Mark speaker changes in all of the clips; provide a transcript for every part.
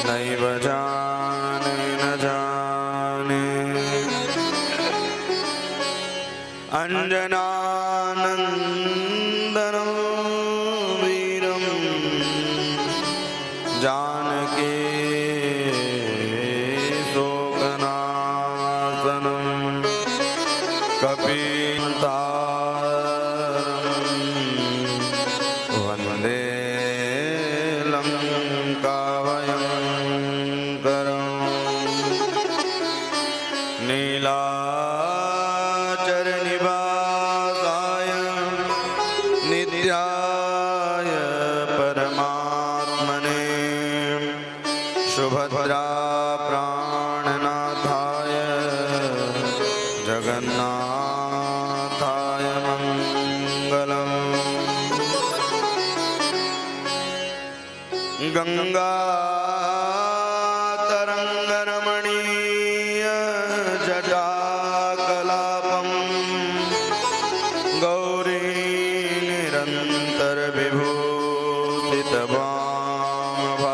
Speaker 1: नैव जाने न जाने अंजनानंदनं वीरं जानकी शोकनाशनं कपीतारं वन्दे लंकाभयंकरं नीलाचलनिवासाय नित्याय परमात्मने सुभद्रा प्राणनाथाय जगन्नाथाय मंगलम्। गंगा तरंगरमणीय जटाकलापं गौरी निरंतर विभूषित वामभाग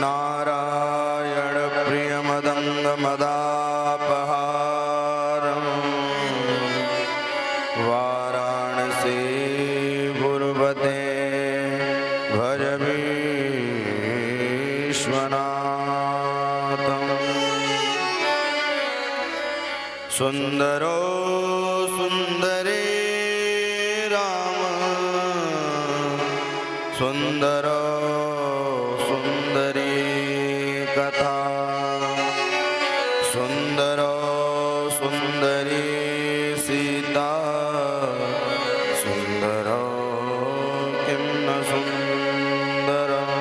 Speaker 1: नारायण प्रिय मदंग मदापहारं वाराणसी पूर्वते भज विश्वनाथं। सुंदरो सुंदरे राम सुंदरो सुंदरी कथा सुंदरो सुंदरी सीता सुंदरो किं न सुंदरम्।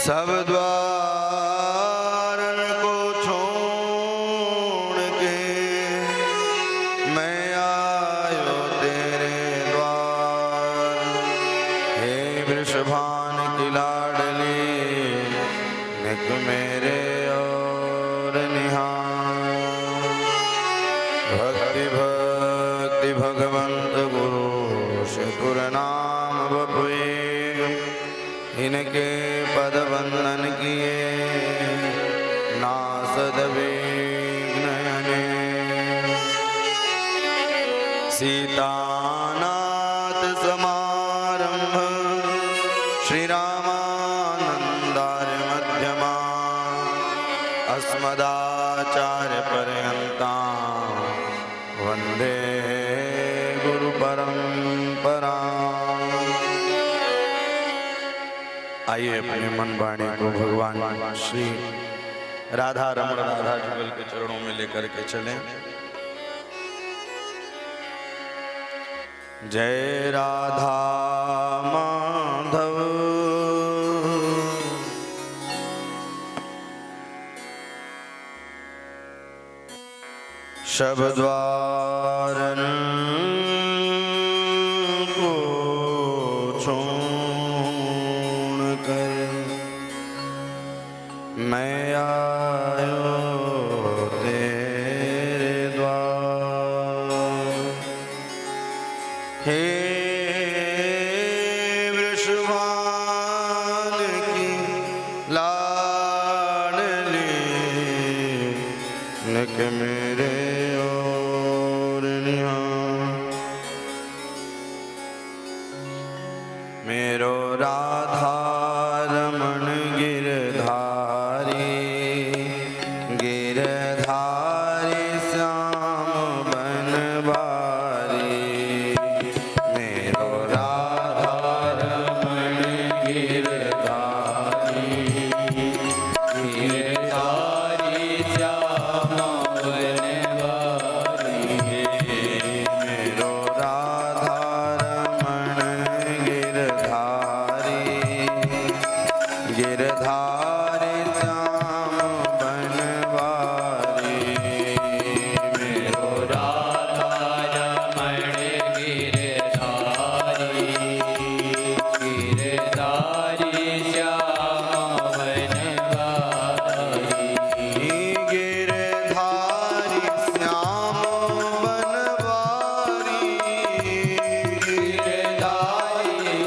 Speaker 1: सब द्वारन को छोड़ के मैं आयो तेरे द्वार। हे वृषभान की लाडली निक मेरे और निहार। भक्ति भक्ति भगवंत गुरु शुक्र नाम बपुए इनके पद वंदन किए नासद विघ्न हने। सीतानाथ समारंभ श्री रामानंदार्य मध्यमा अस्मदाचार्य पर्यन्तां वंदे गुरु परंपरा। आइए अपने मन वाणी को भगवान श्री राधा रमण राधा जुगल के चरणों में लेकर के चलें। जय राधा माधव सब द्वारन को छोड़ कर मैं आयो तेरे द्वार। हे वृषभान की लाडली निक मेरे और निहार। मेरो राधा रमण गिरधारी गिरधारी श्याम बनवारी। मेरो राधा रमण गिरधारी गिरधारी श्याम बनवारी। मेरो राधा रमण गिरधारी गिरधारी श्याम बनवारी। मेरो राधा रमण गिरधारी गिरधारी श्याम बनवारी। गिरधारी श्याम बनवारी गिरधारी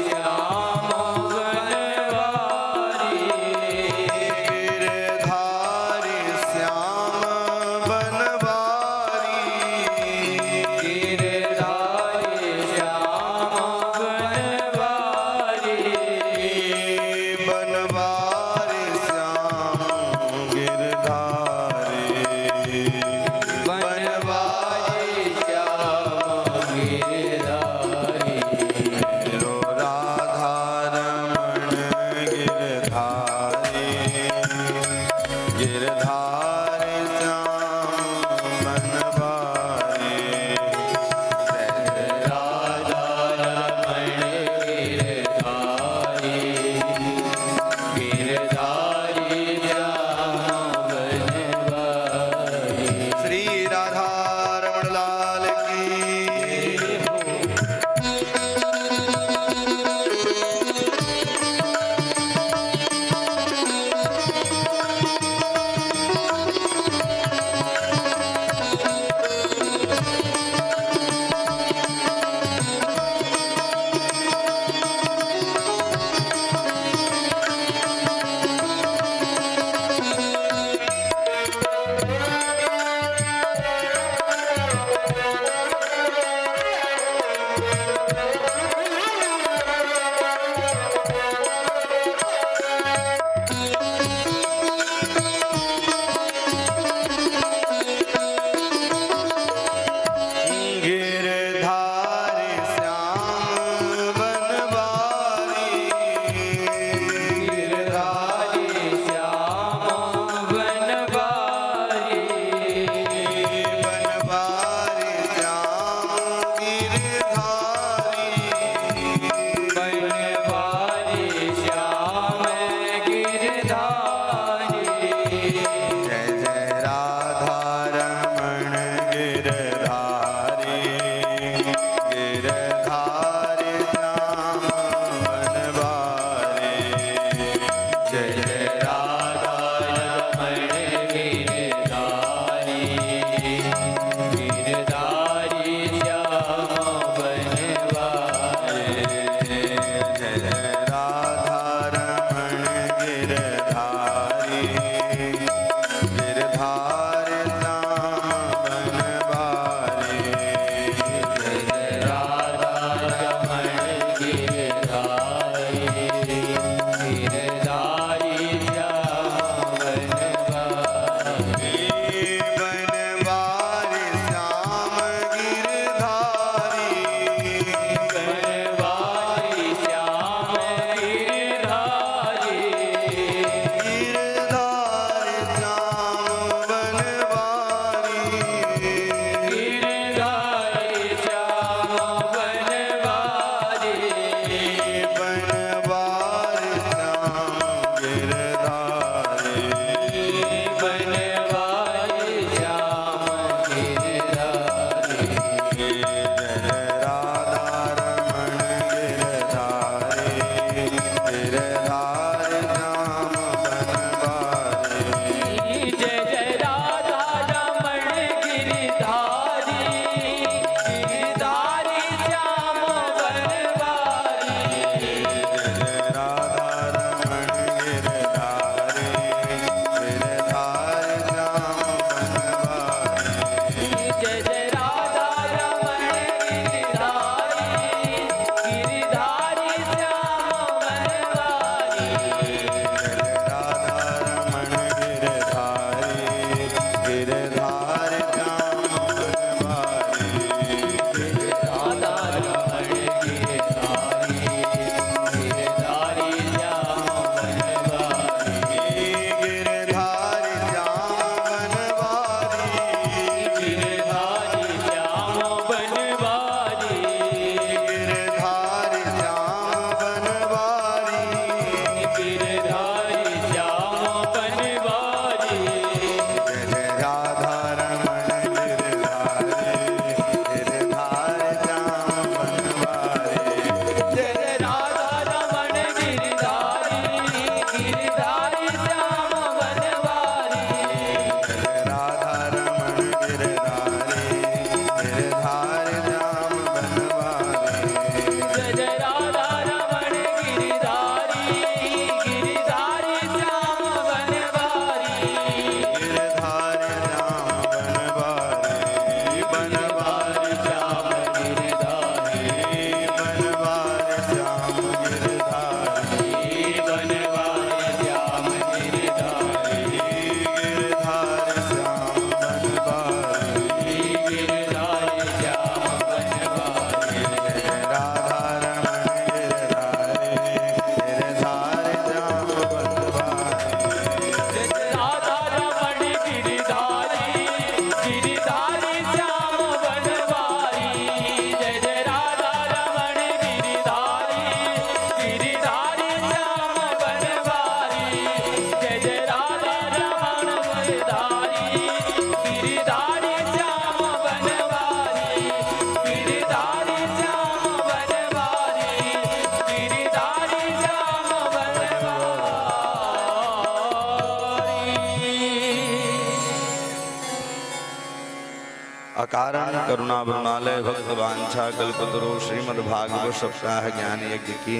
Speaker 1: करुणा वृणालय भक्त वांछा कल्पतरु श्रीमद्भागवत सप्ताह ज्ञान यज्ञ की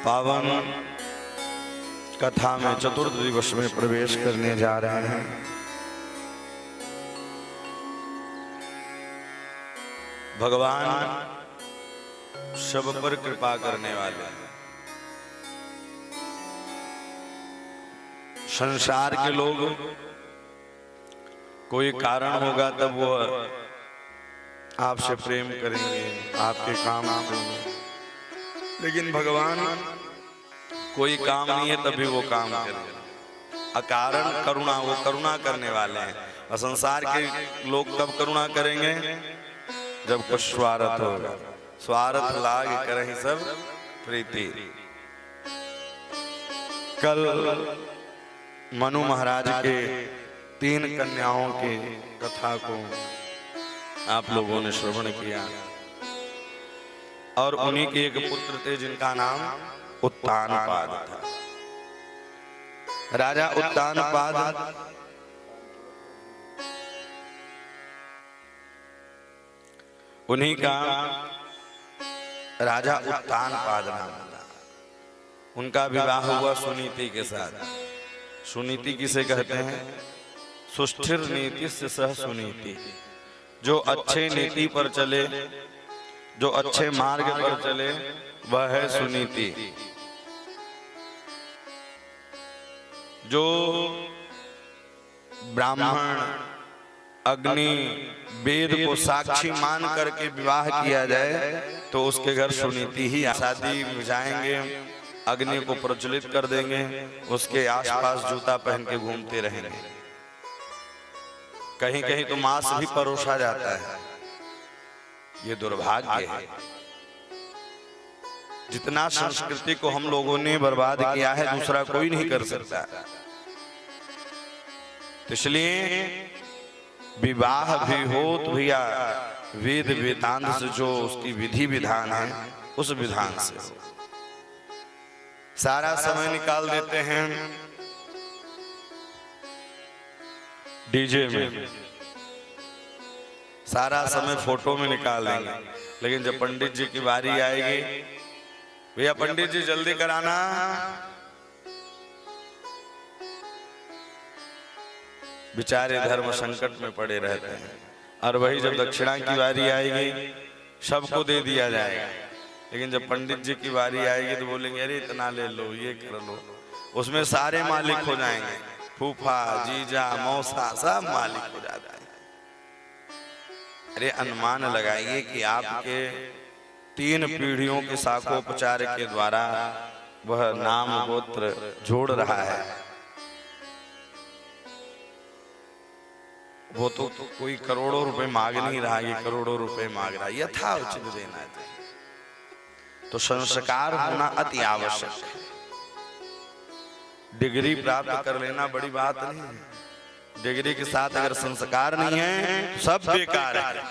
Speaker 1: पावन कथा में चतुर्थ दिवस में प्रवेश करने जा रहे हैं। भगवान सब पर कृपा करने वाले हैं। संसार के लोग कोई कारण होगा तब वो आपसे प्रेम करेंगे, आपके काम करेंगे, लेकिन भगवान कोई काम नहीं है तभी वो काम करेंगे। अकारण करुणा, वो करुणा करने वाले हैं। और संसार के लोग कब करुणा करेंगे? जब कुछ स्वार्थ होगा। स्वार्थ लाग करहि सब प्रीति। कल मनु महाराज के 3 कन्याओं की कथा को आप लोगों ने श्रवण किया और उन्हीं के एक पुत्र थे जिनका नाम उत्तानपाद था। राजा उत्तानपाद उन्हीं का राजा उत्तानपाद नाम था। उनका विवाह हुआ सुनीति के साथ। सुनीति किसे कहते हैं? सुस्थिर नीति से सह सुनीति। जो अच्छे नीति पर चले, जो अच्छे मार्ग पर चले, वह है सुनीति। जो ब्राह्मण अग्नि वेद को साक्षी मान करके विवाह किया जाए तो उसके घर सुनीति ही। शादी में जाएंगे, अग्नि को प्रज्वलित कर देंगे, उसके आसपास जूता पहन के घूमते रहेंगे। कहीं कहीं तो मांस भी परोसा जाता है। ये दुर्भाग्य है। जितना संस्कृति को हम लोगों ने बर्बाद किया है दूसरा कोई नहीं कर सकता। तो इसलिए विवाह भी हो तो भैया वेद वेदांत से जो उसकी विधि विधान है उस विधान से हो। सारा समय निकाल देते हैं डीजे में, सारा समय फोटो में निकाल देंगे, लेकिन जब पंडित जी की बारी आएगी, भैया पंडित जी जल्दी कराना, बेचारे धर्म संकट में पड़े रहते हैं। और वही जब दक्षिणा की बारी आएगी सबको दे दिया जाएगा, लेकिन जब पंडित जी की बारी आएगी तो बोलेंगे अरे इतना ले लो, ये कर लो। उसमें सारे मालिक हो जाएंगे, फूफा जीजा मौसा सब मालिक हो जाता है। अरे अनुमान लगाइए कि आपके 3 पीढ़ियों के शाखोपचार के द्वारा वह नाम गोत्र जोड़ रहा है। वो तो कोई करोड़ों रुपए मांग नहीं रहा, ये करोड़ों रुपए मांग रहा है। यथाउचित देना चाहिए। तो संस्कार होना अति आवश्यक है। डिग्री प्राप्त कर लेना बड़ी बात नहीं है। डिग्री के साथ अगर संस्कार नहीं है सब बेकार है।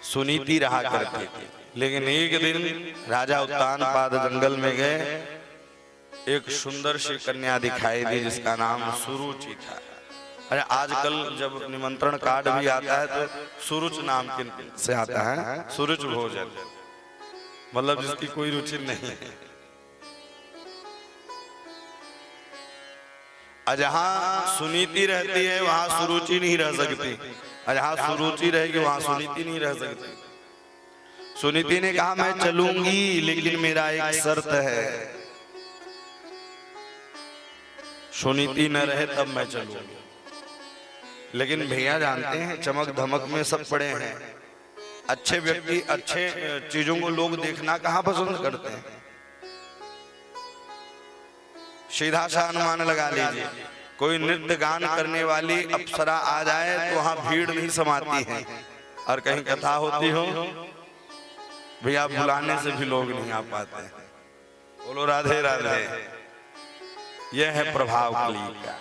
Speaker 1: सुनीति रहा करती थी, लेकिन एक दिन राजा उत्तानपाद जंगल में गए, एक सुंदर सी कन्या दिखाई दी जिसका नाम सुरुचि था। अरे आजकल जब निमंत्रण कार्ड भी आता है तो सुरुच नाम से आता है, सुरुच भोजन, मतलब जिसकी कोई रुचि नहीं है। जहां सुनीति रहती है वहां सुरुचि नहीं रह सकती, और जहां सुरुचि रहेगी वहां सुनीति नहीं रह सकती। सुनीति ने कहा मैं चलूंगी, लेकिन मेरा एक शर्त है। सुनीति न रहे तब मैं चलूंगी। लेकिन भैया जानते हैं चमक धमक में सब पड़े हैं। अच्छे व्यक्ति, अच्छे चीजों को लोग देखना कहाँ पसंद करते हैं? सीधा सा अनुमान लगा लीजिए, कोई नृत्य गान करने वाली अप्सरा आ जाए तो वहां भीड़ नहीं समाती है, और कहीं कथा होती हो भैया बुलाने से भी लोग नहीं आ पाते हैं। बोलो राधे राधे। यह है प्रभाव कली का।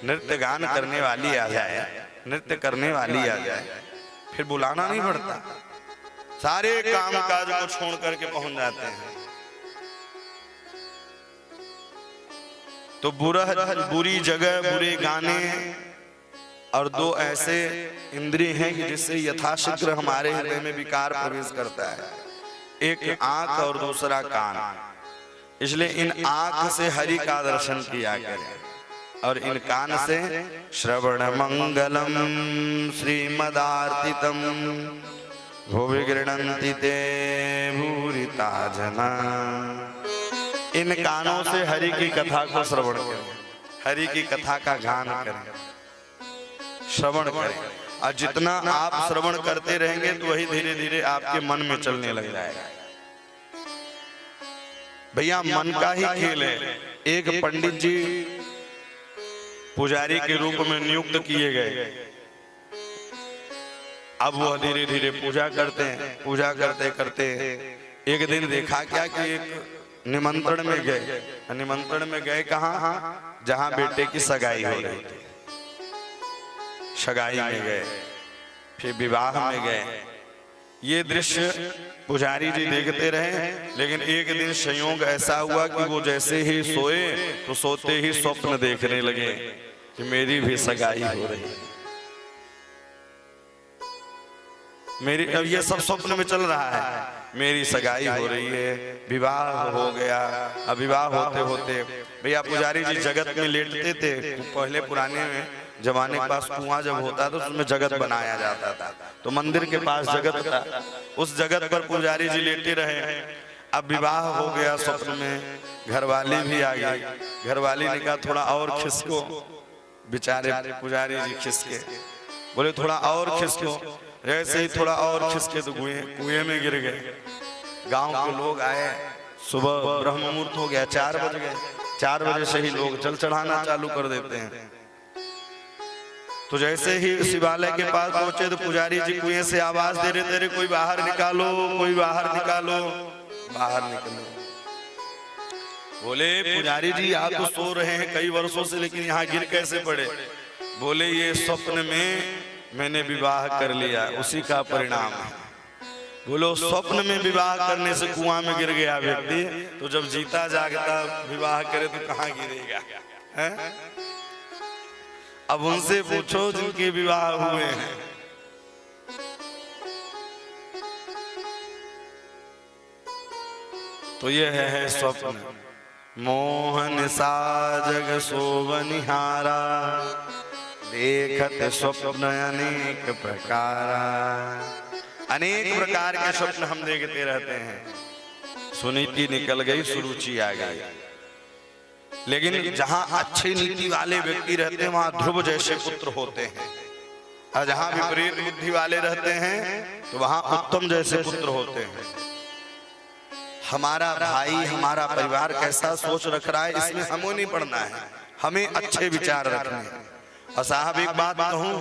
Speaker 1: नृत्य गान करने वाली आ जाए, नृत्य करने वाली आ जाए, फिर बुलाना नहीं पड़ता, सारे काम काज को छोड़ करके पहुंच जाते हैं। तो बुरी जगह, बुरे गाने और दो ऐसे इंद्रिय हैं कि जिससे यथाशीघ्र हमारे हृदय में विकार प्रवेश करता है, एक आंख और दूसरा कान। इसलिए इन आंख से हरि का दर्शन किया करें और इन कान से श्रवण मंगलम श्रीमदार्तितम भुवि गृह्णन्ति ते भूरिता जना। इन कानों से हरि की कथा को श्रवण करें, हरि की कथा का गान करें, श्रवण करें। और जितना आप श्रवण करते रहेंगे तो वही धीरे धीरे आपके मन में चलने लग जाएगा। भैया मन का ही खेल है। एक पंडित जी पुजारी के रूप में नियुक्त किए गए। अब वह धीरे धीरे पूजा करते हैं। पूजा करते करते एक दिन देखा क्या कि एक निमंत्रण में गए। निमंत्रण में गए कहाँ? जहां बेटे की सगाई हो रही थी। सगाई में गए, फिर विवाह में गए। ये दृश्य पुजारी जी देखते रहे। लेकिन एक दिन संयोग ऐसा हुआ कि वो जैसे ही सोए तो सोते ही स्वप्न देखने लगे कि मेरी भी सगाई हो रही है। मेरी, अब ये सब स्वप्न में चल रहा है, मेरी सगाई हो रही है, विवाह हो गया। अब विवाह होते होते भैया पुजारी जी जगत में लेटते थे। पहले पुराने में जमाने के पास कुआं जब होता तो उसमें जगत बनाया जाता था, तो मंदिर के पास जगत था। उस जगत पर पुजारी जी लेटे रहे। अब विवाह हो गया, स्वप्न में घरवाली भी आ गई। घरवाली ने कहा थोड़ा और खिसको। बेचारे पुजारी जी खिसके, बोले थोड़ा और खिसको। जैसे ही थोड़ा और खिसके तो कुएं में गिर गए। गांव के लोग आए, सुबह ब्रह्म मुहूर्त हो गया, 4 बज गए। 4 बजे से ही लोग जल चढ़ाना चालू कर देते हैं। तो जैसे ही शिवालय के पास पहुंचे तो पुजारी जी कुएं से आवाज दे रहे थे, कोई बाहर निकालो, कोई बाहर निकालो, बाहर निकलो। बोले पुजारी जी आप तो सो रहे हैं कई वर्षों से, लेकिन यहाँ गिर कैसे पड़े? बोले ये स्वप्न में मैंने विवाह कर लिया, उसी का परिणाम है। बोलो स्वप्न में विवाह करने से कुआं में गिर गया व्यक्ति, तो जब जीता जागता विवाह करे तो कहाँ गिरेगा? है? अब उनसे पूछो जिनके विवाह हुए हैं। तो ये है स्वप्न। मोहन सा जग सोवनिहारा, देखत स्वप्न अनेक प्रकारा। अनेक प्रकार के स्वप्न हम देखते रहते हैं। सुनीति निकल गई, सुरुचि आ गई। लेकिन जहां अच्छी नीति वाले व्यक्ति रहते हैं वहां ध्रुव जैसे पुत्र होते हैं, और जहां विपरीत बुद्धि वाले रहते हैं तो वहां उत्तम जैसे पुत्र होते हैं। हमारा भाई, हमारा परिवार कैसा सोच रख रहा है इसमें हमें नहीं पड़ना है, हमें अच्छे विचार रखने हैं। और साहब एक बात कहूं,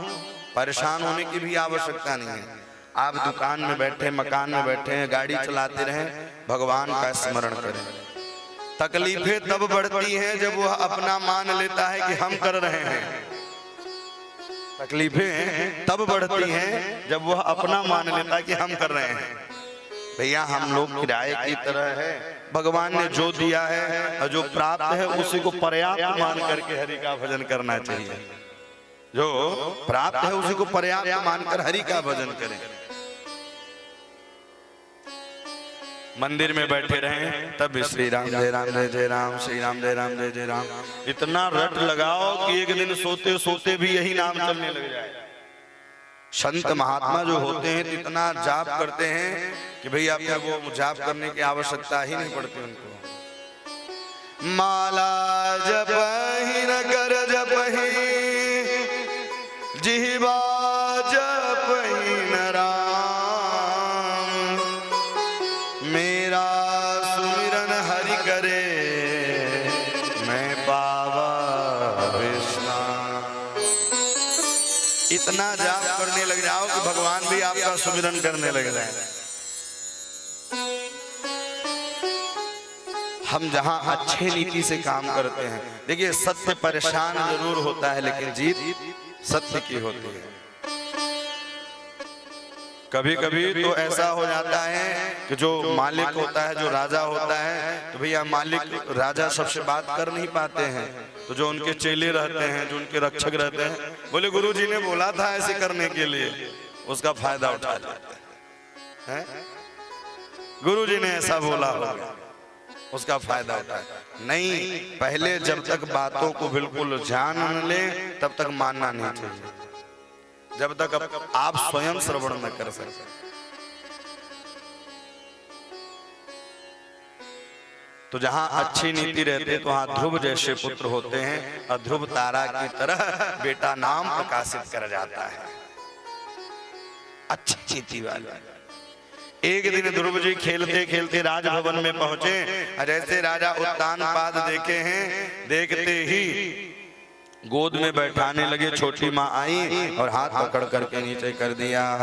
Speaker 1: परेशान होने की भी आवश्यकता नहीं है। आप दुकान में बैठे, मकान में बैठे हैं, गाड़ी चलाते रहें, भगवान का स्मरण करें। तकलीफें तब बढ़ती हैं जब वह अपना मान लेता है कि हम कर रहे हैं। तकलीफें तब बढ़ती हैं जब वह अपना मान लेता है कि हम कर रहे हैं। भैया हम लोग किराए की तरह है, भगवान ने जो दिया है और जो प्राप्त है उसी को पर्याप्त मान करके हरि का भजन करना चाहिए। जो प्राप्त है उसी को पर्याप्त मानकर हरि का भजन करें। मंदिर में बैठे रहें तब भी श्री राम जय राम जय जय राम, श्री राम जय राम जय जय राम इतना रट लगाओ कि एक दिन सोते सोते भी यही नाम चलने लग जाए। संत महात्मा जो होते हैं इतना जाप करते हैं कि भैया फिर वो जाप करने की आवश्यकता ही नहीं पड़ती उनको। माला जपहि न कर जपहि, जिह्वा जपहि न राम, मेरा सुमिरन हरि करे मैं पावा विश्राम। इतना जाप करने लग जाओ कि भगवान भी आपका सुमिरन करने लग जाए। हम जहां अच्छे नीति से काम करते हैं, देखिए सत्य परेशान जरूर होता है लेकिन जीत सत्य की होती है। कभी कभी तो ऐसा हो जाता है कि जो मालिक होता है, जो राजा होता है, तो भैया मालिक राजा सबसे बात कर नहीं पाते हैं, तो जो उनके चेले रहते हैं, जो उनके रक्षक रहते हैं, बोले गुरु जी ने बोला था ऐसे करने के लिए, उसका फायदा उठा लेते हैं। गुरु जी ने ऐसा बोला होगा, उसका फायदा उठाए। नहीं, पहले जब तक बातों को बिल्कुल जान न ले तब तक मानना नहीं चाहिए, जब तक आप स्वयं श्रवण न कर सकते। तो जहां अच्छी नीति रहती है तो वहां ध्रुव जैसे पुत्र होते हैं और ध्रुव तारा की तरह बेटा नाम प्रकाशित कर जाता है, अच्छी नीति वाला। एक दिन ध्रुव जी खेलते खेलते राजभवन में पहुंचे, जैसे राजा उत्तान पाद देखे हैं, देखते ही गोद में बैठाने लगे। छोटी माँ आई और हाथ पकड़ करके नीचे कर दिया।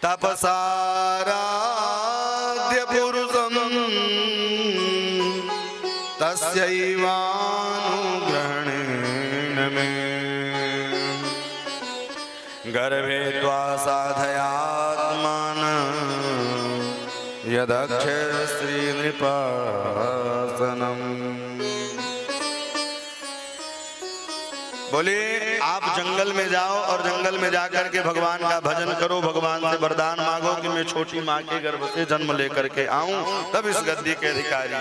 Speaker 1: तपसाराध्य पुरुषम तस्यैवानुग्रहेण में गर्भे त्वा साधयात्मान यदक्ष श्री नृपासनम। बोले आप जंगल में जाओ और जंगल में जाकर के भगवान का भजन करो, भगवान से वरदान मांगो कि मैं छोटी माँ के गर्भ से जन्म लेकर के आऊं, तब इस गद्दी के अधिकारी।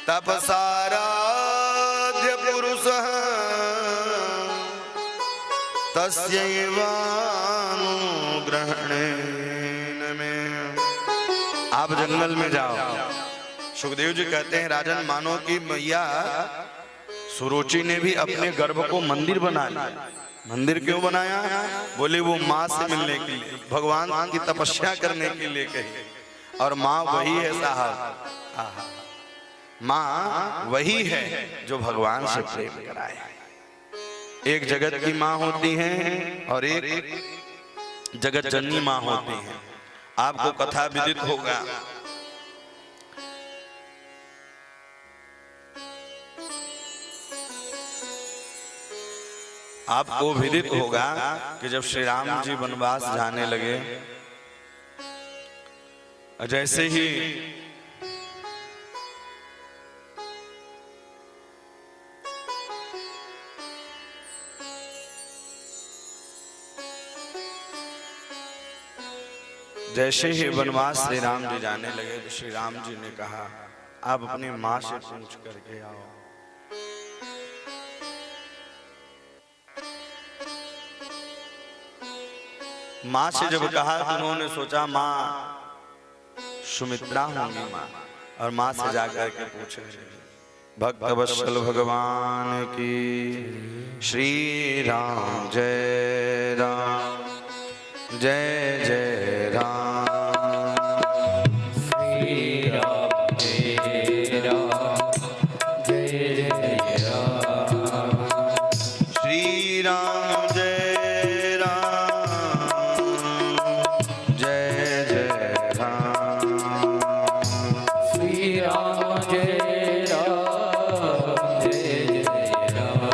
Speaker 1: तपसाराध्य पुरुषः तस्यैवानुग्रहेण में। आप जंगल में जाओ। सुखदेव जी कहते हैं राजन, मानो कि मैया सुरुचि ने भी अपने गर्भ को मंदिर बना लिया। मंदिर क्यों बनाया? बोले वो माँ से मिलने के लिए, भगवान की तपस्या करने के लिए कही। और माँ वही है साहब, माँ वही है जो भगवान से प्रेम कराए। एक जगत की माँ होती हैं और एक जगत जननी माँ होती हैं। आपको कथा विदित होगा, आपको विदित होगा कि जब श्री राम जी वनवास जाने लगे, जैसे ही वनवास श्री राम जी जाने लगे तो श्री राम जी ने कहा आप अपनी माँ से पूछ करके आओ। माँ से जब कहा तो उन्होंने सोचा माँ सुमित्रा होंगी माँ, और माँ से जाकर के पूछे। भक्त वत्सल भगवान की श्री राम जय राम जय जय राम श्री राम जय राम जय जय राम श्री राम जय राम जय जय राम श्री राम जय राम जय जय राम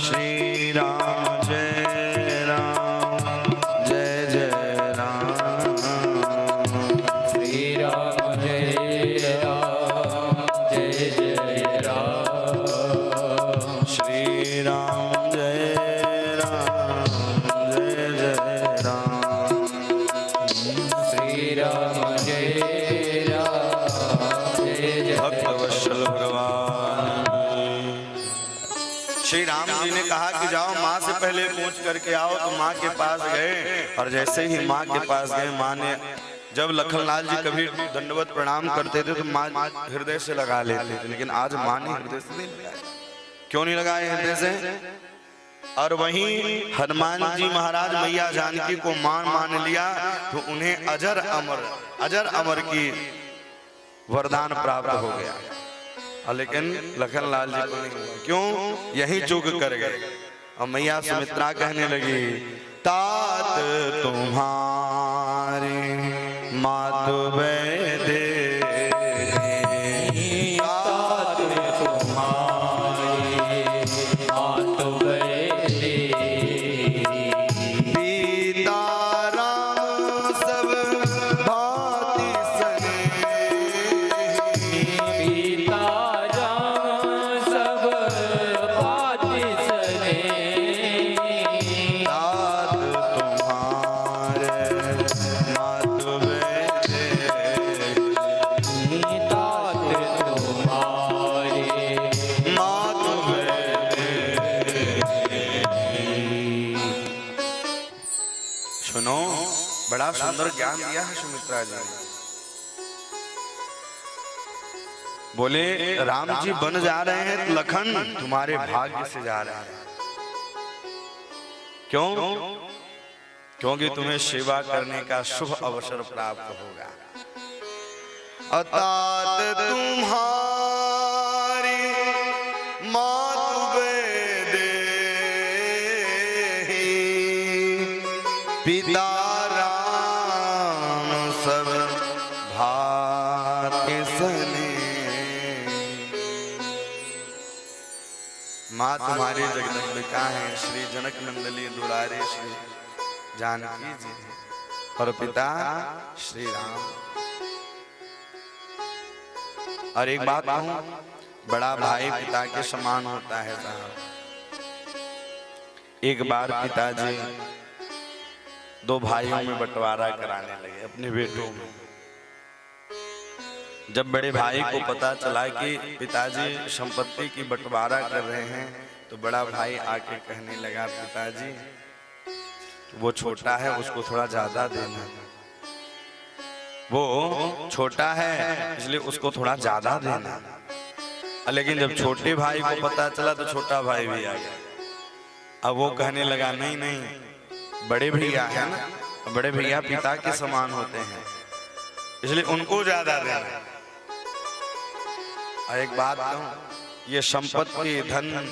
Speaker 1: श्री राम जय राम जय जय राम श्री राम जय राम जय जय राम श्री राम जय राम जय जय राम श्री राम जय राम जय जय। भक्त वत्सल भगवान श्री राम जी ने कहा कि जाओ माँ से पहले पूछ करके आओ। तो माँ के पास गए और जैसे ही माँ के पास गए, माँ ने जब लखनलाल जी कभी दंडवत प्रणाम करते थे तो माँ हृदय से लगा लेते थे, लेकिन आज माँ ने हृदय से नहीं लगाया। क्यों नहीं लगाए हृदय से? और वहीं हनुमान जी महाराज मैया जानकी को मां मान लिया तो उन्हें अजर अमर की वरदान प्राप्त हो गया, लेकिन लखनलाल जी को नहीं हुआ। क्यों? यही चूक कर गए। और मैया सुमित्रा कहने लगी तात तुम्हारी मातु वैदे सुंदर ज्ञान दिया है सुमित्रा जी ने। बोले राम जी बन जा रहे हैं तो लखन तुम्हारे भाग्य से जा रहे हैं। क्यों? क्योंकि तुम्हें सेवा करने का शुभ अवसर प्राप्त होगा। अतात तुम्हारी मातु बेदेही, पिता राम सब भाति सने। माँ तुम्हारी जगदम्बिका है, श्री जनक मंडली दुलारे श्री जानकी जी और पिता श्री राम। और एक बात कहूं, बड़ा भाई पिता के समान होता है साहब। एक बार पिताजी दो भाइयों में बंटवारा कराने लगे अपने बेटों में। जब बड़े भाई को पता चला कि पिताजी संपत्ति की बंटवारा कर रहे हैं तो बड़ा भाई आके कहने लगा, पिताजी वो छोटा है उसको थोड़ा ज्यादा देना, वो छोटा है इसलिए उसको थोड़ा ज्यादा देना। लेकिन जब छोटे भाई को पता चला तो छोटा भाई भी आ गया। अब वो कहने लगा, नहीं नहीं बड़े भैया है ना, बड़े भैया पिता के समान होते हैं इसलिए उनको ज्यादा देना। और एक बात कहूं, ये संपत्ति धन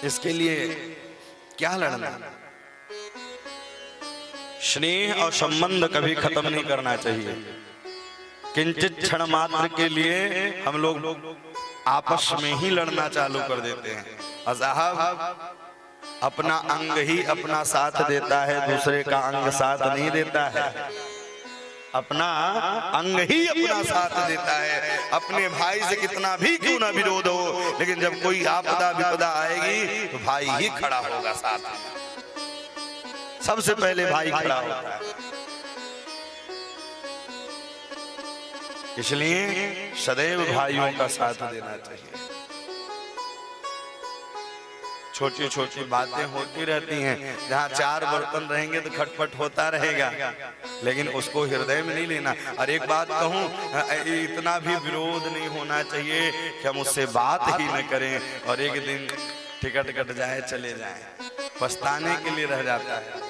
Speaker 1: इसके लिए क्या लड़ना। स्नेह और संबंध कभी खत्म नहीं करना चाहिए। किंचित क्षण मात्र के लिए हम लोग आपस में ही लड़ना चालू कर देते हैं। और साहब अपना अंग ही अपना साथ देता है, दूसरे का अंग साथ नहीं देता है। अपना अंग ही अपना साथ देता है। अपने भाई से कितना भी क्यों ना विरोध हो, लेकिन जब कोई आपदा विपदा आएगी तो भाई ही खड़ा होगा साथ में। सबसे पहले भाई खड़ा होता है। इसलिए सदैव भाइयों का साथ देना चाहिए। छोटी छोटी बातें होती रहती हैं, जहाँ चार बर्तन रहेंगे तो खटपट होता रहेगा, लेकिन उसको हृदय में नहीं लेना। और एक बात कहूँ, इतना भी विरोध नहीं होना चाहिए कि हम उससे बात ही न करें और एक दिन टिकट कट जाए चले जाए, पछताने के लिए रह जाता है।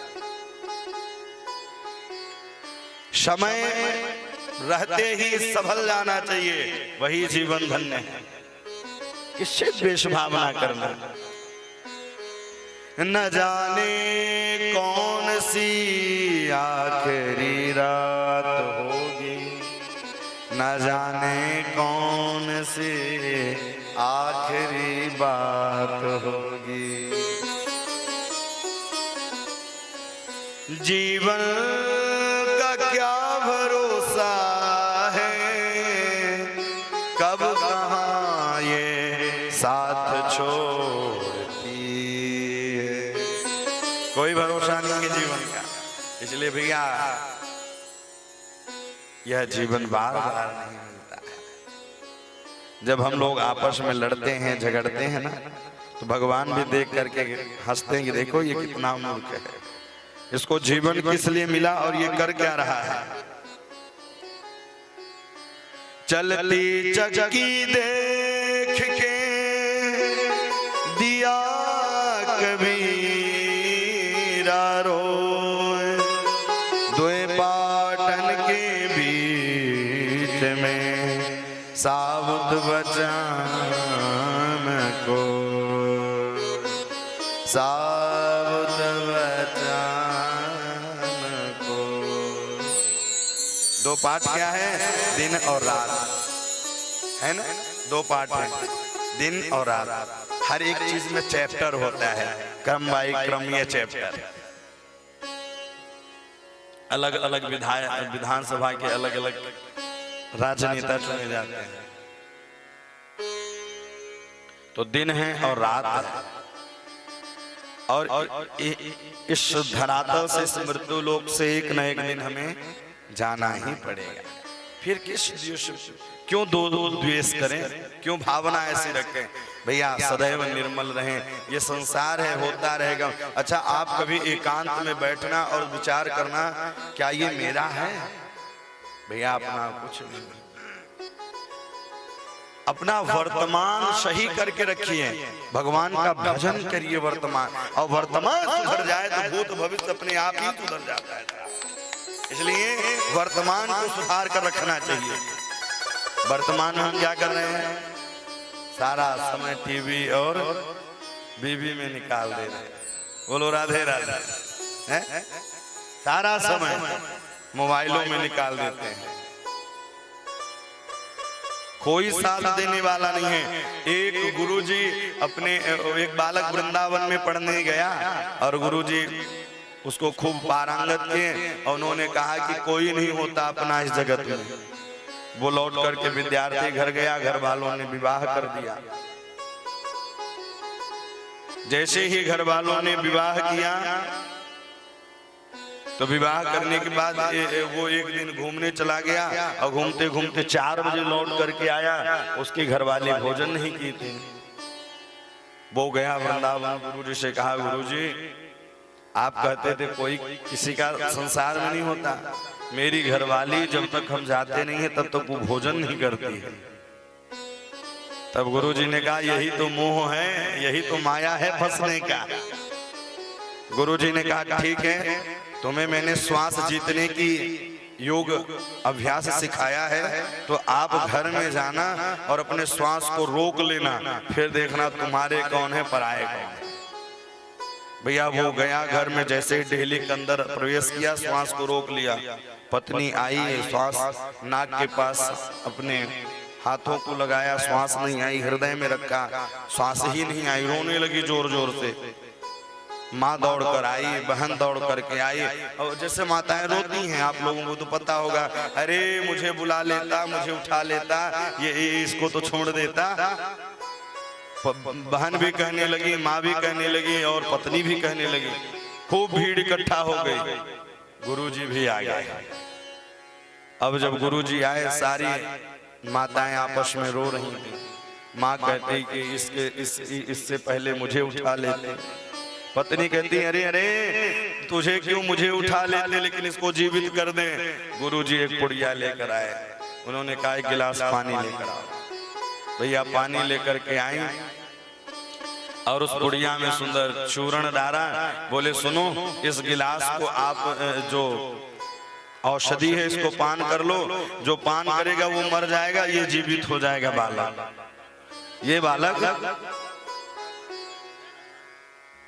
Speaker 1: समय रहते ही सफल जाना चाहिए, वही जीवन धन्य है। किससे द्वेष भावना करना। न जाने कौन सी आखिरी रात होगी, न जाने कौन सी आखिरी बात होगी। जीवन का क्या भरोसा है, कब कहाँ ये साथ छोड़ती है। कोई भरोसा नहीं है जीवन का। इसलिए भैया यह जीवन बार बार नहीं मिलता है। जब हम लोग आपस में लड़ते हैं झगड़ते हैं ना, तो भगवान भी देख करके हंसते हैं कि देखो ये कितना मूर्ख है, इसको जीवन किस लिए मिला और ये कर क्या रहा है। चलती चक्की देख के दिया कबीरा रोए, दोए पाटन के बीच में साबुत बचान को, साबुत बचान को। दो पाठ क्या है, दिन और रात है ना, दो पाठ है, दिन और रात। हर एक चीज में चैप्टर होता है, क्रम बाई क्रम ये चैप्टर। अलग अलग विधानसभा के अलग अलग राजनेता चुने जाते हैं, तो दिन है और रात है। और इस धरातल से इस मृत्यु लोक से एक न एक दिन हमें जाना ही पड़ेगा। फिर क्यों दो द्वेष करें, क्यों भावना ऐसी रखें? भैया सदैव निर्मल रहें, ये संसार है, होता रहेगा। अच्छा, आप कभी एकांत में बैठना और विचार करना, क्या ये मेरा है? भैया अपना कुछ नहीं, अपना वर्तमान सही करके रखिए, भगवान का भजन करिए वर्तमान, और वर्तमान सुधर जाए तो भूत भविष्य अपने आप ही सुधर जाता है। इसलिए वर्तमान को सुधार कर रखना चाहिए। वर्तमान में हम क्या कर रहे हैं? सारा समय टीवी और बीवी में निकाल दे रहे हैं। बोलो राधे राधे। हैं? सारा समय मोबाइलों में निकाल देते हैं, कोई साथ देने वाला नहीं है। एक गुरुजी अपने एक बालक वृंदावन में पढ़ने गया और गुरुजी उसको खूब पारंगत किए और उन्होंने कहा कि कोई नहीं होता अपना इस जगत में। वो लौट करके विद्यार्थी घर गया, घर वालों ने विवाह कर दिया। जैसे ही घर वालों ने विवाह किया तो विवाह करने के बाद वो एक दिन घूमने चला गया और घूमते घूमते 4 बजे लौट करके आया। उसके घर वाले भोजन नहीं किए थे। वो गया वृंदावन, गुरुजी से कहा, गुरुजी आप कहते थे कोई किसी का संसार में नहीं होता, मेरी घरवाली जब तक हम जाते नहीं है तब तक वो भोजन नहीं करती है। तब गुरुजी ने कहा, यही तो मोह है, यही तो माया है फंसने का। गुरुजी ने कहा, ठीक है, तुम्हें मैंने श्वास जीतने की योग अभ्यास सिखाया है, तो आप घर में जाना और अपने श्वास को रोक लेना, फिर देखना तुम्हारे कौन है पराये कौन है। भैया वो गया घर में, जैसे ही डेहली के अंदर प्रवेश किया, श्वास को रोक लिया। पत्नी आई, श्वास नाक के पास अपने हाथों को लगाया, श्वास नहीं आई, हृदय में रखा, श्वास ही नहीं आई, रोने लगी जोर जोर से। माँ दौड़ कर आई, बहन दौड़ करके आई, और जैसे माताएं रोती हैं, आप लोगों को तो पता होगा, अरे मुझे बुला लेता, मुझे उठा लेता, ये इसको तो छोड़ देता। बहन भी कहने लगी, माँ भी कहने लगी और पत्नी भी कहने लगी। खूब भीड़ इकट्ठा हो गई। गुरुजी भी आ गए। अब जब गुरुजी आए, सारी माताएं आपस में रो रही थी। माँ कहती कि इससे पहले मुझे उठा लेते। पत्नी कहती, अरे अरे तुझे क्यों, मुझे उठा लेते, लेकिन इसको जीवित कर दे। गुरुजी एक पुड़िया लेकर आए। उन्होंने कहा, एक गिलास पानी लेकर आओ। भैया पानी लेकर के आई और उस पुड़िया में सुंदर चूर्ण डाला। बोले, सुनो, इस गिलास को आप जो औषधि है इसको पान कर लो, जो पान करेगा वो मर जाएगा, ये जीवित हो जाएगा बालक। ये बालक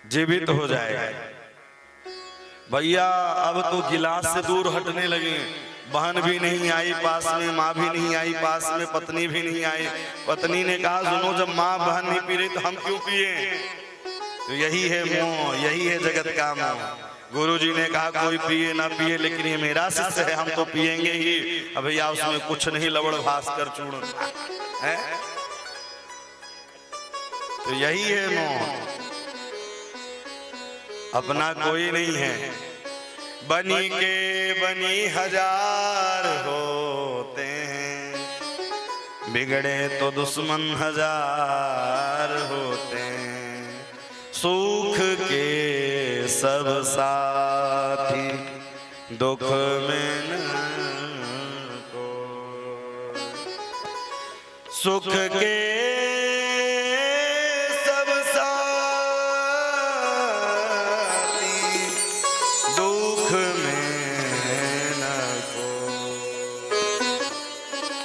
Speaker 1: जीवित हो जाएगा। भैया अब तो गिलास से दूर हटने लगे। बहन भी नहीं आई पास में, माँ भी नहीं आई पास में, पत्नी भी नहीं आई। पत्नी ने कहा, सुनो, जब माँ बहन नहीं पी रही तो हम क्यों पिए? तो यही है मोह, यही है जगत का मोह। गुरुजी ने कहा, कोई पिए ना पिए, लेकिन ये मेरा शिष्य है, हम तो पिएंगे ही। अब भैया उसमें कुछ नहीं, लवण भास्कर चूर्ण है। तो यही है मोह, अपना कोई नहीं है। बनी के बनी हजार होते हैं, बिगड़े तो दुश्मन हजार होते हैं। सुख के सब साथी, दुख में न कोई। सुख के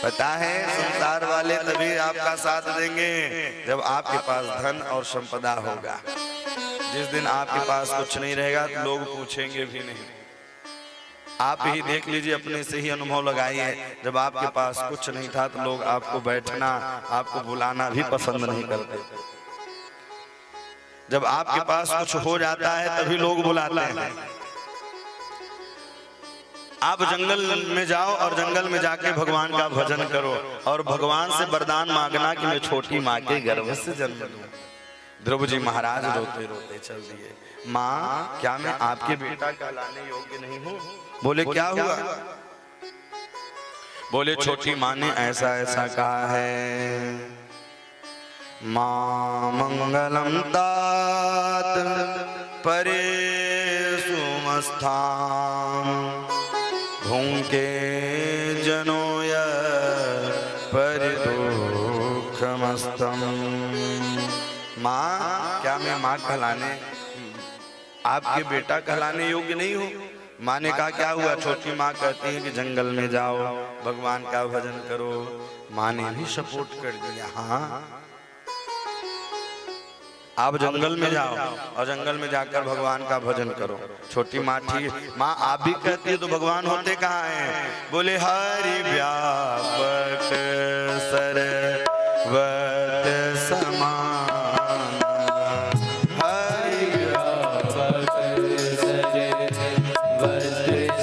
Speaker 1: पता है, संसार वाले तभी आपका साथ देंगे जब आपके पास धन और संपदा होगा। जिस दिन आपके पास कुछ नहीं रहेगा तो लोग पूछेंगे भी नहीं। आप ही देख लीजिए, अपने से ही अनुभव लगाइए। जब आपके पास कुछ नहीं था तो लोग आपको बैठना, आपको बुलाना भी पसंद नहीं करते। जब आपके पास कुछ हो जाता है तभी लोग बुलाते हैं। आप जंगल में जाओ और जंगल में जाके भगवान का भजन करो और भगवान से वरदान मांगना कि मैं छोटी माँ के गर्भ से जन्म लूं। ध्रुव जी महाराज रोते रोते चल दिए। माँ, क्या मैं आपके बेटा कहलाने योग्य नहीं हूँ? बोले, क्या हुआ? बोले छोटी माँ ने ऐसा ऐसा कहा है। माँ मंगलम तात परे सुमस्थाम भूंके जनोय परिदुःखमस्तम। माँ, क्या मैं माँ कहलाने, आपके बेटा कहलाने योग्य नहीं हूँ? माँ ने कहा क्या हुआ? छोटी माँ कहती है कि जंगल में जाओ, भगवान का भजन करो। माँ ने भी सपोर्ट कर दिया, हाँ आप जंगल में जाओ और जंगल में जाकर भगवान का भजन करो। छोटी माँ ठीक, माँ आप भी कहती है तो भगवान होते कहाँ हैं? बोले हरि व्यापक सर्वत समान, हरि व्यापक सर्वत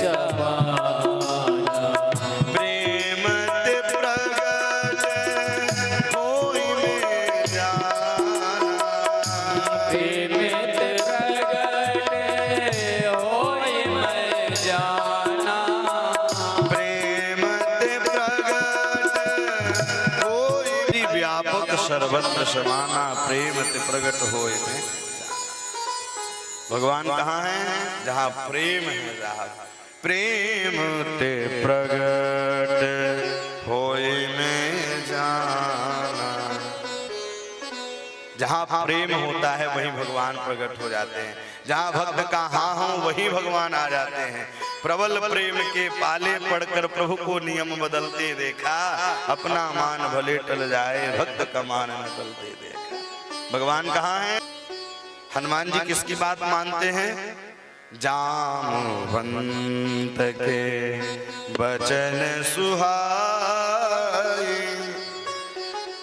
Speaker 1: समान, प्रेम ते प्रगट होई में जाना, व्यापक सर्वत्र समाना, प्रेम ते प्रगट होए में। भगवान कहाँ है? जहाँ प्रेम है, जहाँ प्रेम ते प्रगट होए में जाना। जहाँ प्रेम होता है वहीं भगवान प्रकट हो जाते हैं। जहाँ भक्त कहाँ हो वहीं भगवान आ जाते हैं। प्रबल प्रेम के पाले पड़कर प्रभु को नियम बदलते देखा, अपना मान भले टल जाए भक्त का मान न टलते देखा। भगवान कहाँ है? हनुमान जी किसकी बात मानते हैं? जामवंत के बचन सुहाए।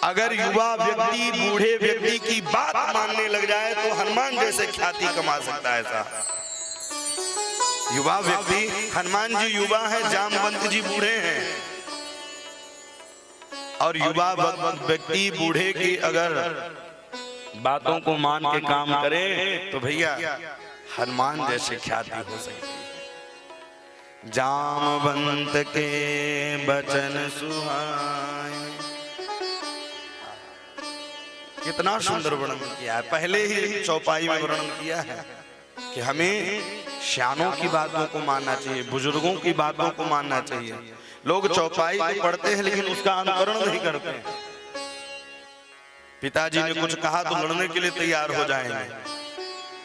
Speaker 1: अगर युवा व्यक्ति बूढ़े व्यक्ति की बात मानने लग जाए तो हनुमान जैसे ख्याति कमा सकता है साहब। युवा व्यक्ति, हनुमान जी युवा है, जामवंत जी बूढ़े हैं। और युवा व्यक्ति बूढ़े की अगर बातों को मान के काम करे तो भैया हनुमान जैसे ख्याति हो सकती है। जामवंत के बचन सुहाए, कितना सुंदर वर्णन किया है। पहले ही चौपाई में वर्णन किया है कि हमें श्यानों की बातों को मानना चाहिए, बुजुर्गों की बातों को मानना चाहिए। लोग चौपाई तो पढ़ते हैं लेकिन उसका अनुकरण नहीं करते। पिताजी ने कुछ कहा तो लड़ने के लिए तैयार हो जाएंगे,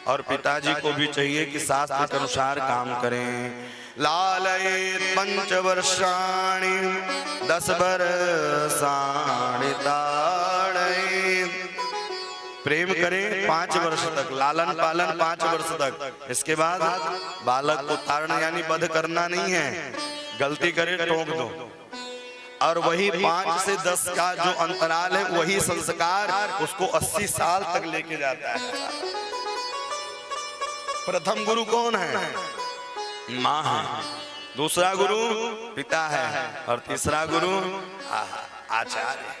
Speaker 1: और पिताजी को भी चाहिए कि शास्त्र के अनुसार काम करें। लालयेत पंचवर्षाणि 10 वर्षाणि ताड़येत, प्रेम करें 5 वर्ष तक, लालन पालन 5 वर्ष तक। इसके बाद बालक को ताड़ना यानी वध करना नहीं है, गलती करे टोक दो। और वही 5 से 10 का जो अंतराल है वही संस्कार उसको 80 साल तक लेके जाता है। प्रथम गुरु कौन है? माँ है। दूसरा गुरु पिता है, और तीसरा गुरु आचार्य है।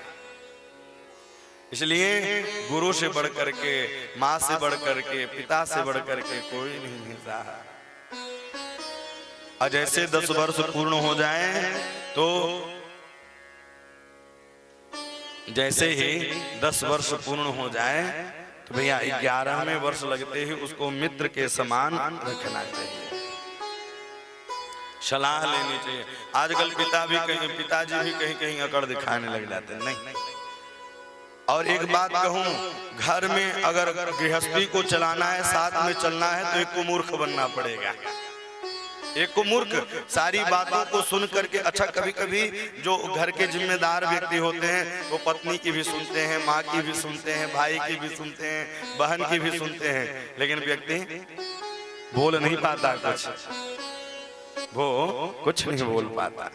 Speaker 1: इसलिए गुरु से बढ़ करके, माँ से बढ़ करके, पिता से बढ़ करके कोई नहीं है। और जैसे 10 वर्ष पूर्ण हो जाए तो जैसे ही 10 वर्ष पूर्ण हो जाए तो भैया 11वें वर्ष लगते ही उसको मित्र के समान रखना चाहिए, सलाह लेनी चाहिए। आजकल पिताजी भी कहीं कहीं अकड़ दिखाने लग जाते हैं। नहीं। और एक बात कहूं, घर में अगर गृहस्थी को चलाना है, साथ में चलना है तो एक को मूर्ख बनना पड़ेगा। एक को मूर्ख सारी बातों को सुन करके, अच्छा कभी कभी जो घर के जिम्मेदार व्यक्ति होते हैं वो पत्नी की भी सुनते हैं, माँ की भी सुनते हैं, भाई की भी सुनते हैं, बहन की भी सुनते हैं, लेकिन व्यक्ति बोल नहीं पाता, वो कुछ नहीं बोल पाता,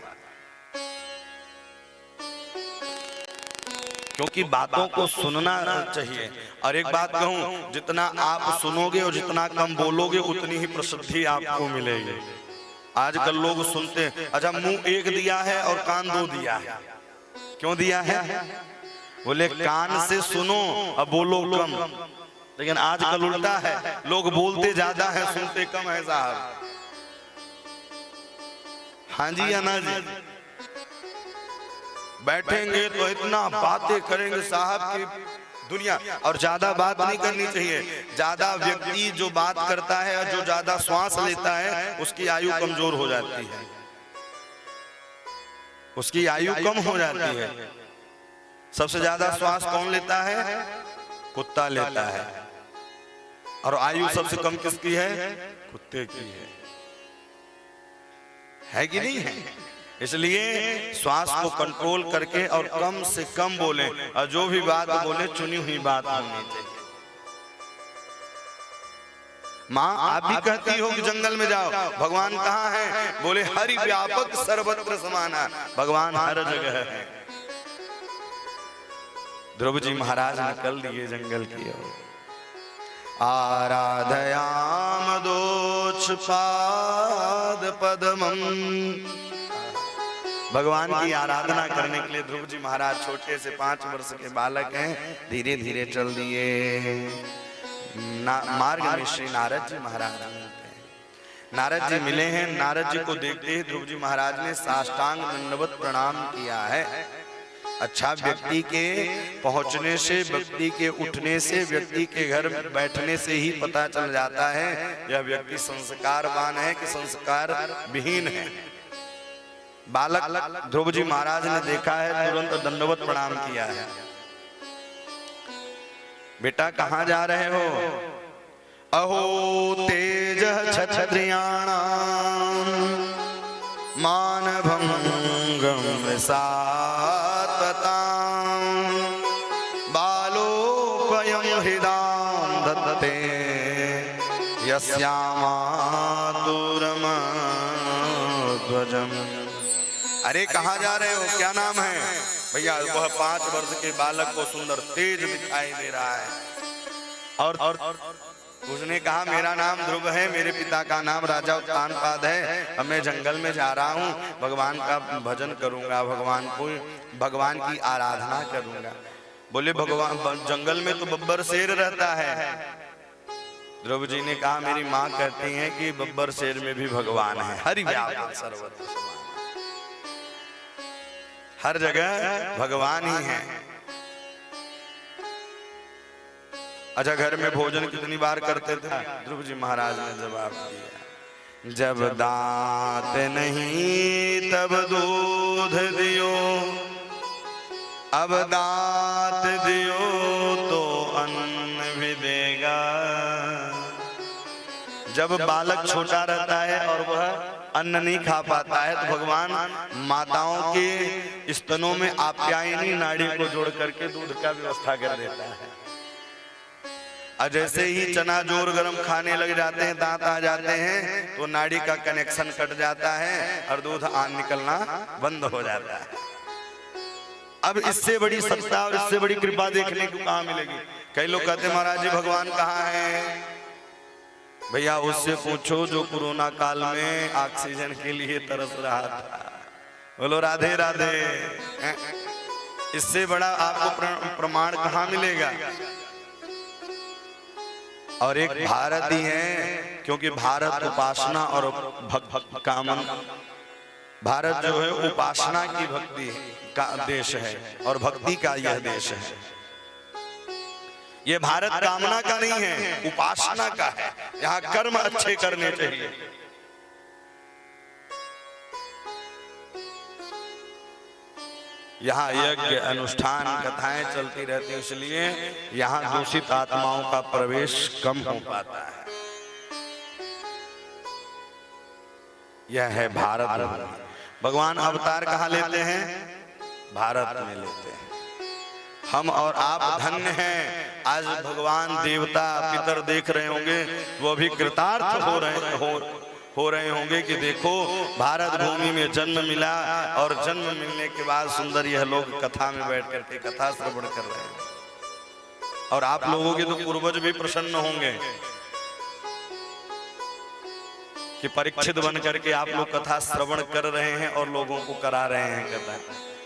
Speaker 1: क्योंकि बातों को सुनना चाहिए। और एक बात कहूं, जितना आप सुनोगे और जितना कम बोलोगे उतनी ही प्रसिद्धि आपको मिलेगी। आजकल लोग सुनते हैं, अच्छा मुंह एक दिया है और कान 2 दिया है। क्यों दिया है? बोले कान से सुनो और बोलो कम। लेकिन आजकल उल्टा है, लोग बोलते ज्यादा है, सुनते कम है साहब। हाँ जी या ना जी? बैठेंगे तो इतना बातें करेंगे साहब की दुनिया। और ज्यादा बात नहीं करनी चाहिए। ज्यादा व्यक्ति जो बात करता है और जो ज्यादा श्वास लेता है उसकी आयु कमजोर हो जाती है, उसकी आयु कम हो जाती है। सबसे ज्यादा श्वास कौन लेता है? कुत्ता लेता है। और आयु सबसे कम किसकी है? कुत्ते की है कि नहीं है? इसलिए श्वास को कंट्रोल करके और कम से कम बोलें, और जो भी बात बोले चुनी हुई बात होनी चाहिए। माँ आप भी कहती हो कि जंगल में जाओ, भगवान कहाँ है? बोले हरि व्यापक सर्वत्र समाना, भगवान हर जगह है। ध्रुव जी महाराज निकल दिए जंगल की ओर। आराधयाम दोषपाद पद्मम, भगवान की आराधना करने के लिए ध्रुव जी महाराज छोटे से 5 वर्ष के बालक हैं, धीरे धीरे चल दिए। मार्ग में श्री नारद जी महाराज मिलते हैं। नारद जी मिले हैं। नारद जी को देखते ही ध्रुव जी महाराज ने साष्टांग दंडवत प्रणाम किया है। अच्छा, व्यक्ति के पहुंचने से, व्यक्ति के उठने से, व्यक्ति के घर बैठने से ही पता चल जाता है यह व्यक्ति संस्कारवान है कि संस्कार विहीन है। बालक ध्रुव जी महाराज ने देखा है, तुरंत दंडवत प्रणाम किया है। बेटा कहाँ जा रहे हो? अहो तेज क्षत्रियाणाम मानभंगम सात्वतां बालोपयं हृदां दत्ते यस्यामातुरमध्वजम्। अरे कहाँ जा रहे हो? क्या नाम है? भैया वह 5 वर्ष के बालक को सुंदर तेज दिखाई दे रहा है। और उसने कहा मेरा नाम ध्रुव है, मेरे पिता का नाम राजा उत्तानपाद है, अब मैं जंगल में जा रहा हूँ, भगवान का भजन करूंगा, भगवान की आराधना करूंगा। बोले भगवान जंगल में तो बब्बर शेर रहता है। ध्रुव जी ने कहा मेरी माँ कहती है कि बब्बर शेर में भी भगवान है। हरि व्यापक सर्वत्र समाना, हर जगह भगवान ही है। अच्छा, घर में भोजन कितनी बार करते थे? ध्रुव जी महाराज ने जवाब दिया, जब दांत नहीं तब दूध दियो, अब दांत दियो तो अन्न भी देगा। जब बालक छोटा रहता है और वह अन्न नहीं खा पाता है तो भगवान माताओं के स्तनों में आप्यायनी नाड़ी को जोड़ करके दूध का व्यवस्था कर देता है। और जैसे ही चना जोर गरम खाने लग जाते हैं, दांत आ जाते हैं, तो नाड़ी का कनेक्शन कट जाता है और दूध निकलना बंद हो जाता है। अब इससे बड़ी सत्ता और इससे बड़ी कृपा देखने को कहाँ मिलेगी? कई लोग कहते हैं महाराज जी भगवान कहाँ है? भैया उससे पूछो जो कोरोना काल में ऑक्सीजन के लिए तरस रहा था। बोलो राधे राधे। इससे बड़ा आपको प्रमाण कहाँ मिलेगा? और एक भारत ही है, क्योंकि भारत उपासना और भक्त कामन, भारत जो है उपासना की भक्ति का देश है और भक्ति का यह देश है। ये भारत कामना का नहीं है, उपासना का है। यहाँ कर्म अच्छे करने चाहिए। यहाँ यज्ञ अनुष्ठान कथाएं चलती रहती हैं, इसलिए यहाँ दूषित आत्माओं का प्रवेश कम हो पाता है। यह है भारत। भगवान अवतार कहाँ लेते हैं? भारत में लेते हैं। हम और आप धन्य हैं। आज भगवान देवता पितर देख रहे होंगे, वो भी कृतार्थ हो रहे होंगे कि देखो भारत भूमि में जन्म मिला, और जन्म मिलने के बाद सुंदर यह लोग कथा में बैठ करके कथा श्रवण कर रहे हैं। और आप लोगों के तो पूर्वज भी प्रसन्न होंगे कि परीक्षित बन करके आप लोग कथा श्रवण कर रहे हैं और लोगों को करा रहे हैं कथा।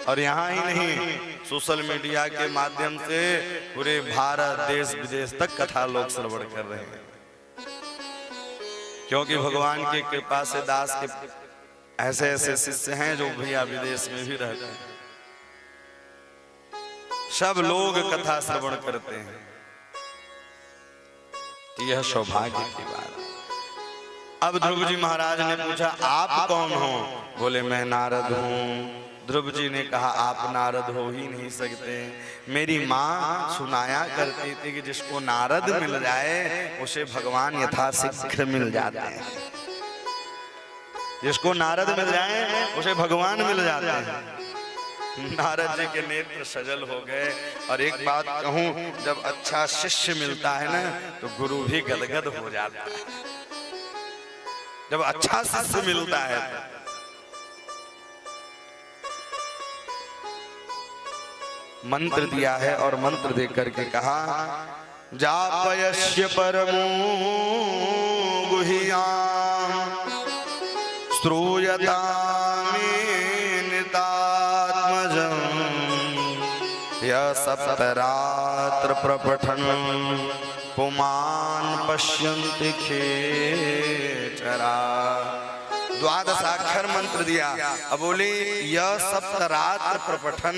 Speaker 1: और यहाँ ही नहीं, सोशल मीडिया के माध्यम से पूरे भारत देश विदेश तक कथा लोग श्रवण कर रहे हैं, क्योंकि भगवान की कृपा से दास के ऐसे ऐसे शिष्य हैं जो भैया विदेश में भी रहते हैं। सब लोग कथा श्रवण करते हैं। यह सौभाग्य की बात। अब ध्रुव जी महाराज ने पूछा आप कौन हो? बोले मैं नारद हूँ। ध्रुव जी ने कहा आप नारद हो ही नहीं सकते। मेरी माँ सुनाया करती थी कि जिसको नारद मिल जाए उसे भगवान यथाशीघ्र मिल जाते हैं। जिसको नारद मिल जाए उसे भगवान मिल जाते हैं। नारद जी के नेत्र सजल हो गए। और एक बात कहूं, जब अच्छा शिष्य मिलता है ना तो गुरु भी गदगद हो जाता है। जब अच्छा शिष्य मिलता है मंत्र दिया है और मंत्र दे करके कहा जापयस्य परमो गुह्याम श्रूयता सप्तरात्र प्रपठन पुमान पश्यन्ति खेचरा। द्वादशाक्षर मंत्र दिया। अब बोले यह सप्तरात्र प्रपठन,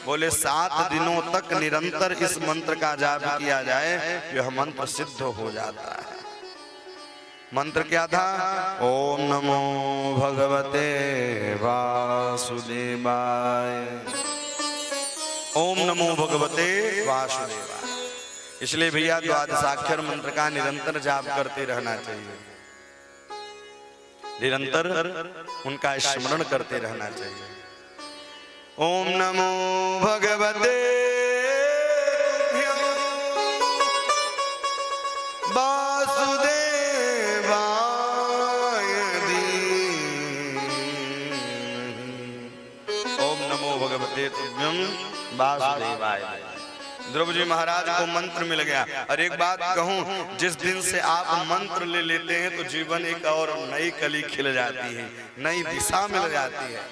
Speaker 1: बोले 7 दिनों तक निरंतर इस मंत्र का जाप किया जाए यह मंत्र सिद्ध हो जाता है। मंत्र क्या था? ओम नमो भगवते वासुदेवाय। ओम नमो भगवते वासुदेवाय। इसलिए भैया द्वादशाक्षर मंत्र का निरंतर जाप करते रहना चाहिए। निरंतर उनका स्मरण करते रहना चाहिए। ओम नमो भगवते वासुदेवाय ओम नमो भगवते तुभ्यं वासुदेवाय। ध्रुव जी महाराज को मंत्र मिल गया। और एक बात कहूं, जिस दिन से आप मंत्र ले लेते हैं तो जीवन एक और नई कली खिल जाती है, नई दिशा मिल जाती है।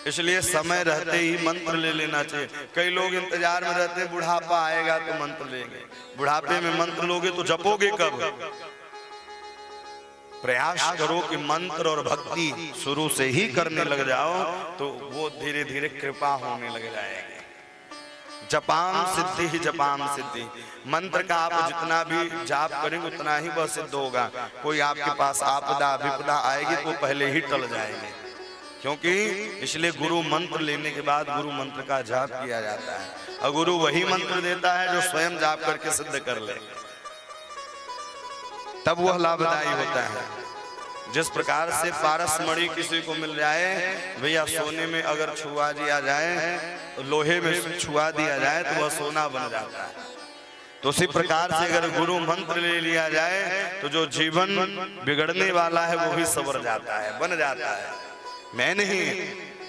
Speaker 1: इसलिए समय रहते ही मंत्र ले लेना चाहिए। कई लोग इंतजार में रहते हैं बुढ़ापा आएगा तो मंत्र लेंगे। बुढ़ापे में मंत्र लोगे तो जपोगे कब? प्रयास करो कि मंत्र और भक्ति शुरू से ही करने लग जाओ तो वो धीरे धीरे कृपा होने लग जाएगी। जपाम सिद्धि ही जपाम सिद्धि। मंत्र का आप जितना भी जाप करेंगे उतना ही वह सिद्ध होगा। कोई आपके पास आपदा विपदा आएगी तो पहले ही टल जाएंगे। क्योंकि इसलिए गुरु मंत्र लेने के बाद गुरु मंत्र का जाप किया जाता है। और गुरु वही मंत्र देता है जो स्वयं जाप करके सिद्ध कर ले, तब वह लाभदायी होता है। जिस प्रकार से पारस मणि किसी को मिल जाए, भैया सोने में अगर छुआ दिया जाए, लोहे में छुआ दिया जाए तो वह सोना बन जाता है। तो उसी प्रकार से अगर गुरु मंत्र ले लिया जाए तो जो जीवन बिगड़ने वाला है वो भी संवर जाता है, बन जाता है। मैं नहीं,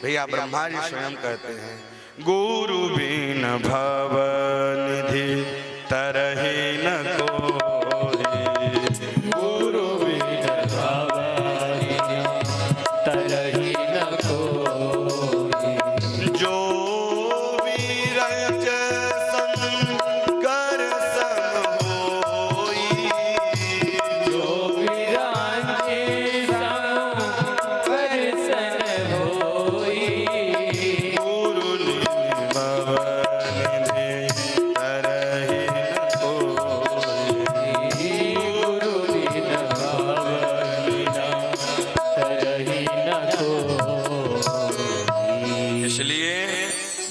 Speaker 1: भैया ब्रह्मा जी स्वयं कहते हैं गुरु बिन भव निधि तरहि न कोई, गुरु बिन भव निधि तरहि न कोई, जो विरच संकर सम होई, जो विरच संकर सम होई, गुरु बिन भव निधि तरहि न कोई, गुरु बिन भव निधि तरहि न कोई। इसलिए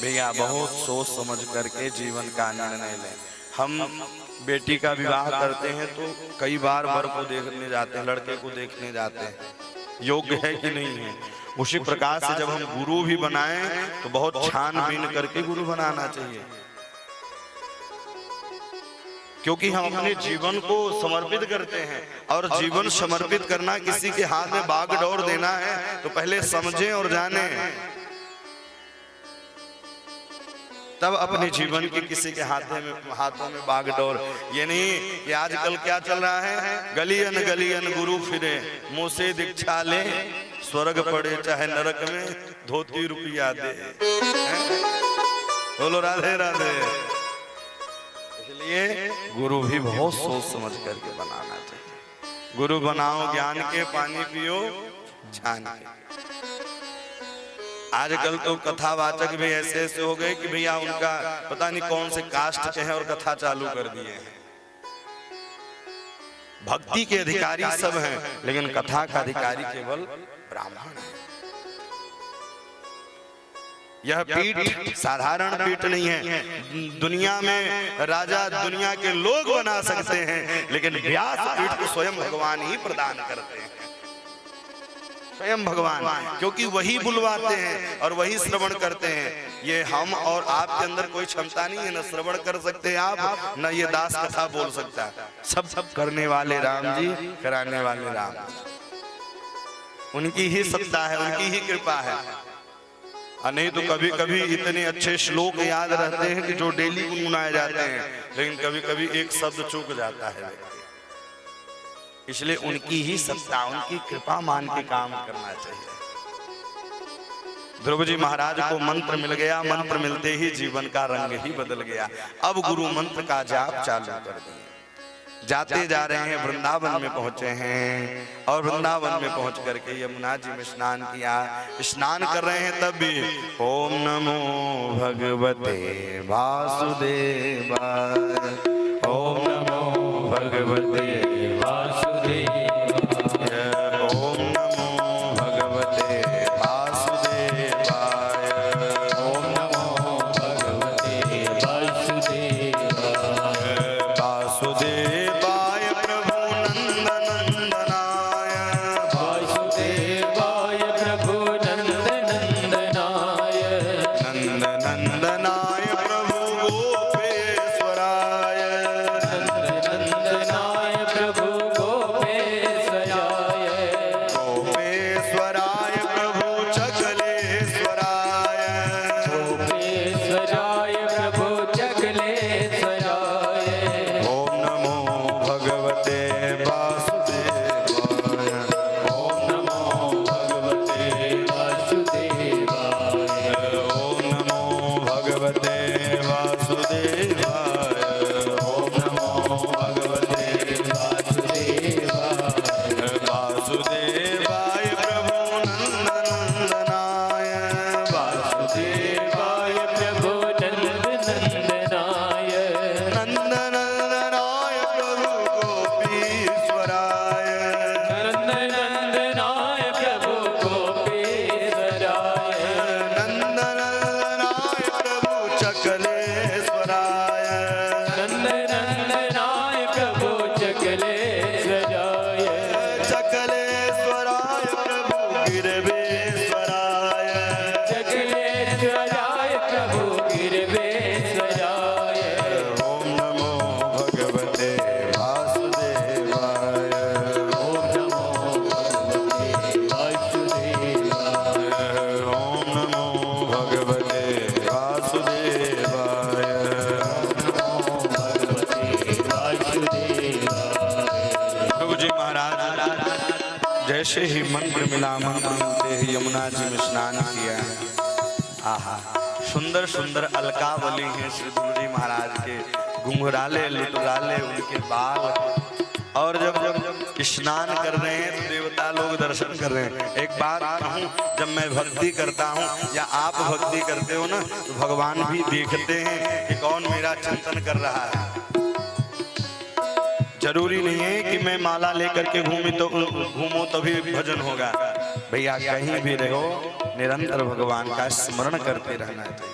Speaker 1: भैया बहुत सोच समझ करके जीवन का निर्णय लें। हम बेटी का विवाह करते हैं तो कई बार वर को देखने जाते हैं, लड़के को देखने जाते हैं, योग्य है कि नहीं है। उसी प्रकार से जब हम गुरु भी बनाएं तो बहुत छानबीन करके गुरु बनाना चाहिए। क्योंकि हम अपने जीवन को समर्पित करते हैं और जीवन समर्पित करना किसी के हाथ में बागडोर देना है तो पहले समझें और जानें, तब अपने जीवन की किसी के हाथों में बागडोर। ये नहीं कि आजकल क्या चल रहा है, गलियन गलियन गुरु फिरे, मुंह से दीक्षा ले, स्वर्ग पड़े चाहे नरक में, धोती रुपया दे। बोलो राधे राधे। इसलिए गुरु भी बहुत सोच समझ करके बनाना चाहिए। गुरु बनाओ ज्ञान के, पानी पियो जान के। आजकल तो कथावाचक भी ऐसे ऐसे हो गए कि भैया उनका पता नहीं कौन से कास्ट के हैं और कथा चालू कर दिए हैं। भक्ति के अधिकारी सब हैं, लेकिन कथा का अधिकारी केवल ब्राह्मण है। यह पीठ साधारण पीठ नहीं है। दुनिया में राजा दुनिया के लोग बना सकते हैं, लेकिन व्यास पीठ को स्वयं भगवान ही प्रदान करते हैं। स्वयं भगवान, क्योंकि वही बुलवाते हैं और वही श्रवण करते हैं। ये हम और आपके अंदर कोई क्षमता नहीं है, न श्रवण कर सकते हैं आप, न ये दास कथा बोल सकता है। सब करने वाले राम जी, कराने वाले राम, उनकी ही सत्ता है, उनकी ही कृपा है। नहीं तो कभी कभी इतने अच्छे श्लोक याद रहते हैं कि जो डेली गुनगुनाए जाते हैं, लेकिन कभी कभी एक शब्द चूक जाता है। इसलिए उनकी ही सत्ता, उनकी कृपा मान के काम करना चाहिए। ध्रुव जी महाराज को मंत्र मिल गया, मंत्र मिलते ही जीवन का रंग ही बदल गया। अब गुरु मंत्र का जाप चालू कर दिया। जाते जा रहे हैं, वृंदावन में पहुंचे हैं और वृंदावन में पहुंच करके यमुना जी में स्नान किया। स्नान कर रहे हैं तब भी ओम नमो भगवते वासुदेवाय, ओम नमो भगवते वासुदेवाय, ओम नमो भगवते वासुदेवाय, ओम नमो भगवते वासुदेवाय। वासुदेवाय प्रभु नंदनंदनाय, वासुदेवाय प्रभु नंदनंदनाय, नंदनंदनाय प्रभु गोपेश्वराय, नंदनंदनाय प्रभु गोपेश्वराय, गोपेश्वराय प्रभु चकलेश्वराय, गोपेश्वराय प्रभु चकलेश्वराय। ओम नमो भगवते वासुदेवाय, ओम नमो भगवते वासुदेवाय, ओम नमो भगवते वासुदेवाय, ओम नमो भगवते वासुदेवाय। वासुदेवाय प्रभु नंदनंदनाय, वासुदेवाय प्रभु नंदनंदनाय, नंदनंदनाय प्रभु गोपीश्वराय, नंदनंदनाय प्रभु गोपीश्वराय, नंदनंदनाय प्रभु चकलेश्वराय, नंदनंदनाय प्रभु चकलेश्वराय, चकलेश्वराय प्रभु गिरवेश्वराय, चकलेश्वराय प्रभु गिरवेश्वराय। ओम नमो भगवते वासुदेवाय, ओम नमो भगवते वासुदेवाय, ओम नमो भगवते वासुदेवाय, ओम नमो भगवते वासुदेवाय। प्रभु जी महाराज जैसे ही मंत्र मिला, मंत्र मिलते ही यमुना जी में स्नान किया। आहा, सुंदर सुंदर अलकावली हैं श्री गुरु जी महाराज के, घुंघराले लुटराले उनके बाल। और जब स्नान कर रहे हैं तो देवता लोग दर्शन कर रहे हैं। एक बात कहूँ, जब मैं भक्ति करता हूँ या आप भक्ति करते हो ना, तो भगवान भी देखते हैं कि कौन मेरा चिंतन कर रहा है। जरूरी नहीं है कि मैं माला लेकर के घूमूं तभी भजन होगा। भैया कहीं भी रहो, निरंतर भगवान का स्मरण करते रहना चाहिए,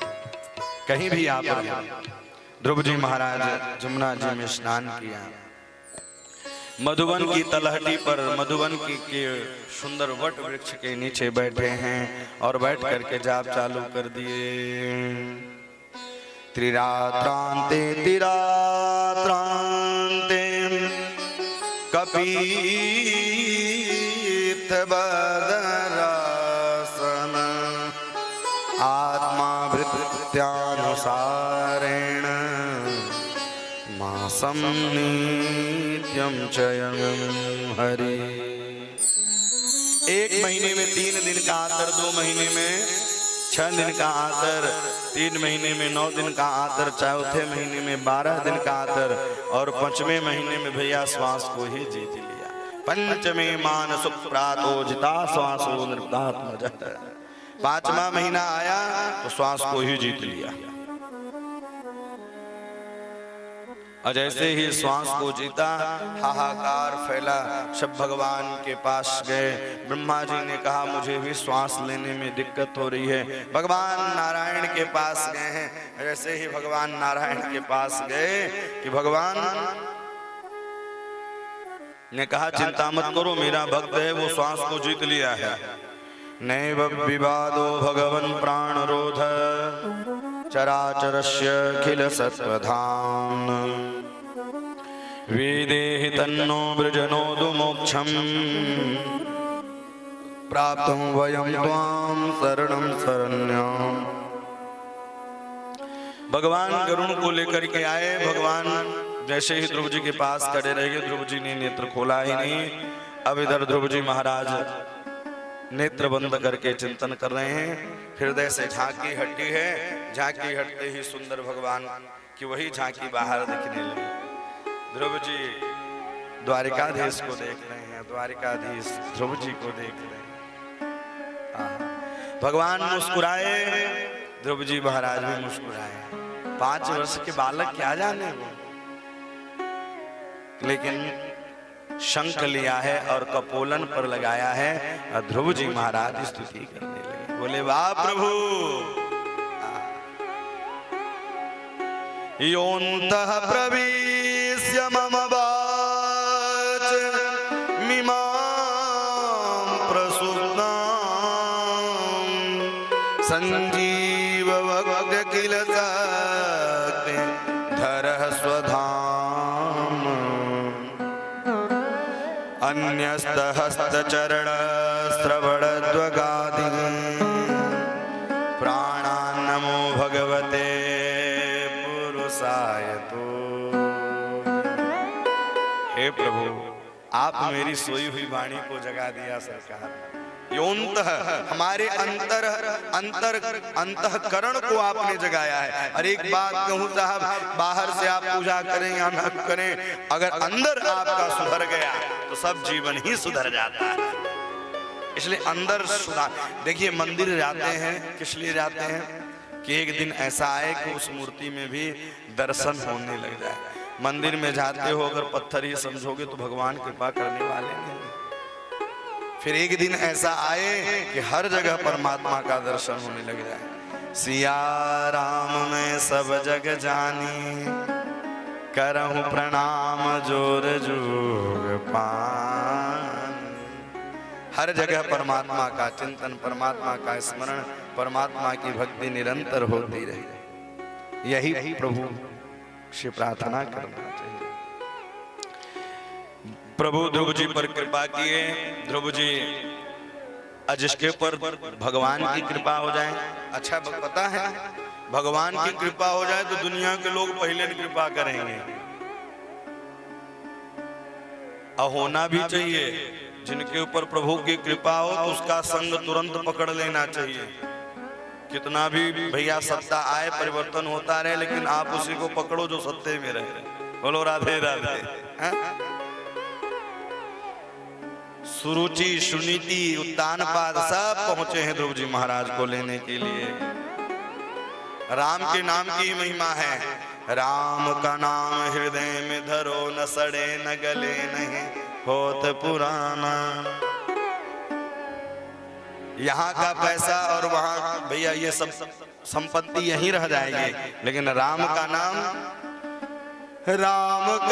Speaker 1: कहीं भी आप रहो। ध्रुव जी महाराज यमुना जी में स्नान किया। मधुवन की तलहटी पर, मधुवन के सुंदर वट वृक्ष के नीचे बैठे हैं और बैठ करके जाप चालू कर दिए। त्रिरात्रांते तिरात्रांते कपीत बदरासन, आत्मा वृत्त्यानुसारेण मासम नित्यम चयन हरि। एक महीने में 3 दिन का आतर, 2 महीने में 6 दिन का आतर, 3 महीने में 9 दिन का आतर, चौथे महीने में 12 दिन का आतर और 5वें महीने में भैया श्वास को ही जीत लिया। पंचमे मान सुप्रातो जिता श्वासो नृतात्मजः। 5वां महीना आया तो श्वास को ही जीत लिया। और जैसे ही श्वास को जीता, हाहाकार फैला, सब भगवान के पास गए। ब्रह्मा जी ने कहा मुझे भी श्वास लेने में दिक्कत हो रही है। भगवान नारायण के पास गए हैं। जैसे ही भगवान नारायण के पास गए कि भगवान ने कहा चिंता मत करो, मेरा भक्त है, वो श्वास को जीत लिया है। नैव विवादो भगवन् प्राणरोध चराचरस्य अखिल सत्वधाम वेदेहि तन्नो वृजनोदु मोक्षम प्राप्तं वयं त्वां शरणं शरण्यम्। भगवान गरुण को लेकर के आए। भगवान जैसे ही ध्रुव जी के पास खड़े रहे, ध्रुव जी ने नेत्र खोला ही नहीं। अब इधर ध्रुव जी महाराज नेत्र बंद करके चिंतन कर रहे हैं। हृदय से झांकी हटी है, झांकी हटते ही सुंदर भगवान की वही झांकी बाहर दिखने लगी। ध्रुव जी द्वारिकाधीश को देख रहे हैं, द्वारिकाधीश ध्रुव जी को देख रहे हैं। भगवान मुस्कुराए, ध्रुव जी महाराज भी मुस्कुराए। 5 वर्ष के बालक क्या जाने वो, लेकिन शंख लिया है और कपोलन पर लगाया है। और ध्रुव जी महाराज स्तुति करने लगे, बोले वाह प्रभु। योऽन्तः प्रविश्य मम वाच मिमां प्रसुप्तां संजीववग्र किल शक्ति धरः स्वधाम अन्यस्तहस्तचरण श्रवणद्वगादि प्राणान् नमो भगवते पुरुषाय तो। हे प्रभु, आप मेरी सोई हुई वाणी को जगा दिया सरकार। योऽन्तः हमारे अंतःकरण को आपने जगाया है। और एक बात कहूं साहब, बाहर से आप पूजा करें या न करें, अगर अंदर आपका सुधर गया तो सब जीवन ही सुधर जाता है। इसलिए अंदर सुधार। देखिए मंदिर जाते हैं, किस लिए जाते हैं कि एक दिन ऐसा आए कि उस मूर्ति में भी दर्शन होने लग जाए। मंदिर में जाते हो अगर पत्थर ही समझोगे तो भगवान कृपा करने वाले नहीं। फिर एक दिन ऐसा आए कि हर जगह परमात्मा का दर्शन होने लग जाए। सिया राम मैं सब जग जानी, करहूं प्रणाम जोर जोग पान। हर जगह परमात्मा का चिंतन, परमात्मा का स्मरण, परमात्मा की भक्ति निरंतर होती रहे। यही प्रभु से प्रार्थना करना चाहिए। प्रभु ध्रुव जी पर कृपा किए। ध्रुव जी जिसके ऊपर भगवान की कृपा हो जाए, अच्छा पता है भगवान की कृपा हो जाए तो दुनिया के लोग पहले कृपा करेंगे। और होना भी चाहिए, जिनके ऊपर प्रभु की कृपा हो तो उसका संग तुरंत पकड़ लेना चाहिए। कितना भी भैया सत्ता आए, परिवर्तन होता रहे, लेकिन आप उसी को पकड़ो जो सत्ते में रहे। बोलो राधे राधे। सुरुचि, सुनीति, उत्तानपाद सब पहुंचे हैं ध्रुव जी महाराज को लेने के लिए। राम के नाम की महिमा है। राम का नाम हृदय में धरो, न सड़े न गले नहीं होत पुराना। यहाँ का पैसा और वहाँ भैया ये सब संपत्ति यहीं रह जाएगी, लेकिन राम का नाम हृदय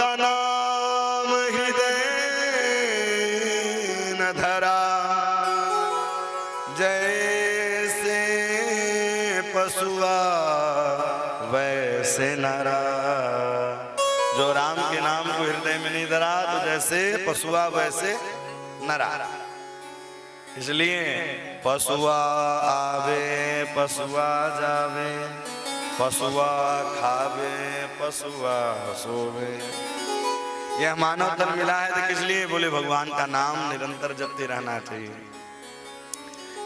Speaker 1: न धरा, जैसे पशुआ वैसे नरा। जो राम के नाम को हृदय में नहीं धरा तो जैसे पशुआ वैसे नरा। इसलिए पशुआ आवे पशुआ जावे, पशुआ खावे पशुआ सोवे। यह मानव तन मिला है तो किस लिए? बोले भगवान का नाम निरंतर जपते रहना चाहिए।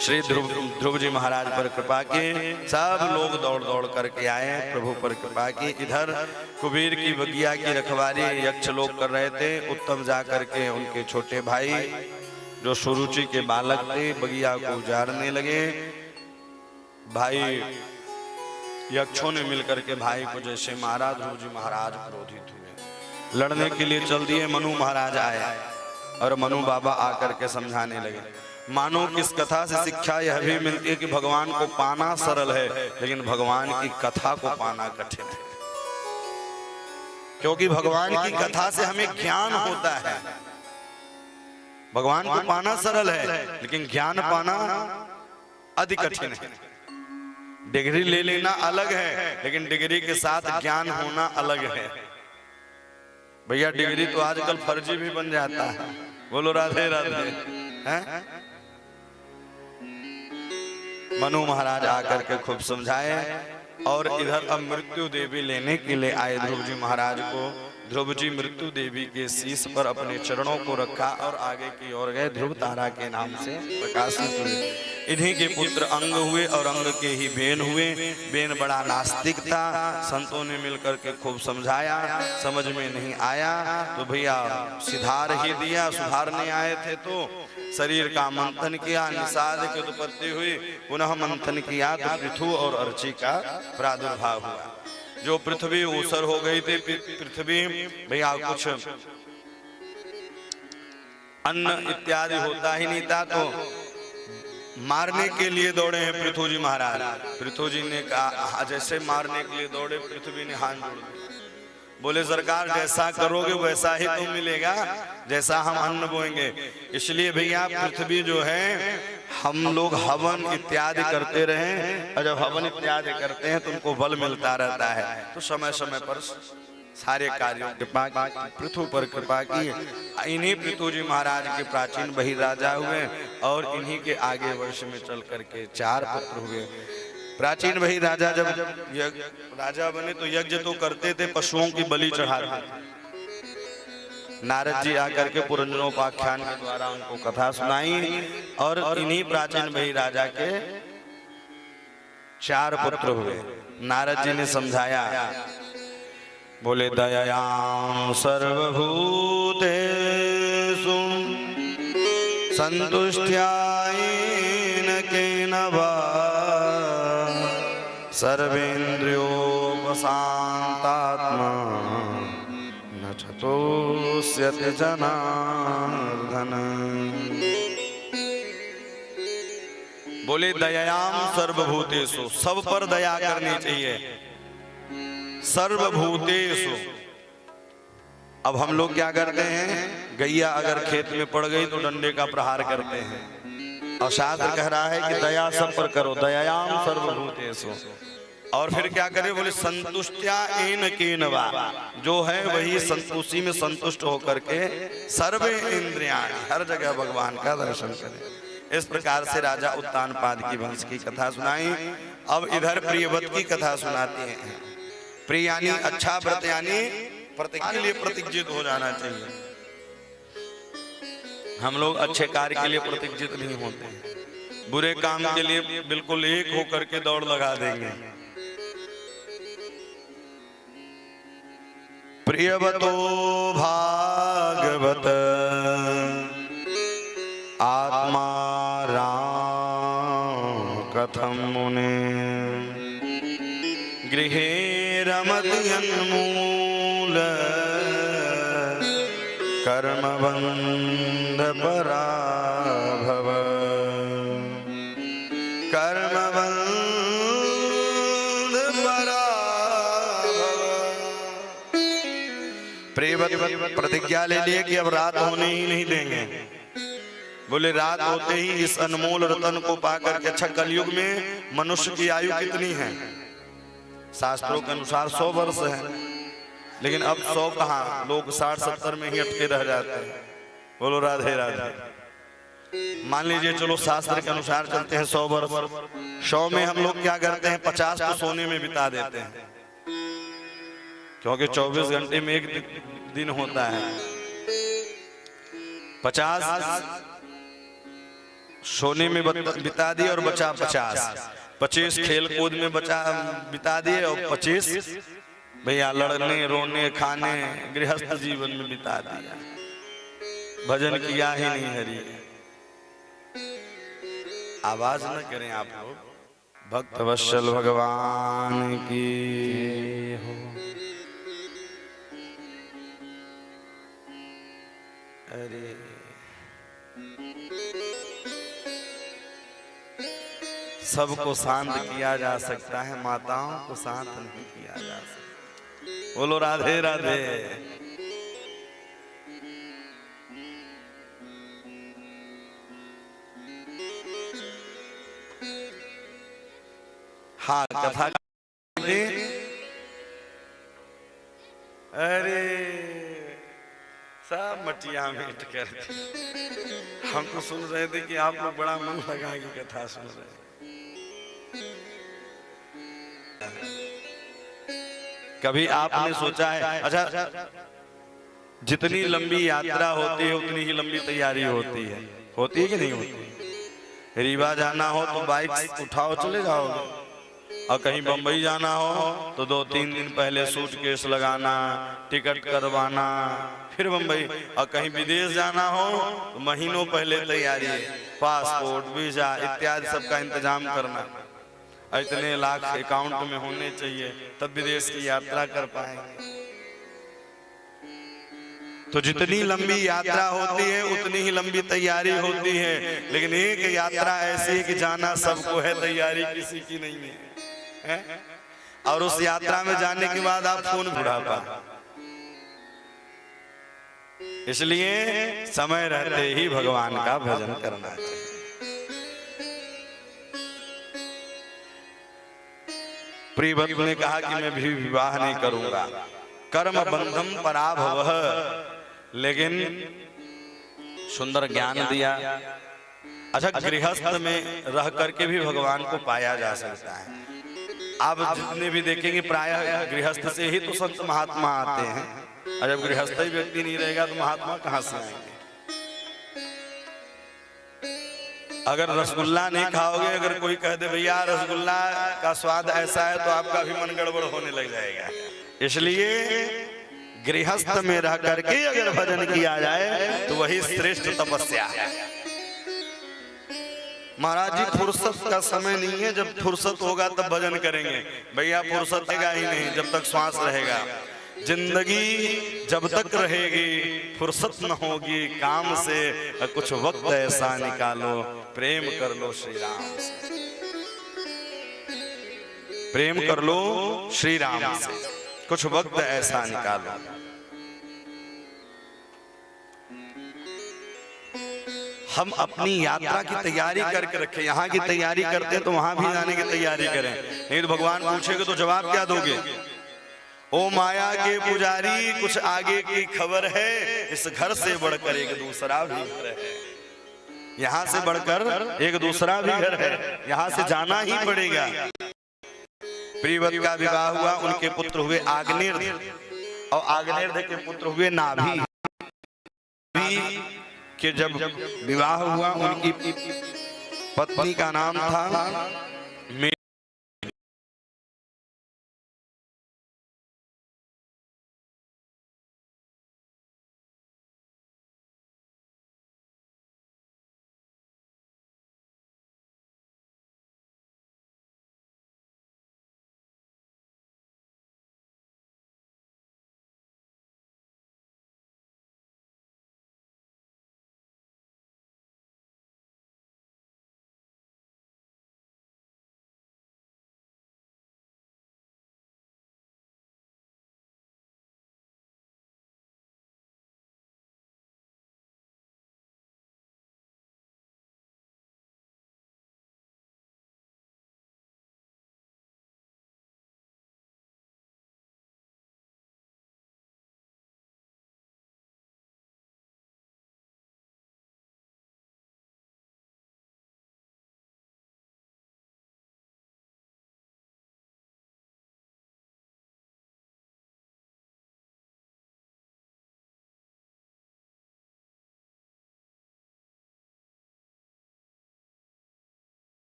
Speaker 1: श्री ध्रुव जी महाराज पर कृपा की। सब लोग दौड़ दौड़ करके आए, प्रभु पर कृपा की। इधर कुबेर की बगिया की रखवाली यक्ष लोग कर रहे थे। उत्तम जा करके उनके छोटे भाई जो सुरुचि के बालक थे बगिया को उजाड़ने लगे। भाई यक्षों ने मिलकर के भाई को जैसे मारा, ध्रुव जी महाराज क्रोधित हुए, लड़ने के लिए चल दिए। मनु महाराज आए और मनु बाबा आकर के समझाने लगे। मानो किस कथा से शिक्षा यह भी मिलती है कि भगवान को पाना सरल है, लेकिन भगवान की कथा को पाना कठिन है। क्योंकि भगवान की कथा से हमें ज्ञान होता है। भगवान को पाना सरल है, लेकिन ज्ञान पाना अति कठिन है। डिग्री ले लेना अलग है, लेकिन डिग्री के साथ ज्ञान होना अलग है। भैया डिग्री तो आजकल फर्जी भी बन जाता है। बोलो राधे राधे। हैं? मनु महाराज आकर के खूब समझाए और इधर अब मृत्यु देवी लेने के लिए आए ध्रुव जी महाराज को। ध्रुव जी मृत्यु देवी के शीश पर अपने चरणों को रखा और आगे की ओर गए। ध्रुव तारा के नाम से प्रकाशित हुए। इन्हीं के पुत्र अंग हुए और अंग के ही बेन हुए। बेन बड़ा नास्तिक था। संतों ने मिलकर के खूब समझाया, समझ में नहीं आया तो भैया सिधार ही दिया। सुधारने आए थे तो शरीर का मंथन किया, निषाद की उत्पत्ति हुई। पुनः मंथन किया तो पृथु और अर्ची का प्रादुर्भाव हुआ। जो पृथ्वी ऊसर हो गई थी, पृथ्वी भैया कुछ अन्न इत्यादि होता ही नहीं था, तो मारने के लिए दौड़े हैं पृथु जी महाराज। पृथु जी ने कहा, जैसे मारने के लिए दौड़े, पृथ्वी ने हाथ जोड़ दिया। बोले सरकार जैसा करोगे वैसा ही तो मिलेगा, जैसा हम अन्न बोएंगे। इसलिए भैया पृथ्वी जो है, हम लोग हवन इत्यादि करते रहे, और जब हवन इत्यादि करते हैं तो उनको बल मिलता रहता है। तो समय समय पर सारे कार्यों कृपा पृथु पर कृपा की। इन्हीं पृथु जी महाराज के प्राचीन बहिराजा हुए और इन्हीं के आगे वर्ष में चल करके 4 पुत्र हुए। प्राचीन वही राजा जब राजा बने तो यज्ञ तो करते थे, पशुओं की बलि चढ़ाते। नारद जी आकर के पुरंजनोपाख्यान के द्वारा उनको कथा सुनाई और इन्हीं प्राचीन वही राजा के 4 पुत्र हुए। नारद जी ने समझाया, बोले दयायां सर्वभूतेषु संतुष्ट्या येन केन वा सर्वेन्द्रियोपशान्तात्मा न चतुष्यति जनार्दन। बोले दयायां सर्वभूतेषु, सब पर दया करनी चाहिए। सर्वभूतेषु। अब हम लोग क्या करते हैं, गैया अगर खेत में पड़ गई तो डंडे का प्रहार करते हैं, और शास्त्र कह रहा है कि दया सब पर करो, दयायां सर्वभूतेषु। और फिर क्या करे, बोले संतुष्ट्या येन केन वा, जो है वही उसी में संतुष्ट होकर के सर्वे इंद्रियाणि, हर जगह भगवान का दर्शन करें। इस प्रकार से राजा उत्तानपाद की वंश की कथा सुनाई। अब इधर प्रियव्रत की कथा सुनाती हैं। प्रिय यानी अच्छा, व्रत यानी प्रतीक के लिए प्रतिज्ञित हो जाना चाहिए। हम लोग अच्छे कार्य के लिए प्रतिज्ञित नहीं होते हैं, बुरे काम के लिए बिल्कुल एक होकर के दौड़ लगा देंगे। प्रियवतो भागवत आत्मा राम कथम मुने गृहे रमति अन्मूल कर्मबंध पराभव। कर्मबंध पराभव। प्रियव्रत प्रतिज्ञा ले लिए कि अब रात होने ही नहीं देंगे। बोले रात होते ही इस अनमोल रतन को पाकर के, अच्छा कलयुग में मनुष्य की आयु कितनी है? शास्त्रों के अनुसार 100 वर्ष है, लेकिन अब 100 कहाँ, लोग 60-70 में ही अटके रह जाते हैं। बोलो राधे राधे। मान लीजिए चलो शास्त्र के अनुसार चलते हैं 100 वर्ष, 100 में हम लोग क्या करते हैं, 50 तो सोने में बिता देते हैं, क्योंकि 24 घंटे में एक दिन होता है। 50 सोने में बिता दिए और बचा 25 खेल कूद में बिता दिए और 25 भैया लड़ने रोने खाने गृहस्थ जीवन में बिता दिया। भजन किया ही नहीं हरि। आवाज न करें आप लोग, भक्त वत्सल भगवान की हो। अरे सबको शांत किया जा सकता है, माताओं को शांत नहीं किया जा सकता। बोलो राधे राधे। हाँ कथा। अरे सब मटिया मीट कर हम तो सुन रहे थे कि आप लोग बड़ा मन लगा कि कथा सुन रहे। कभी आपने सोचा है, अच्छा जितनी लंबी यात्रा होती है उतनी ही लंबी तैयारी होती है कि नहीं होती? रीवा जाना हो तो बाइक उठाओ चले जाओगे, और कहीं बंबई जाना हो तो 2-3 दिन पहले सूटकेस लगाना, टिकट करवाना, फिर बंबई। और कहीं विदेश जाना हो तो महीनों पहले तैयारी, पासपोर्ट, वीजा इत्यादि सबका इंतजाम करना। इतने लाख अकाउंट में होने चाहिए तब विदेश की यात्रा कर पाएंगे। तो जितनी लंबी यात्रा होती है उतनी ही लंबी तैयारी होती है। लेकिन एक यात्रा ऐसी है कि जाना सबको है, तैयारी किसी की नहीं है। और उस यात्रा में जाने के बाद आप कौन बुढ़ापा। इसलिए समय रहते ही भगवान का भजन करना चाहिए। प्रियव्रत ने कहा कि मैं भी विवाह नहीं करूंगा, कर्म बंधम पराभव, लेकिन सुंदर ज्ञान दिया। अच्छा गृहस्थ में रह करके भी भगवान को पाया जा सकता है। आप जितने भी देखेंगे प्रायः गृहस्थ से ही तो संत महात्मा आते हैं, और जब गृहस्थ ही व्यक्ति नहीं रहेगा तो महात्मा कहां से आएंगे। अगर रसगुल्ला नहीं खाओगे, अगर कोई कह दे भैया रसगुल्ला का स्वाद ऐसा है, तो आपका भी मन गड़बड़ होने लग जाएगा। इसलिए गृहस्थ में रह करके अगर भजन किया जाए तो वही श्रेष्ठ तपस्या है। महाराज जी फुर्सत का समय नहीं है, जब फुर्सत होगा तब भजन करेंगे। भैया फुर्सत रहेगा ही नहीं जब तक श्वास रहेगा। जिंदगी जब तक रहेगी फुर्सत न होगी काम से, कुछ वक्त ऐसा निकालो प्रेम कर लो श्री राम से, प्रेम कर लो श्री राम से, कुछ वक्त ऐसा निकालो। हम अपनी यात्रा की तैयारी करके रखें। यहाँ की तैयारी करते हैं तो वहां भी जाने की तैयारी करें, नहीं तो भगवान पूछेगा तो जवाब क्या दोगे? ओ माया के पुजारी कुछ आगे की खबर है, इस घर से बढ़कर एक दूसरा भी घर है। यहाँ से बढ़कर एक दूसरा भी घर है, यहाँ से जाना ही पड़ेगा। प्रियव्रत का विवाह हुआ, उनके पुत्र हुए आग्नेय, और आग्नेय के पुत्र हुए नाभि। कि जब विवाह हुआ उनकी पत्नी का नाम था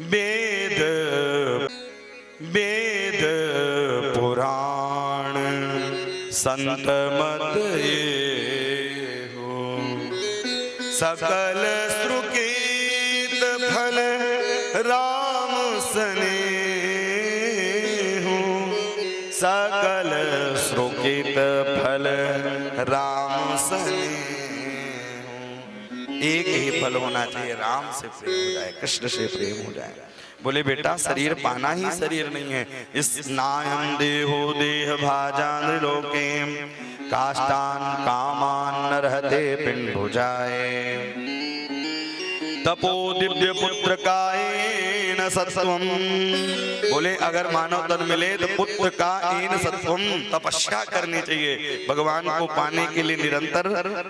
Speaker 1: वेद वेद पुराण संत मत ये हो, सकल सुकृत फल राम सने हो, सकल सुकृत फल राम सने हो। एक ही फल होना चाहिए, राम से प्रेम हो जाए, कृष्ण से प्रेम हो जाए। बोले बेटा शरीर पाना ही शरीर नहीं है, इस नायम देहो देह भाजान लोके काष्टान कामान न रहते पिंड भुजाए, तपो दिव्य पुत्र कायेन सत्वम। बोले अगर मानव तन मिले तो पुत्र का एन सत्वम, तपस्या करनी चाहिए, भगवान को पाने के लिए निरंतर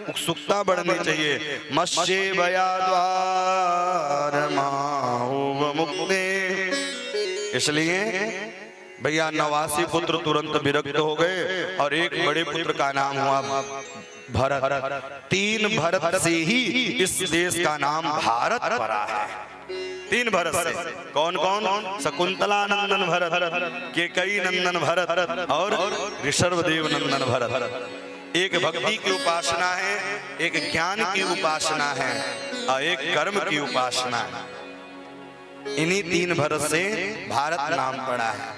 Speaker 1: उत्सुकता बढ़नी चाहिए। मत्स्य भया द्वार माहुव मुक्ते, इसलिए भैया 89 पुत्र तुरंत विरक्त हो गए और एक बड़े पुत्र का नाम हुआ भरत। 3 भरत से ही इस देश का नाम भारत पड़ा है। 3 भरत से। कौन कौन? शकुंतला नंदन भरत, केकई नंदन भरत और ऋषभदेव नंदन भरत। एक भक्ति की उपासना है, एक ज्ञान की उपासना है और एक कर्म की उपासना है। इन्हीं 3 भरत से भारत नाम पड़ा है।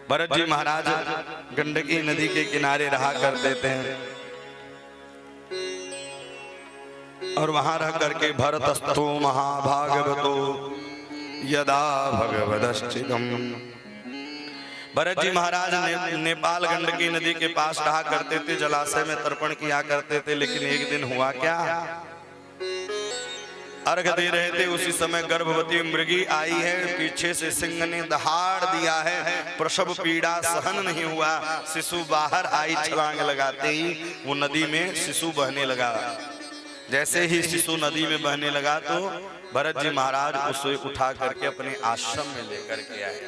Speaker 1: भरत जी महाराज गंडकी नदी के किनारे रहा करते थे और वहां रह करके भरतस्थो महाभागवतो यदा भगवदश्चिदम। भरत जी महाराज नेपाल गंडकी नदी के पास रहा करते थे, जलाशय में तर्पण किया करते थे। लेकिन एक दिन हुआ क्या, अर्घ दे रहे थे, उसी समय गर्भवती मृगी आई है, पीछे से सिंह ने दहाड़ दिया है, प्रसव पीड़ा सहन नहीं हुआ, शिशु बाहर आई, छलांग लगाते ही वो नदी में शिशु बहने लगा। जैसे ही शिशु नदी में बहने लगा तो भरत जी महाराज उसे उठा करके अपने आश्रम में लेकर के आए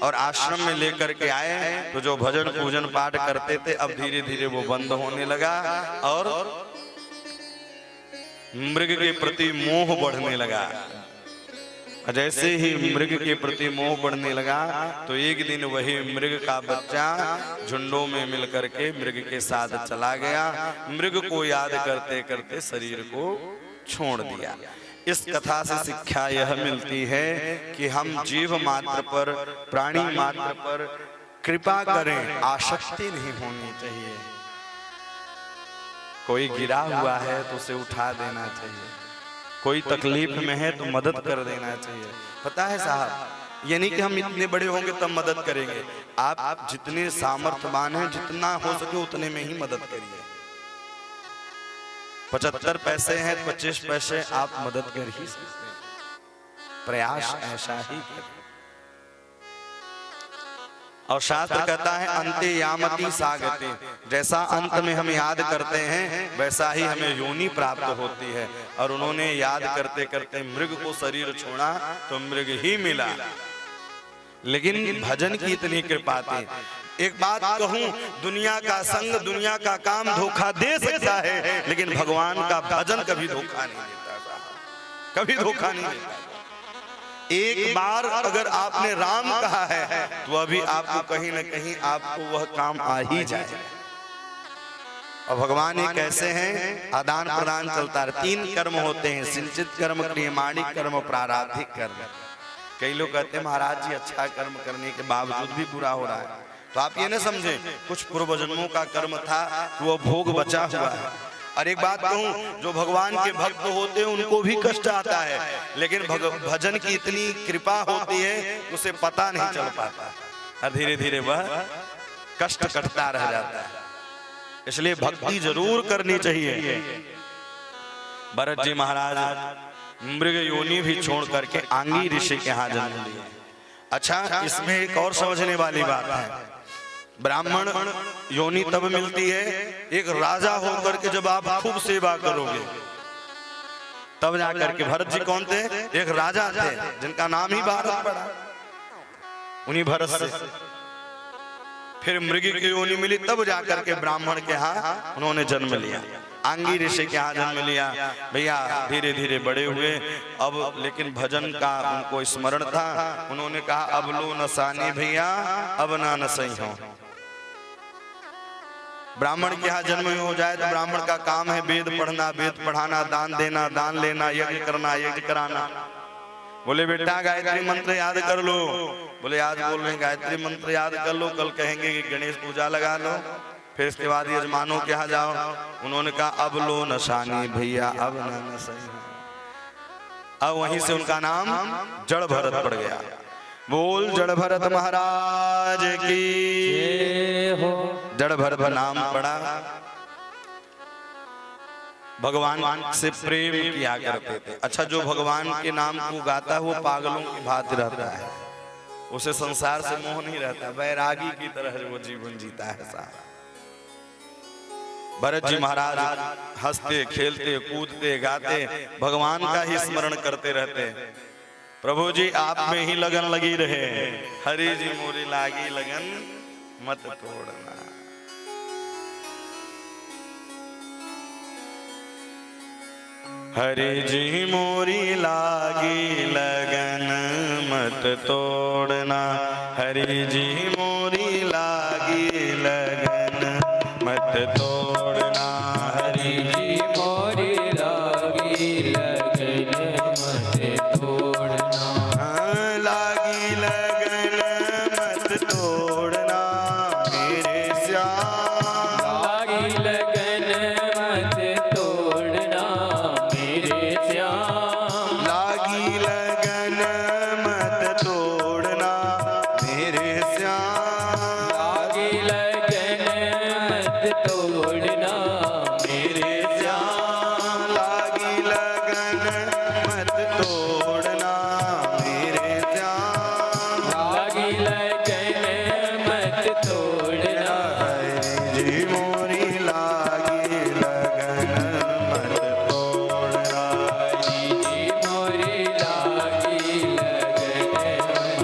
Speaker 1: और आश्रम में लेकर के आए तो जो भजन पूजन पाठ करते थे अब धीरे धीरे वो बंद होने लगा और मृग के प्रति मोह बढ़ने लगा। जैसे ही मृग के प्रति मोह बढ़ने लगा तो एक दिन वही मृग का बच्चा झुंडों में मिलकर के मृग के साथ चला गया। मृग को याद करते करते शरीर को छोड़ दिया। इस कथा से शिक्षा यह मिलती है कि हम जीव मात्र पर, प्राणी मात्र पर कृपा करें, आसक्ति नहीं होनी चाहिए। कोई गिरा हुआ है तो उसे उठा देना चाहिए, कोई तकलीफ में है तो मदद कर देना चाहिए। पता है साहब, ये नहीं कि हम इतने बड़े होंगे तब मदद करेंगे। आप जितने सामर्थ्यवान हैं, जितना हो सके उतने में ही मदद करिए। 75 पैसे हैं, 25 पैसे आप मदद कर ही सकते हैं। प्रयास ऐसा ही करें। और शास्त्र कहता है अंते यामति सागते, जैसा अंत में हम याद करते हैं वैसा ही हमें योनि प्राप्त होती है। और उन्होंने याद करते करते मृग को शरीर छोड़ा तो मृग ही मिला। लेकिन भजन की इतनी कृपा थी। एक बात कहूं, दुनिया का संग, दुनिया का काम धोखा दे सकता है, लेकिन भगवान का भजन कभी धोखा नहीं देता, कभी धोखा नहीं देता। एक बार अगर आपने राम कहा है तो अभी आपको कहीं न कहीं आपको वह काम आ ही जाए। और भगवान ये कैसे हैं, आदान प्रदान चलता है। 3 कर्म होते हैं, सिंचित कर्म, क्रियमाणिक कर्म, प्राराब्धिक कर्म। कई लोग कहते हैं महाराज जी अच्छा कर्म करने के बावजूद भी बुरा हो रहा है, तो आप ये न समझें कुछ पूर्व जन्मों का कर्म था वो भोग बचा हुआ है। और एक बात कहूं, जो भगवान के भक्त होते हैं उनको भी कष्ट आता है, लेकिन भजन की इतनी कृपा होती है उसे पता नहीं चल पाता और धीरे धीरे वह कष्ट कटता रह जाता है। इसलिए भक्ति जरूर करनी चाहिए। भरत जी महाराज मृग योनि भी छोड़ करके आंगी ऋषि के यहाँ जन्म लिया। अच्छा, इसमें एक और समझने वाली बात है। ब्राह्मण योनि तब मिलती है एक राजा होकर के, जब आप खूब सेवा करोगे तब जाकर के। भरत जी कौन थे? एक राजा थे जिनका नाम ही भारत पड़ा, उन्हीं भरत से। फिर मृग की योनि मिली, तब जाकर के ब्राह्मण के यहाँ उन्होंने जन्म लिया। आंगी ऋषि के यहाँ जन्म लिया। भैया धीरे धीरे बड़े हुए, अब लेकिन भजन का उनको स्मरण था। उन्होंने कहा अब लो नसानी भैया, अब ना नसई हो। ब्राह्मण के यहाँ जन्म हो जाए तो ब्राह्मण का काम है वेद पढ़ना, वेद पढ़ाना, दान देना, दान लेना, यज्ञ करना, यज्ञ कराना। बोले बेटा गायत्री मंत्र याद कर लो। बोले आज बोल रहे हैं गायत्री मंत्र याद कर लो, कल कहेंगे कि गणेश पूजा लगा लो। फिर इसके बाद यजमानों के यहाँ जाओ। उन्होंने कहा अब लो नशानी भैया, अब ना नसई। अब वहीं से उनका नाम जड़ भरत पड़ गया। बोल जड़ भरत महाराज की हो। जड़ भरत नाम पड़ा। भगवान से प्रेम किया करते थे। अच्छा, जो भगवान के नाम को गाता है वो पागलों की भांति रहता है, उसे संसार से मोह नहीं रहता, वैरागी की तरह वो जीवन जीता है सारा। भरत जी महाराज हंसते खेलते कूदते गाते भगवान का ही स्मरण करते रहते। प्रभु जी आप में ही लगन लगी रहे, हरि जी मोरी लागी लगन मत तोड़ना। हरि जी मोरी लागी लगन मत तोड़ना, हरि जी मोरी लागी लगन मत तोड़ना, हरि जी मोरी लागी लगन मत तोड़ना, लागी लगन मत तोड़ना मेरे श्याम, लागी लगन मत तोड़ना मेरे श्याम, लागी लगन मत तोड़ना मेरे श्याम, लागी लगन मत तोड़ना मेरे श्याम, लागी लगन मत तोड़ना मेरे श्याम, लागी लगन मत तोड़ना, हरि जी मोरी लागी लगन मत तोड़ना, हरि जी मोरी लागी लगन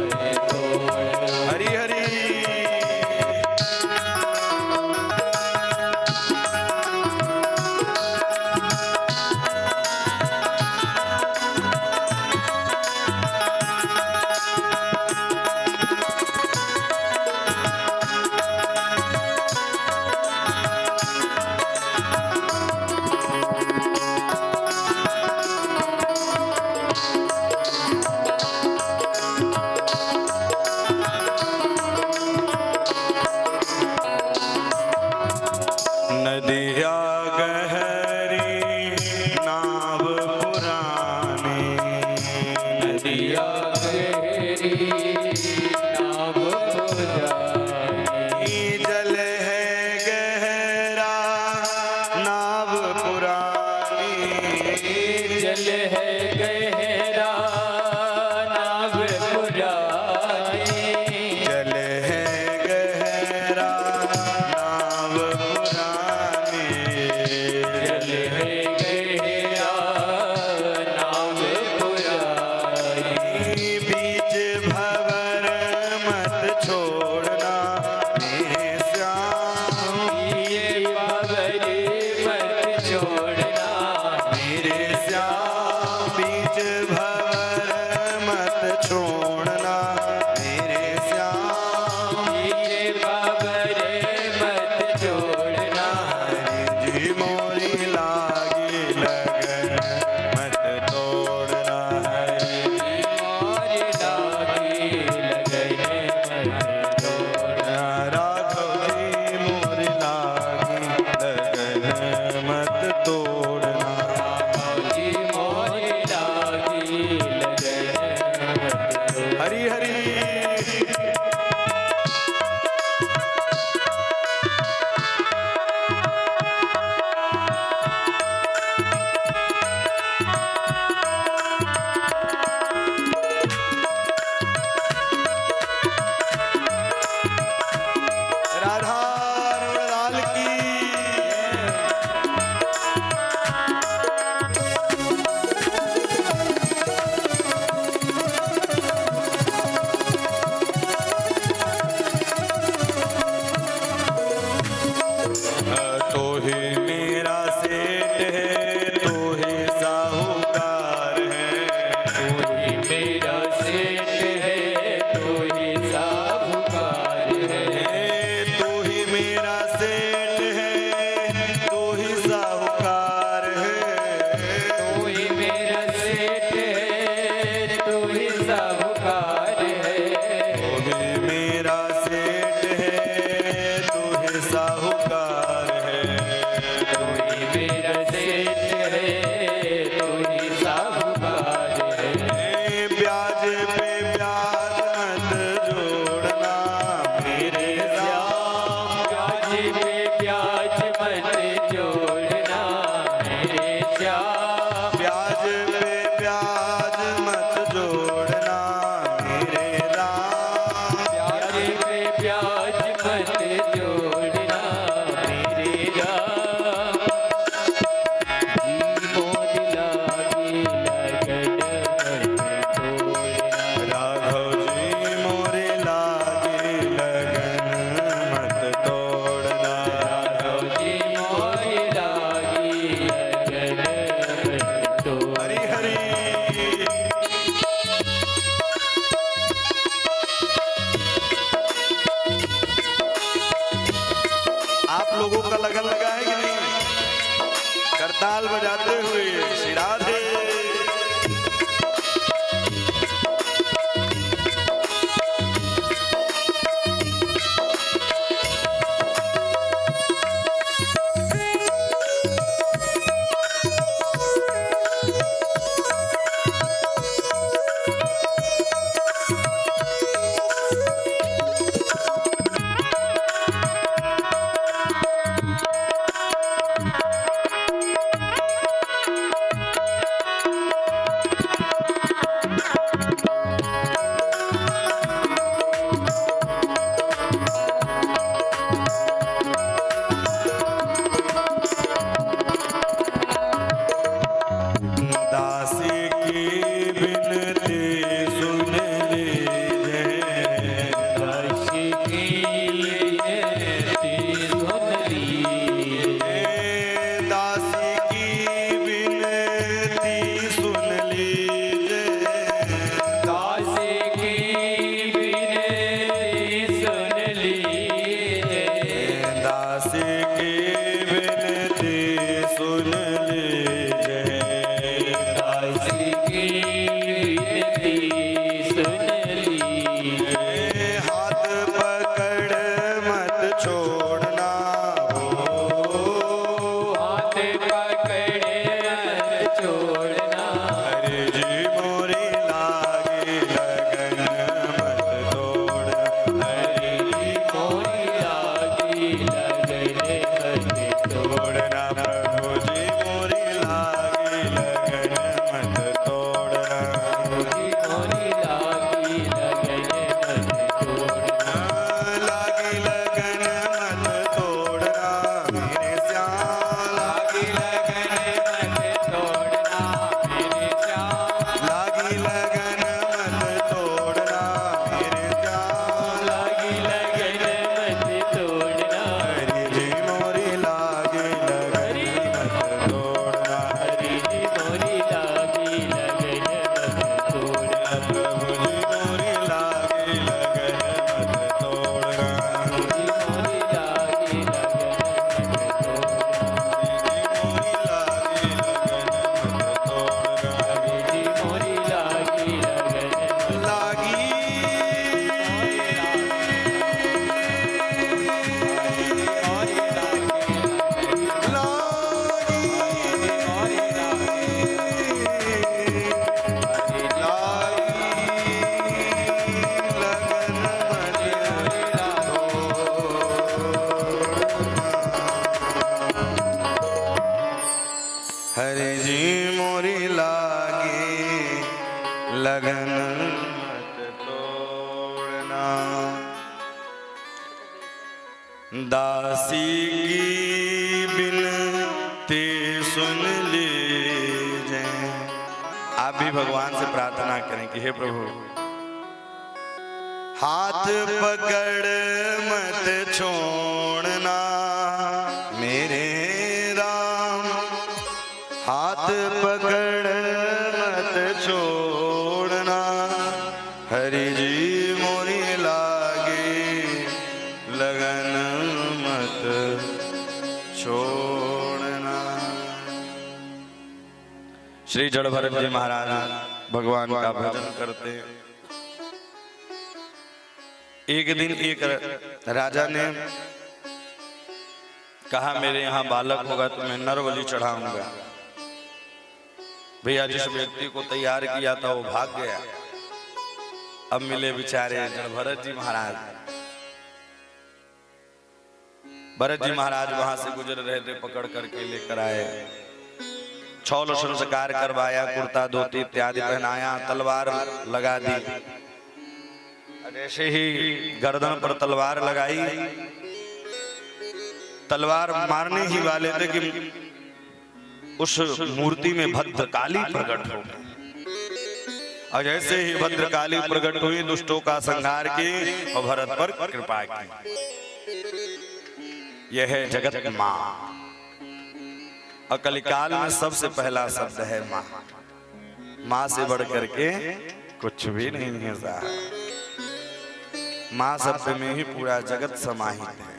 Speaker 1: मत तोड़ना। हरि हरि नदिया गहरी नाव पुरानी, नदिया गहरी नाव पुरानी, जल है गहरा नाव पुरानी, जल है गहरा नाव पुरानी, जल है गहरा नाव पुरानी, जल है गहरा नाव पुरानी, बीच भंवर मत छोड़ना मेरे श्याम, ये भंवर मत छोड़ना मेरे श्याम, बीच भंवर मत छोड़ना मेरे श्याम, ये भंवर मत छोड़ना, हरि जी मोरी लागी लगन मत तोड़ना, हरि जी मोरी लागी लगन मत तोड़ना, राघव जी मोरी लागी लगन मत तोड़ना, राघव जी मोरी लागी लगन मत तोड़ना। दासी की बिनती सुन लीजिए। आप भी भगवान से प्रार्थना करें कि हे प्रभु, हाथ पकड़ मत छोड़ना मेरे राम, हाथ पकड़ मत छोड़ना। हरि जी मोरी लागे लगन मत छोड़ना। श्री जड़ भरत जी महाराज भगवान का भजन करते। एक दिन एक राजा ने कहा मेरे यहाँ बालक होगा तो मैं नरबलि चढ़ाऊंगा। भैया जिस व्यक्ति को तैयार किया था वो भाग गया। अब मिले बेचारे जड़ भरत जी महाराज। भरत जी महाराज वहां से गुजर रहे थे, पकड़ करके लेकर आए, छौल संस्कार करवाया, कुर्ता धोती इत्यादि पहनाया, तलवार लगा दी। जैसे ही गर्दन पर तलवार लगाई, तलवार मारने ही वाले थे कि उस मूर्ति में भद्रकाली प्रकट हो गई। और जैसे ही भद्रकाली प्रकट हुई, दुष्टों का संहार की और भरत पर कृपा की। यह है जगत माँ। और कलिकाल में सबसे पहला शब्द है माँ। माँ से बढ़ करके कुछ भी नहीं है साहब। माँ शब्द में ही पूरा जगत समाहित है।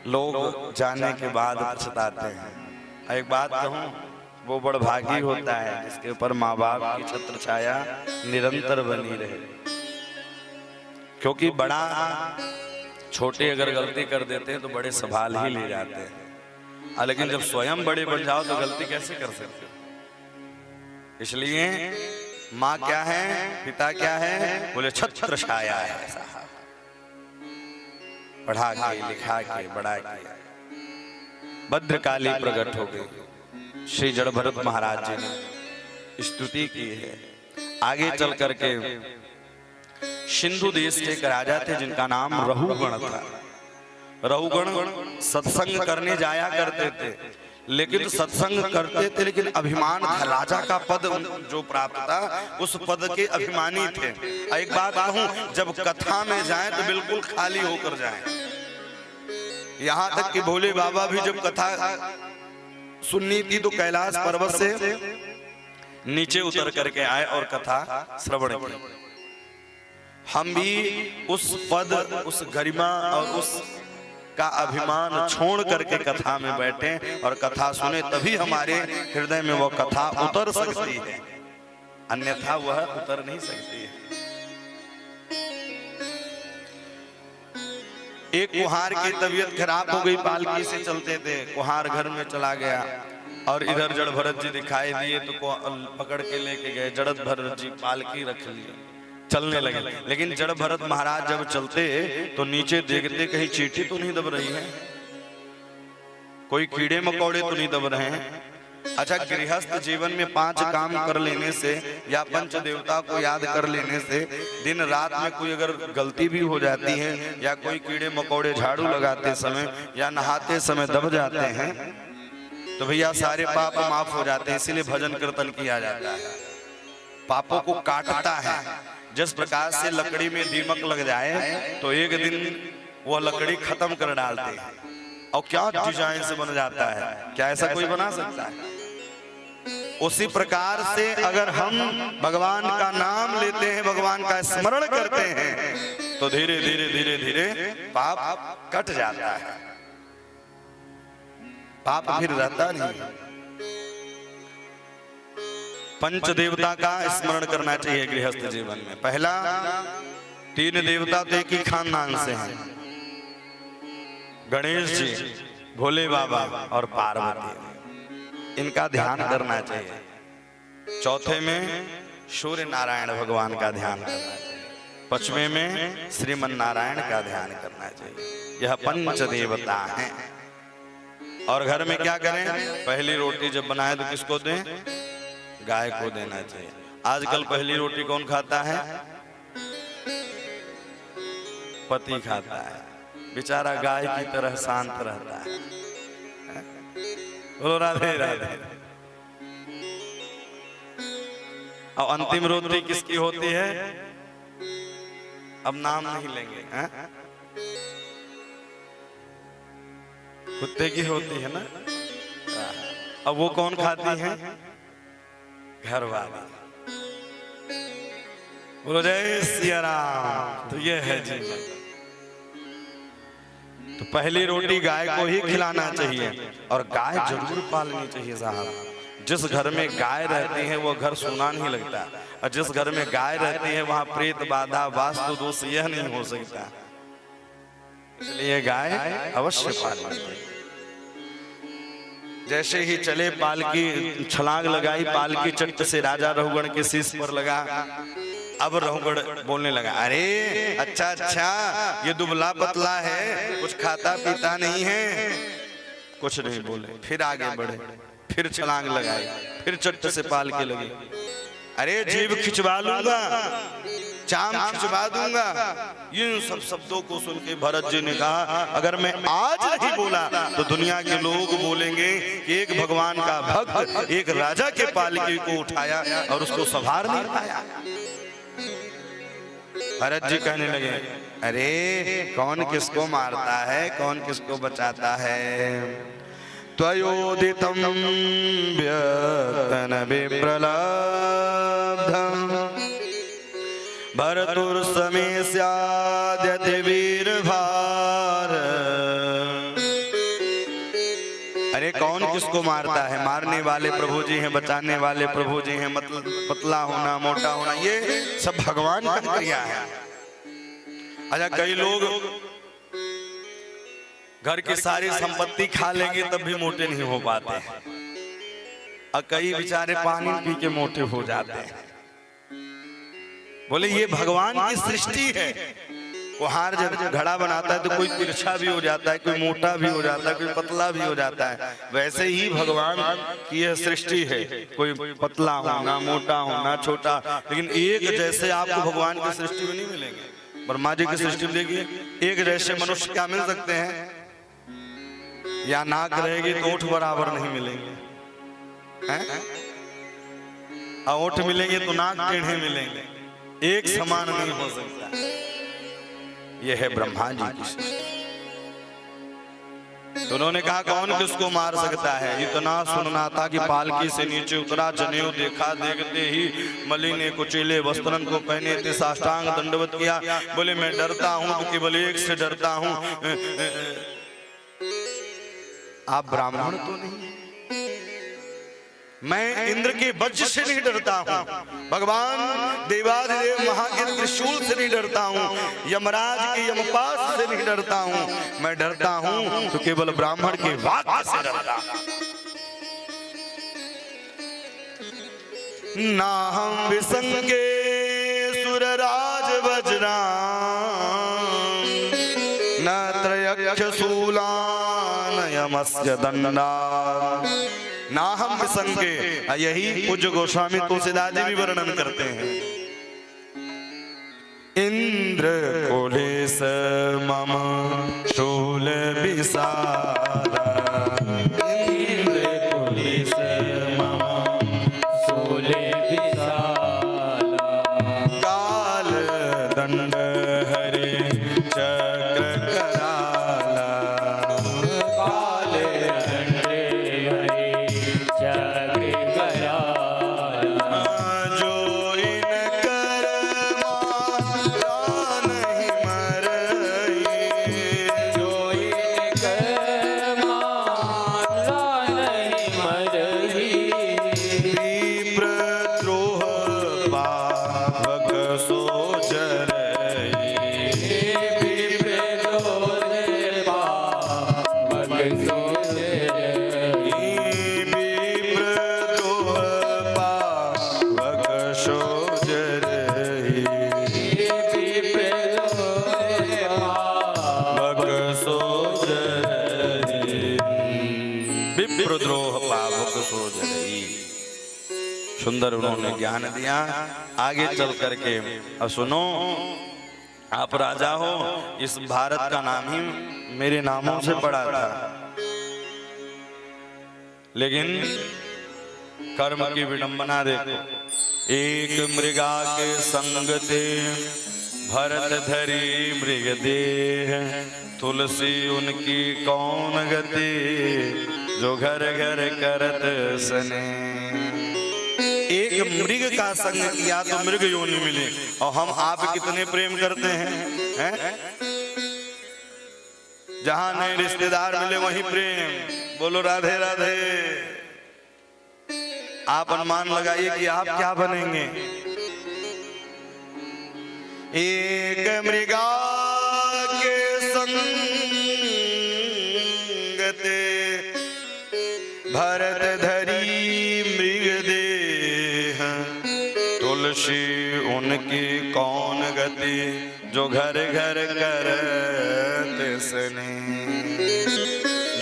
Speaker 1: लोग जाने के बाद पछताते हैं। एक बात कहूं, वो बड़ भागी होता है जिसके ऊपर माँ बाप की छत्र छाया निरंतर बनी रहे। क्योंकि बड़ा छोटे अगर गलती कर देते हैं तो बड़े संभाल ही ले जाते हैं, लेकिन जब स्वयं बड़े बन जाओ तो गलती कैसे कर सकते। इसलिए माँ क्या है, पिता क्या है, बोले छत्र छाया है साहब। पढ़ा के लिखा के बड़ा किया। भद्रकाली प्रकट हो गई। श्री जड़ भरत महाराज जी ने स्तुति की है। आगे चल करके सिंधु देश के एक राजा थे जिनका नाम रहुगण था। रहुगण सत्संग करने जाया करते थे, लेकिन सत्संग करते थे लेकिन अभिमान था। राजा का पद जो प्राप्त था उस पद के अभिमानी थे। एक बात कहूं, जब कथा में जाएं तो बिल्कुल खाली होकर जाएं। यहां तक कि भोले बाबा भी जब कथा सुननी थी तो कैलाश पर्वत से नीचे उतर करके आए और कथा श्रवण की। हम भी उस पद, उस गरिमा और उस का अभिमान छोड़ करके कथा में बैठे और कथा सुने, तभी हमारे हृदय में वो कथा उतर सकती है, अन्यथा वह उतर नहीं सकती है। एक कुहार की तबीयत खराब हो गई, पालकी से चलते थे, कुहार घर में चला गया और इधर जड़ भरत जी दिखाई दिए तो पकड़ के लेके गए। जड़ भरत जी पालकी रख ली, चलने लगे। लेकिन जड़ भरत महाराज जब चलते तो नीचे देखते कहीं चींटी तो नहीं दब रही है, कोई कीड़े मकोड़े तो नहीं दब रहे हैं। अच्छा, गृहस्थ जीवन में 5 काम कर लेने से या पंच देवता को याद कर लेने से दिन रात में कोई अगर गलती भी हो जाती है या कोई कीड़े मकोड़े झाड़ू लगाते समय या नहाते समय दब जाते हैं तो भैया सारे पाप माफ हो जाते हैं। इसीलिए भजन कीर्तन किया जाता है। पापों को काटता है। जिस प्रकार से लकड़ी में दीमक लग जाए तो एक दिन वह लकड़ी खत्म कर डालते हैं और क्या डिजाइन से बन जाता है, क्या ऐसा कोई बना सकता है? उसी प्रकार से अगर हम भगवान का नाम लेते हैं, भगवान का स्मरण करते हैं तो धीरे धीरे धीरे धीरे पाप कट जाता है। पाप फिर रहता नहीं। पंच देवता का स्मरण करना चाहिए गृहस्थ जीवन में। पहला, 3 देवता तो एक ही खानदान से हैं, गणेश जी, भोले बाबा और पार्वती। इनका ध्यान करना चाहिए। चौथे में सूर्य नारायण भगवान का ध्यान करना चाहिए। 5वें में श्रीमन नारायण का ध्यान करना चाहिए। यह पंच देवता हैं। और घर में क्या करें, पहली रोटी जब बनाए तो किसको दें, गाय को देना चाहिए। आजकल पहली रोटी कौन खाता है, पति खाता है, बेचारा गाय की तरह शांत रहता है। बोलो राधे राधे। और अंतिम रोटी किसकी होती है, अब नाम नहीं लेंगे, कुत्ते की होती है ना। अब वो कौन खाती है, घर वाली। बोलो जय सिया राम। तो ये है जीवन। तो पहली रोटी गाय को ही खिलाना चाहिए और गाय जरूर पालनी चाहिए साहब। जिस घर में गाय रहती है वो घर सुना नहीं लगता, और जिस घर में गाय रहती है वहां प्रेत बाधा वास्तु दोष यह नहीं हो सकता। इसलिए गाय अवश्य पालनी चाहिए। जैसे ही चले पालकी, छलांग लगाई पालकी, चट्ट से राजा रहुगण के शीश पर लगा। अब रहुगण बोलने लगा, अरे अच्छा अच्छा, ये दुबला पतला है, कुछ खाता पीता नहीं है। कुछ नहीं बोले, फिर आगे बढ़े, फिर छलांग लगाई, फिर चट्ट से पालकी लगी। अरे जीभ खिंचवा लूंगा, चाम खिंचवा दूंगा। इन सब शब्दों को सुन के भरत जी ने कहा, अगर मैं आज नहीं बोला तो दुनिया के लोग बोलेंगे कि एक भगवान का भक्त एक राजा के पालकी को उठाया और उसको संभाल नहीं पाया। भरत जी कहने लगे, अरे कौन किसको मारता है, कौन किसको बचाता है। त्वयोदितं व्यक्तन विप्रलब्धं भरतुर्समे स्याद्यति वीरभार। अरे कौन किसको मारता है, मारने वाले प्रभु जी हैं, बचाने वाले प्रभु जी हैं। मतलब पतला होना मोटा होना ये सब भगवान का क्रिया है। अच्छा, कई लोग घर की सारी संपत्ति खा लेंगे तब भी मोटे नहीं हो पाते हैं, और कई बेचारे पानी पी के मोटे हो जाते हैं। बोले ये भगवान की सृष्टि है। वो हार जब घड़ा बनाता है तो कोई तिरछा भी हो जाता है, कोई मोटा भी हो जाता है, कोई पतला भी हो जाता है। वैसे ही भगवान की यह सृष्टि है, कोई पतला होना, मोटा होना, छोटा, लेकिन एक जैसे आपको भगवान की सृष्टि में नहीं मिलेंगे। ब्रह्मा जी की सृष्टि में देखिए, एक जैसे मनुष्य क्या मिल सकते हैं, या नाक रहेगी तो ओठ बराबर नहीं मिलेंगे, और ओठ मिलेंगे तो नाक टेढ़े मिलेंगे, एक समान नहीं हो सकता। यह है ब्रह्मा जी की सृष्टि। तो उन्होंने कहा कौन किसको मार सकता है। इतना सुनना था कि पालकी से नीचे उतरा, जनेऊ देखा, देखते ही मली ने कुचेले वस्त्रन को पहने थे, साष्टांग दंडवत किया। बोले मैं डरता हूं तो केवल एक से डरता हूं, आप ब्राह्मण तो नहीं, मैं इंद्र के वज्र से नहीं डरता हूं, भगवान देवाधिदेव महा के त्रिशूल से नहीं डरता हूं, यमराज के यमपाश से नहीं डरता हूं, मैं डरता हूं तो केवल ब्राह्मण के वाक्य से डरता हूं। ना हम विसंगे सुरराज वज्रां न त्रयक्ष शूलान यमस्य दंडा। ना हम विसंगे, यही पूज्य गोस्वामी तुलसीदास जी भी वर्णन करते हैं। इंद्र कुलेश मम शूल विसारा, इंद्र कुलेश मम शूल विसारा, काल दंड हरे चक्र कराला, काल दंड
Speaker 2: कर
Speaker 1: विप्रद्रोह पावक सो जड़ई। सुंदर उन्होंने ज्ञान दिया। आगे चल करके अब सुनो, आप राजा हो, इस भारत का नाम ही मेरे नामों से पड़ा था, लेकिन कर्म की विडंबना देखो। एक मृगा के संग ते भरत धरी मृग देह, तुलसी उनकी कौन गति, जो घर घर करत सने। एक मृग का संग किया तो मृग योनि मिले, और हम आप कितने प्रेम करते हैं? जहां नए रिश्तेदार मिले वहीं प्रेम। बोलो राधे राधे। आप अनुमान लगाइए कि आप क्या बनेंगे। एक मृगा के संग ते भरत धरी मृग देह, तुलसी उनकी कौन गति, जो घर घर करत सने,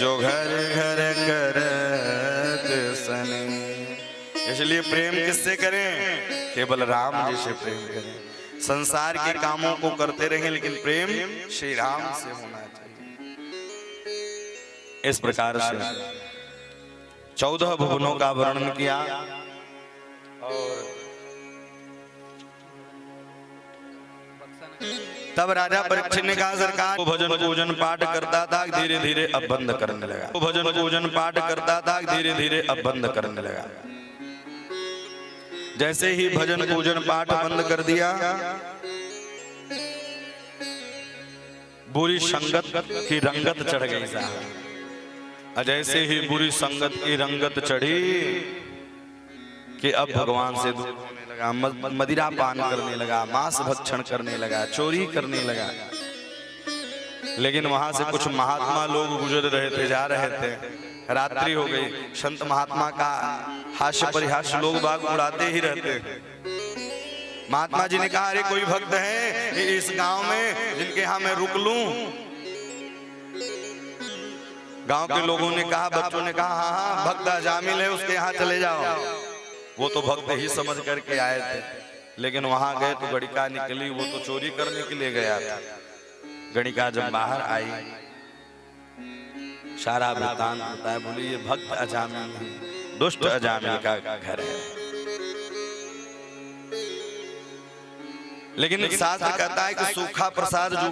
Speaker 1: जो घर घर करत सने। इसलिए प्रेम किससे करें? केवल राम जी से प्रेम करें। संसार के कामों को करते रहें, लेकिन प्रेम श्री राम से होना चाहिए। इस प्रकार से 14 भुवनों का वर्णन किया। और तब राजा परीक्षित ने कहा, सरकार वो भजन पूजन पाठ करता था, धीरे धीरे अब बंद करने लगा। वो भजन पूजन पाठ करता था, धीरे धीरे अब बंद करने लगा। जैसे ही भजन पूजन पाठ बंद कर दिया, बुरी संगत की रंगत चढ़ गई साहब। जैसे ही बुरी संगत की रंगत चढ़ी कि अब भगवान से दूर होने लगा, मदिरा पान करने लगा, मांस भक्षण करने लगा, चोरी करने लगा। लेकिन वहां से कुछ महात्मा लोग गुजर रहे थे, जा रहे थे। रात्रि हो गई। संत महात्मा का हास्य परिहास्य लोग बाग उड़ाते ही रहते। महात्मा जी ने कहा, अरे कोई भक्त है इस गांव में जिनके यहाँ मैं रुक लूं? गांव के लोगों ने कहा, बच्चों ने कहा, हाँ हाँ भक्त अजामिल है, उसके यहाँ चले जाओ। वो तो भक्त ही समझ करके आए थे, लेकिन वहां गए तो गणिका निकली। वो तो चोरी करने के लिए गया था। गणिका जब बाहर आई, सारा वृत्तांत बताया। बोली, ये भक्त अजामिल है, दुष्ट अजामिल का घर है। लेकिन शास्त्र कहता है कि सूखा प्रसाद जो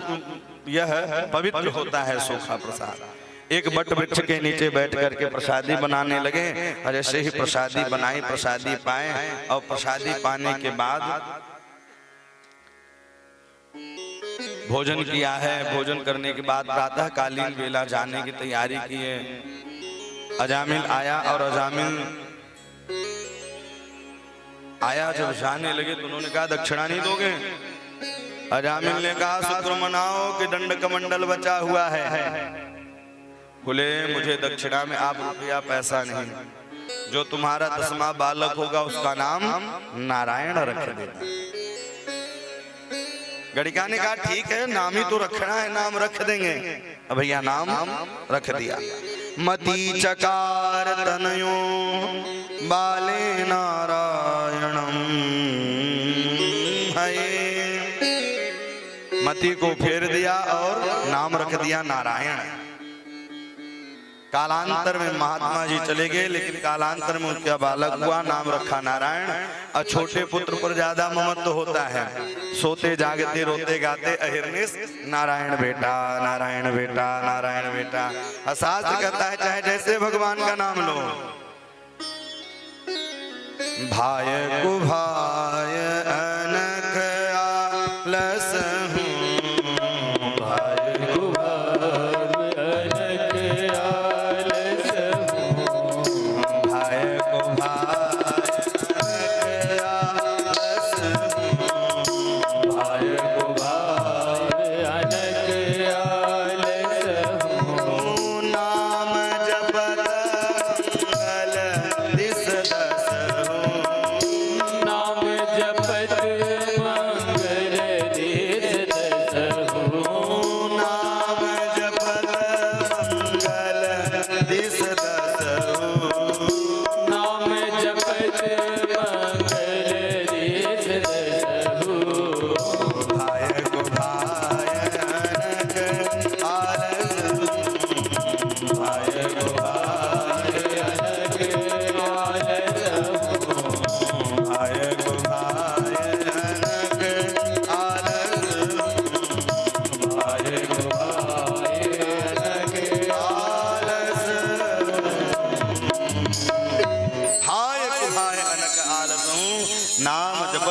Speaker 1: यह पवित्र होता है, सूखा प्रसाद। एक बट वृक्ष के नीचे बैठ करके प्रसादी बनाने लगे। और जैसे ही प्रसादी बनाई, प्रसादी पाए, और प्रसादी पाने के बाद भोजन किया है। भोजन करने के बाद प्रातः कालीन बेला जाने की तैयारी की है। अजामिल आया, और अजामिल आया जब जाने लगे तो उन्होंने कहा, दक्षिणा नहीं दोगे? अजामिल ने कहा, शुक्र मनाओ कि दंड कमंडल बचा हुआ है। बोले, मुझे दक्षिणा में आप रुपया पैसा नहीं, जो तुम्हारा 10वां बालक होगा उसका नाम नारायण रख देना। गणिका ने कहा, ठीक है, नाम ही तो रखना है, नाम रख देंगे। अब भैया नाम रख दिया। मति चकार तनयो बाले नारायणम है। मति को फेर दिया और नाम रख दिया नारायण। कालांतर में महात्मा जी चले गए, लेकिन कालांतर में उनका बालक हुआ, नाम रखा नारायण। और छोटे पुत्र पर ज्यादा ममत्व होता है। सोते जागते रोते गाते अहिर्निश नारायण बेटा, नारायण बेटा, नारायण बेटा। शास्त्र कहता है चाहे जैसे भगवान का नाम लो। भाय को भाय अनख आलस हूँ, भाय को
Speaker 2: जब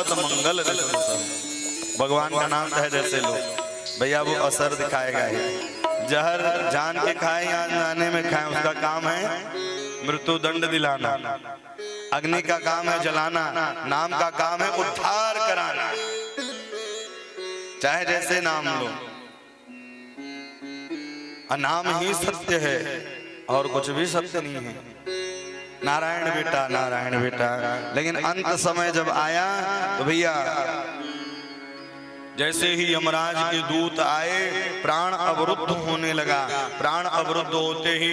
Speaker 1: सर्वत मंगल रिसु सब। भगवान का नाम है जैसे लो भैया वो असर दिखाएगा ही। जहर जान के खाए या जाने में खाए उसका काम है मृत्यु दंड दिलाना। अग्नि का काम है जलाना, नाम का काम है उद्धार कराना। चाहे जैसे नाम लो, नाम ही सत्य है और कुछ भी सत्य नहीं है। नारायण बेटा नारायण बेटा। लेकिन अंत समय जब आया तो भैया जैसे ही यमराज के दूत आए प्राण अवरुद्ध होने लगा। प्राण अवरुद्ध होते ही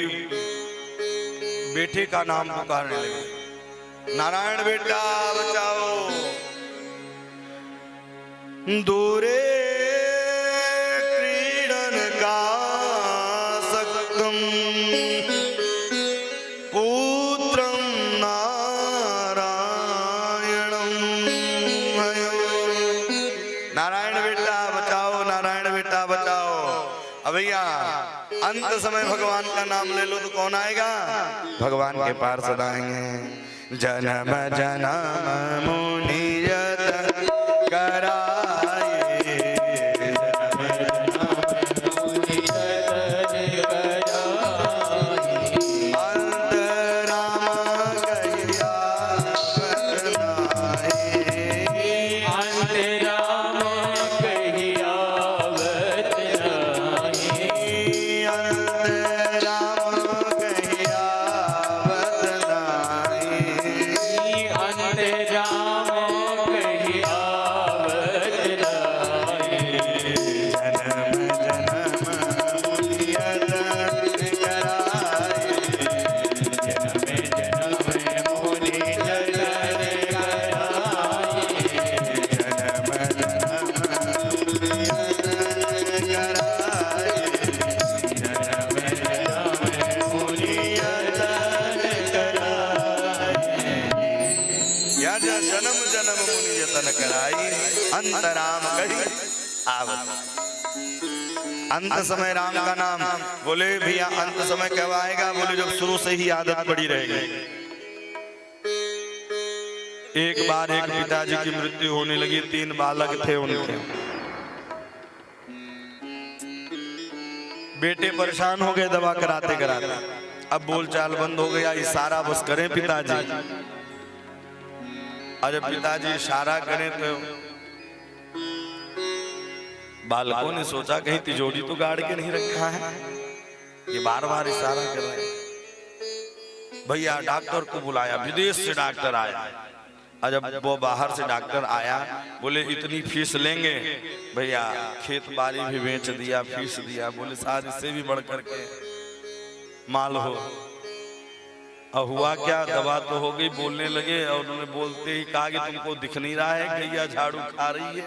Speaker 1: बेटे का नाम पुकारने लगे, नारायण बेटा बचाओ। दूरे क्रीडन का सक्तम पुत्रम नारायणम। नारायण बेटा बचाओ, नारायण बेटा बचाओ। अब भैया अंत समय भगवान का नाम ले लो तो कौन आएगा? भगवान के पार्षद आएंगे। जन्म जन्म मुनियत कराए, अंतराम कही आवत। अंत समय राम का नाम बोले भैया अंत समय कब आएगा? बोले जब शुरू से ही आदत पड़ी रहेगी। एक बार एक पिताजी की मृत्यु होने लगी, 3 बालक थे उनके। बेटे परेशान हो गए दवा कराते कराते, अब बोलचाल बंद हो गया, इशारा बस करें पिताजी। और जब पिताजी इशारा करें तो बालकों ने सोचा कहीं तिजोरी तो गाड़ के नहीं रखा है, ये बार बार इशारा कर रहे हैं। भैया डॉक्टर को बुलाया, विदेश से डॉक्टर आया। और जब वो बाहर से डॉक्टर आया बोले इतनी फीस लेंगे। भैया खेत बाड़ी भी बेच दिया, फीस दिया। बोले साथ इससे भी बढ़ करके माल हो। और हुआ क्या, दवा तो हो गई। बोलने लगे और उन्होंने बोलते ही कहा कि तुमको दिख नहीं रहा है गैया झाड़ू खा रही है?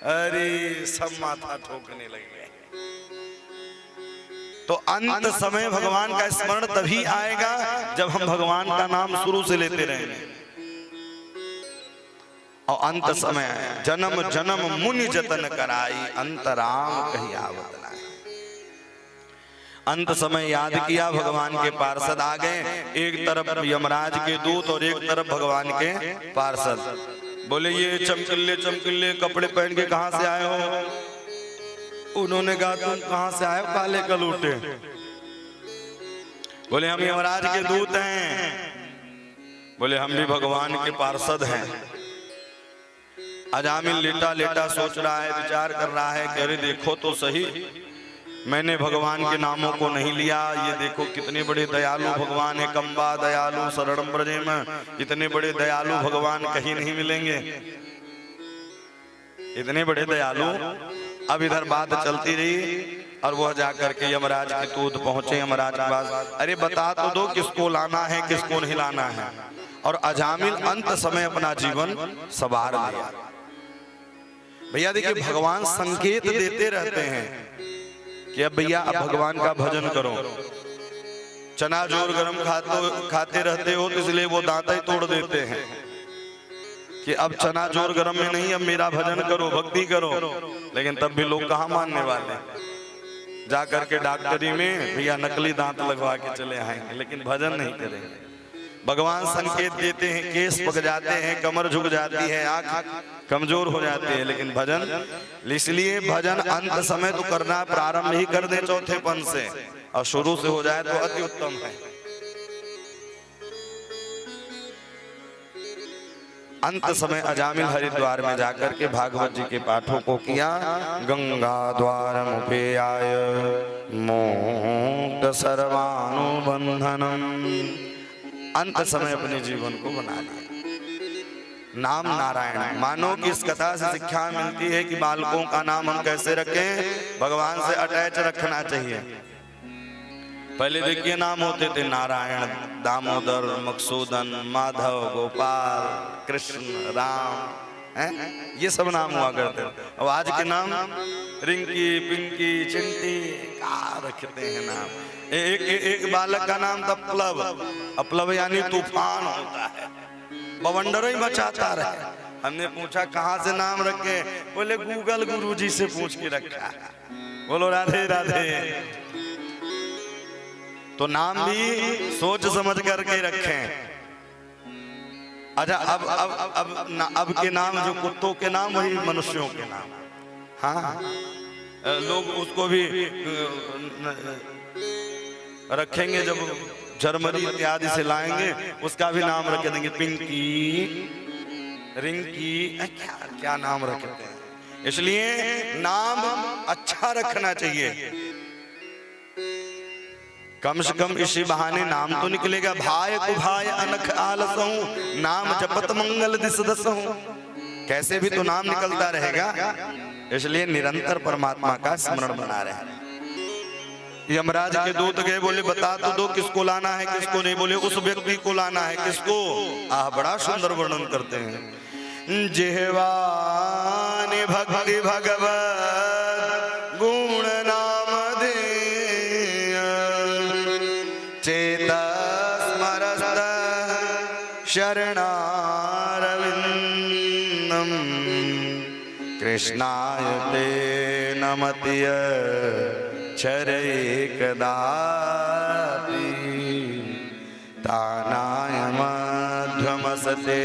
Speaker 1: अरे सब माथा ठोकने लगे। तो अंत समय भगवान का स्मरण तभी आएगा जब हम भगवान का नाम शुरू से लेते रहेंगे। और अंत समय जन्म जन्म मुनि जतन कराई, अंतराम कही आवत ना। अंत समय याद किया, भगवान के पार्षद आ गए। एक तरफ यमराज के दूत और एक तरफ भगवान के पार्षद। बोले ये चमकीले चमकीले कपड़े पहन के कहां से आए हो? उन्होंने कहा तुम कहां से आए हो काले कलूटे? बोले हम यमराज के दूत हैं। बोले हम भी भगवान के पार्षद हैं। अजामिल लेटा लेटा सोच रहा है, विचार कर रहा है कि अरे देखो तो सही, मैंने भगवान के नामों को नहीं लिया। ये देखो कितने बड़े दयालु भगवान है। कंबा दयालु शरणम ब्रजे में, इतने बड़े दयालु भगवान कहीं नहीं मिलेंगे, इतने बड़े दयालु। अब इधर बात चलती रही और वह जाकर के यमराज के दूत पहुंचे यमराज के पास। अरे बता तो दो किसको लाना है किसको नहीं लाना है। और अजामिल अंत समय अपना जीवन संवार लिया। भैया देखिए भगवान संकेत देते रहते हैं कि अब भैया अब भगवान का भजन करो। चना जोर गरम खाते रहते हो तो इसलिए वो दांत ही तोड़ देते हैं कि अब चना जोर गरम में नहीं, अब मेरा भजन करो, भक्ति करो। लेकिन तब भी लोग कहाँ मानने वाले, जाकर के डॉक्टरी में भैया नकली दांत लगवा के चले आएंगे, लेकिन भजन नहीं करेंगे। भगवान संकेत देते हैं, केस पक जाते हैं, कमर झुक जाती है, आंख कमजोर हो जाती है, लेकिन भजन, इसलिए भजन अंत समय तो करना, प्रारंभ ही कर दे चौथे पन से और शुरू से हो जाए तो अति उत्तम है। अंत समय अजामिल हरिद्वार में जाकर के भागवत जी के पाठों को किया। गंगा द्वार मुपे आय मोक्त सर्वानुबंधनम, अंत समय अपने जीवन को बना लिया। नाम नारायण, मानो कि इस कथा से शिक्षा मिलती है कि बालकों का नाम हम कैसे रखें, भगवान से अटैच रखना चाहिए। पहले देखिए नाम होते थे नारायण, दामोदर, मकसूदन, माधव, गोपाल, कृष्ण, राम, हैं? ये सब नाम हुआ करते थे। अब आज के नाम रिंकी, पिंकी, चिंटी, क्या रखते हैं नाम। एक बालक का नाम था प्लव, अपलव यानी तूफान होता है, बवंडर ही मचाता रहे। हमने पूछा कहाँ से नाम रखे, बोले गूगल गुरुजी से पूछ के रखा। बोलो राधे राधे। तो नाम भी सोच समझ करके रखें। अच्छा, अब के नाम जो कुत्तों के नाम वही मनुष्यों के नाम। हाँ, लोग उसको भी रखेंगे, जब जर्मनी इत्यादि से लाएंगे उसका भी नाम रख देंगे, पिंकी, रिंकी, क्या क्या नाम रखते हैं। इसलिए नाम अच्छा रखना चाहिए, कम से कम इसी बहाने नाम तो निकलेगा। भाई को भाई अनख आलसहूं, नाम जपत मंगल दिस दसहूं, कैसे भी तो नाम निकलता रहेगा। इसलिए निरंतर परमात्मा का स्मरण बना रहे। यमराज के दूत गए, बोले बता तो दो किसको लाना है, किसको नहीं। बोले उस व्यक्ति को लाना है। किसको? बड़ा सुंदर वर्णन करते हैं। जिह्वानि भक्ति भगवत गुण नाम देय, चेतस्मरस्त शरणारविंदम, कृष्णाय ते नमतिय चरैकदापि, तानाय मध्वमसते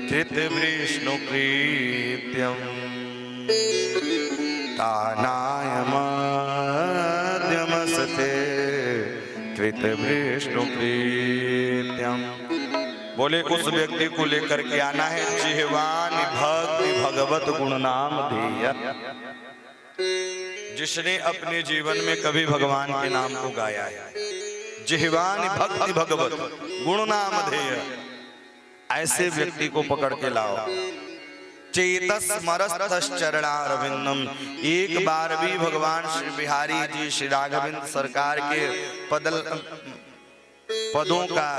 Speaker 1: कृतवृष्णुप्रीत्यम्, तानाय मध्यमसते कृतवृष्णुप्रीत्यम्। बोले उस व्यक्ति को लेकर के आना है, जिह्वानि भक्ति भगवत गुण नाम धीय, जिसने अपने जीवन में कभी भगवान के नाम को गाया है। जिह्वानि भक्ति भगवत गुण नाम धेय, ऐसे व्यक्ति को पकड़ के लाओ। चेतस्मरस्तश्चरणारविंदम, एक बार भी भगवान श्री बिहारी जी, श्री राघवेंद्र सरकार के पदों का,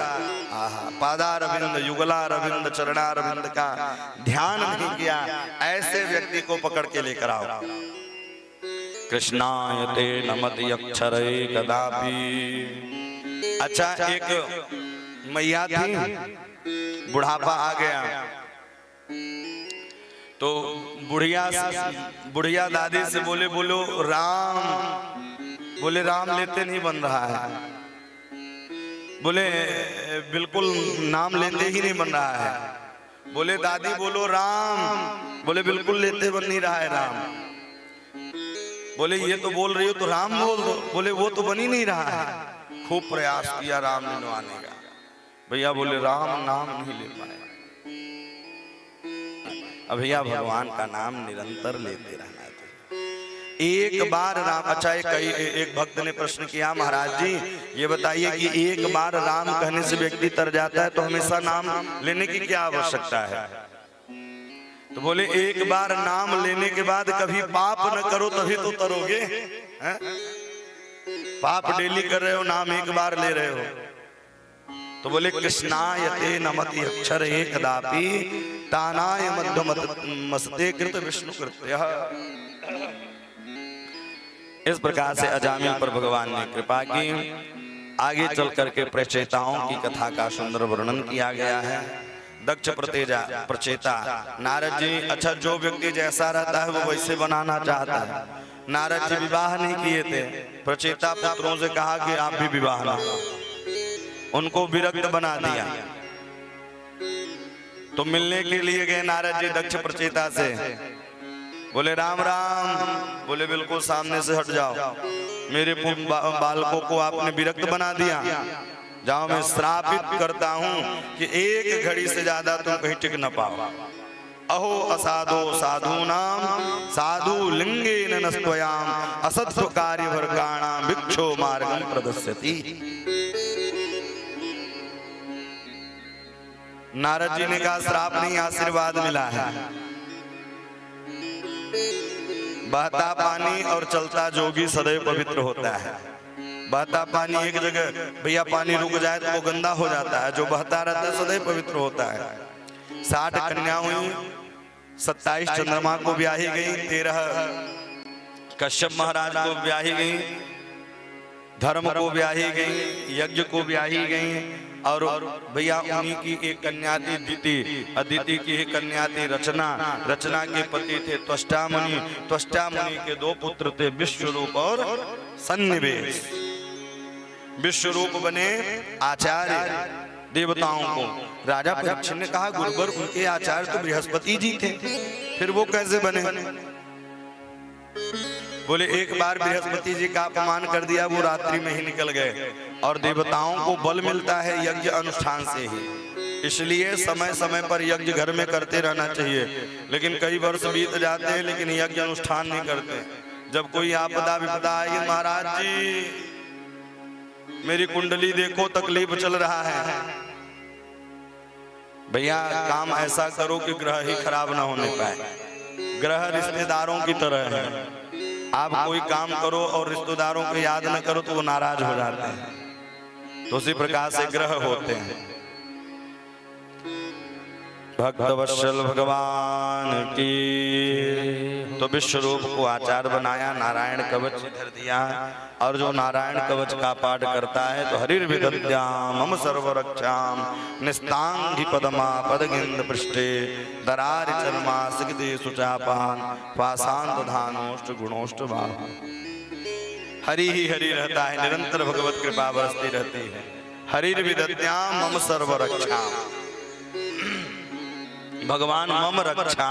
Speaker 1: पादारविंद, युगलारविंद, चरणारविंद का ध्यान नहीं किया, ऐसे व्यक्ति को पकड़ के लेकर आओ। कृष्णाय ते नमति अक्षरै कदापि। अच्छा, एक मैया थी, बुढ़ापा आ गया तो बुढ़िया दादी से बोले, बोलो राम। बोले राम लेते नहीं बन रहा है। बोले बिल्कुल नाम लेते ही नहीं बन रहा है। बोले दादी बोलो राम। बोले बिल्कुल लेते बन नहीं रहा है राम। बोले ये तो बोल रही हो तो राम बोल दो। बोले वो तो बन ही नहीं रहा है। खूब प्रयास किया राम निलवाने का, भैया बोले राम नाम नहीं ले पाए। अब भैया भगवान का नाम निरंतर लेते रहना चाहिए। एक बार राम, अच्छा एक भक्त ने प्रश्न किया, महाराज जी ये बताइए कि एक बार राम कहने से व्यक्ति तर जाता है तो हमेशा नाम लेने की क्या आवश्यकता है? तो बोले एक बार नाम लेने के बाद कभी पाप न करो तभी तो तरोगे। पाप डेली कर रहे हो, नाम एक बार ले रहे हो। तो बोले कृष्णाय ते नमति अक्षरै कदापि, तानाय मध्यमसते कृत विष्णु कृत्यः। इस प्रकार से अजामिल पर भगवान ने कृपा की। आगे चल करके प्रचेताओं की कथा का सुंदर वर्णन किया गया है। दक्ष प्रचेता नारद जी, अच्छा जो व्यक्ति जैसा रहता है वो वैसे बनाना चाहता है। नारद जी विवाह नहीं किए थे, प्रचेता पुत्रों से कहा कि आप भी विवाह ना। उनको विरक्त बना दिया। तो मिलने के लिए गए नारद जी दक्ष प्रचेता से, बोले राम राम। बोले बिल्कुल सामने से हट जाओ, मेरे बालकों को आपने विरक्त बना दिया। जाओ, मैं श्रापित करता हूं कि एक घड़ी से ज्यादा तुम कहीं टिक न पाओ। अहो असाधो साधूनाम साधु लिंगेन नस्त्वयाम असत्व कार्य भरकाणाम भिक्षो मार्गम प्रदस्यति। नारद जी ने कहा श्राप नहीं, आशीर्वाद मिला है। बहता पानी और चलता जोगी सदैव पवित्र होता है। बहता पानी एक जगह भैया पानी रुक जाए तो वो गंदा हो जाता है, जो बहता रहता है सदैव पवित्र होता है। 60 कन्या हुई, 27 चंद्रमा को ब्याही गई, 13 कश्यप महाराज को ब्याही गई, धर्म को ब्याही गई, यज्ञ को ब्याही गई। और भैया उन्हीं की एक कन्या थी दिति, अदिति की एक कन्या थी रचना, रचना के पति थे त्वष्टा मुनि, त्वष्टा मुनि के 2 पुत्र थे विश्वरूप और सन्निवेश। विश्वरूप बने आचार्य देवताओं को। राजा परीक्षित ने कहा गुरुवर उनके आचार्य तो बृहस्पति जी थे, फिर वो कैसे बने? बोले एक बार बृहस्पति जी का अपमान कर दिया, वो रात्रि में ही निकल गए। और देवताओं को बल मिलता है यज्ञ अनुष्ठान से ही, इसलिए समय समय पर यज्ञ घर में करते रहना चाहिए। लेकिन कई वर्ष बीत जाते हैं लेकिन यज्ञ अनुष्ठान नहीं करते। जब कोई आपदा विपदा आएगी, महाराज जी मेरी कुंडली देखो तकलीफ चल रहा है, भैया काम ऐसा करो कि ग्रह ही खराब ना होने पाए। ग्रह रिश्तेदारों की तरह है, आप कोई काम करो और रिश्तेदारों को याद न करो तो वो नाराज हो जाते हैं। तो उसी प्रकार से ग्रह होते हैं। भक्तवत्सल भगवान की। तो विश्वरूप को आचार्य बनाया, नारायण कवच धर दिया। और जो नारायण कवच का पाठ करता है तो हरिर्विदद्याम मम सर्वरक्षाम निस्तांगी पदमा पदगिंद पृष्ठे दरारि चर्मा सिगदे सुचापान पासांत धानोष्ट गुणोष्ट बाहु। हरि ही हरि रहता है, निरंतर भगवत कृपा बरसती रहती है। हरिर्विदद्याम मम सर्वरक्षाम, भगवान मम रक्षा,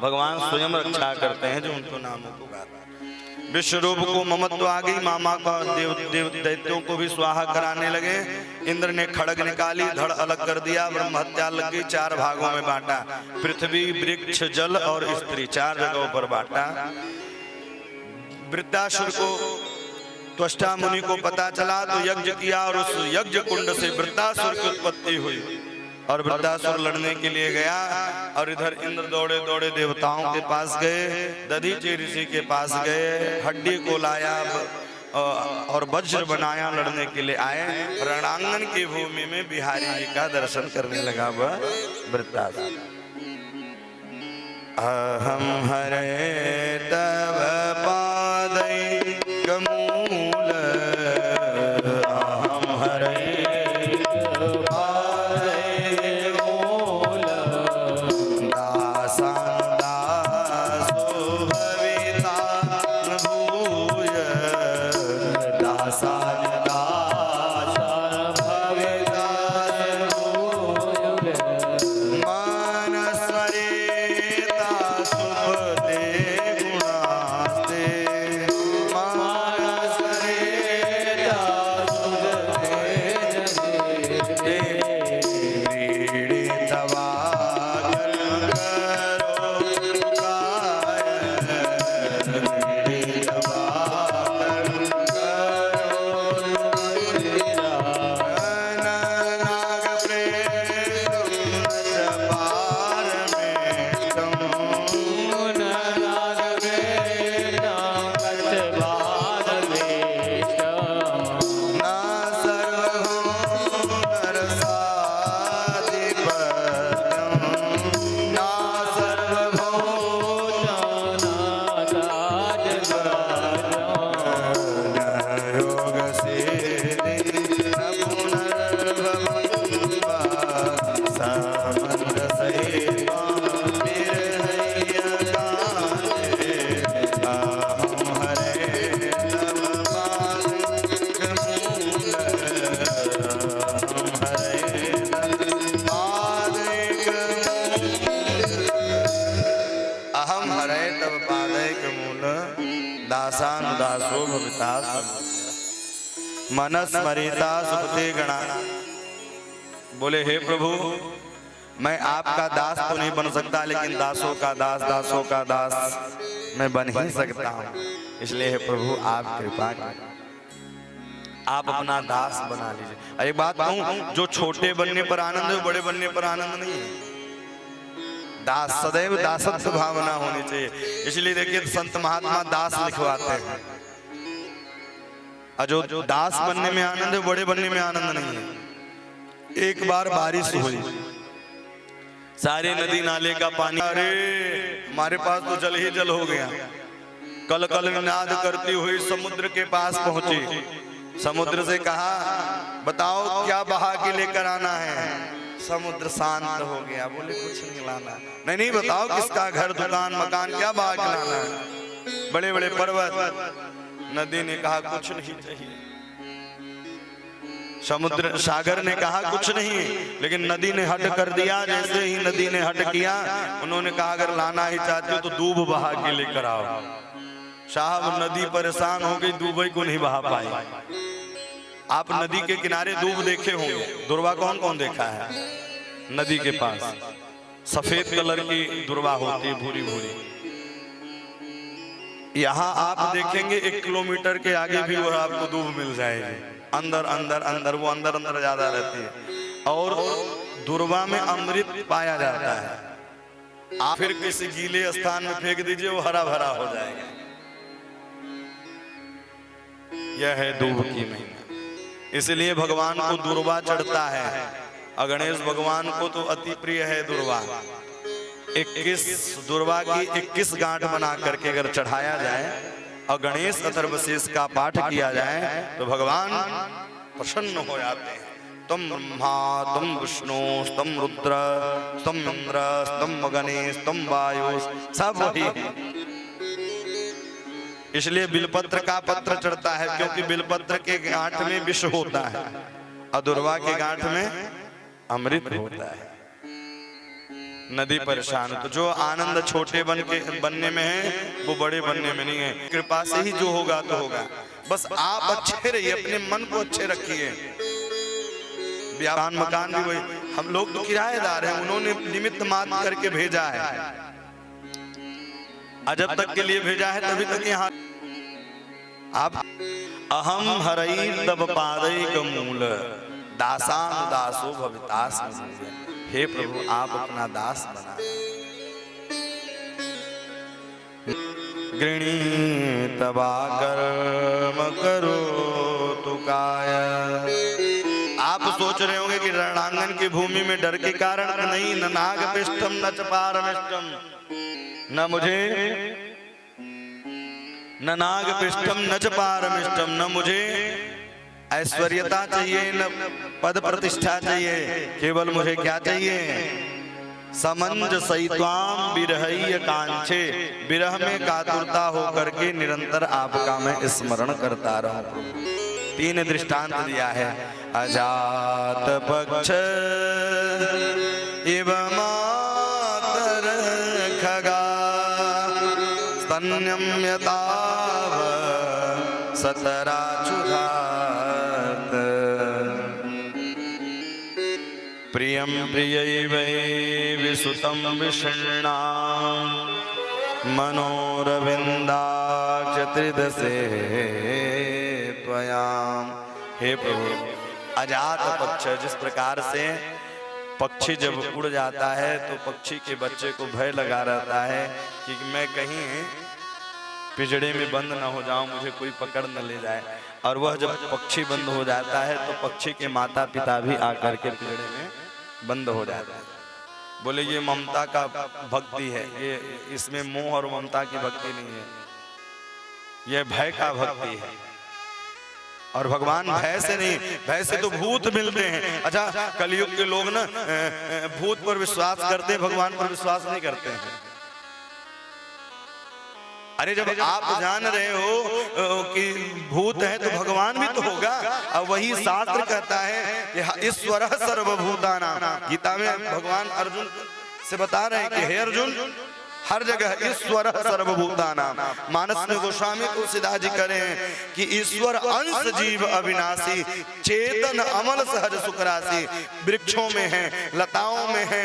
Speaker 1: भगवान स्वयं रक्षा करते हैं जो उनको नामों को गाता है। विश्वरूप को ममत्व आ गई, मामा का देव दैत्यों को भी स्वाहा कराने लगे। इंद्र ने खड़ग निकाली, धड़ अलग कर दिया, ब्रह्म हत्या लग गई, 4 भागों में बांटा। पृथ्वी वृक्ष जल और स्त्री 4 जगहों पर बांटा। वृत्तासुर को त्वष्टा मुनि को पता चला तो यज्ञ किया और उस यज्ञ कुंड से वृत्तासुर की उत्पत्ति हुई। और वृत्तासुर लड़ने के लिए गया और इधर इंद्र दौड़े दौड़े देवताओं के पास गए, दधीचि ऋषि के पास गए, हड्डी को लाया और वज्र बनाया, लड़ने के लिए आए। रणांगन की भूमि में बिहारी जी का दर्शन करने लगा वह वृत्तासुर। अहम हरे तव पादै कमूल, अहम हरे
Speaker 2: नमस्ते
Speaker 1: भविता मनस स्मरिता सुखते गणा। बोले हे प्रभु, मैं आपका दास तो नहीं बन सकता, लेकिन दासों का दास मैं बन ही सकता हूँ। इसलिए हे प्रभु आप कृपा करें, आप अपना दास बना लीजिए। एक बात कहूं, जो छोटे बनने पर आनंद है, बड़े बनने पर आनंद नहीं है। दास सदैव दासत्व भावना होनी चाहिए। इसलिए देखिए संत महात्मा दास लिखवाते हैं। जो दास बनने में आनंद है, बड़े बनने में आनंद नहीं है। एक बार बारिश हुई, सारे नदी नाले का पानी, अरे हमारे पास तो जल ही जल हो गया। कल कल नाद करती हुई समुद्र के पास पहुंची। समुद्र से कहा, बताओ क्या बहा के लेकर आना है। समुद्र शांत हो गया, बोले कुछ नहीं लाना। नहीं बताओ किसका घर दुकान मकान क्या बहा के लाना है। बड़े बड़े पर्वत। नदी ने कहा कुछ नहीं चाहिए। समुद्र सागर ने कहा कुछ नहीं, लेकिन नदी ने हट कर दिया। जैसे ही नदी ने हट किया, उन्होंने कहा अगर लाना ही चाहते हो तो दूब बहा के लेकर आओ। साहब नदी परेशान हो गई, दूब को नहीं बहा पाई। आप नदी के किनारे दूब देखे होंगे, दुर्वा कौन कौन देखा है? नदी के पास सफेद कलर की दुर्वा होती है, भूरी भूरी। यहाँ आप देखेंगे 1 किलोमीटर के आगे भी वह आपको दूब मिल जाएगी। अंदर अंदर अंदर वो अंदर अंदर ज्यादा रहती है। और दुर्वा में अमृत पाया जाता है। आप फिर किसी गीले स्थान में फेंक दीजिए, वो हरा भरा हो जाएगा। यह है दूब की महिमा। इसलिए भगवान को दुर्वा चढ़ता है। गणेश भगवान को तो अति प्रिय है दुर्वा। 21 दुर्वा की 21 गांठ बना करके अगर चढ़ाया जाए और गणेश अथर्वशीष का पाठ किया जाए तो भगवान प्रसन्न हो जाते हैं। तम ब्रह्मा तम विष्णु तम रुद्र तम इंद्र तम गणेश तम वायु, सब वही है। इसलिए बिलपत्र का पत्र चढ़ता है, क्योंकि बिलपत्र के गांठ में विष होता है और दुर्वा के गांठ में अमृत होता है। नदी परेशान, तो जो आनंद छोटे बनने में है वो बड़े बनने में नहीं है। कृपा से ही जो होगा तो होगा। बस आप अच्छे रहिए, अपने मन को अच्छे रखिए। व्यापार मकान भी वही, हम लोग तो किराएदार हैं, उन्होंने निमित्त मात्र करके भेजा है। जब तक के लिए भेजा है तभी तक यहाँ आप अहम हरई तब पादैक मूल दासां दासो भवितास। हे प्रभु आप अपना दास बना। गृणी तबा कर्म करो तुकाय। आप सोच रहे होंगे कि रणांगन की भूमि में डर के कारण नहीं, न नाग पिष्टम न च पारमिष्टम, न मुझे न नाग पिष्टम न च पारमिष्टम, न मुझे ऐश्वर्यता चाहिए, न पद प्रतिष्ठा चाहिए। केवल मुझे क्या चाहिए? समंज सैत्वाम विरहय कांछे। विरह में कातुरता होकर के निरंतर आपका मैं स्मरण करता रहूं। 3 दृष्टांत दिया है। अजात पक्ष इव मातर खगा स्तन्यम यताव सतराचुधात प्रियं प्रियैवै विसुतं विषण्णा मनोरविन्दाक्ष त्रिदशे त्वयाम्। हे प्रभु, अजात पक्ष, जिस प्रकार से पक्षी जब उड़ जाता है तो पक्षी के बच्चे को भय लगा रहता है कि मैं कहीं पिंजड़े में बंद न हो जाऊं, मुझे कोई पकड़ न ले जाए। और वह जब पक्षी बंद हो जाता है तो पक्षी के माता पिता भी आकर के पिंजड़े में बंद हो जाता है। बोले ये ममता का भक्ति है, ये इसमें मोह और ममता की भक्ति नहीं है, यह भय का भक्ति है। और भगवान भय से नहीं, भय से तो भूत मिलते हैं। अच्छा, कलयुग के लोग ना भूत पर विश्वास करते हैं, भगवान पर विश्वास नहीं करते हैं। अरे जब आप जान रहे हो कि भूत है तो भगवान भी तो होगा। और वही शास्त्र कहता है कि ईश्वर सर्वभूतानां। गीता में भगवान अर्जुन से बता रहे हैं कि हे अर्जुन, हर जगह ईश्वर सर्वभूतानां। मानस में गोस्वामी तुलसीदास जी करें कि ईश्वर अंश जीव अविनाशी, चेतन अमल सहज सुख राशि। वृक्षों में है, लताओं में है,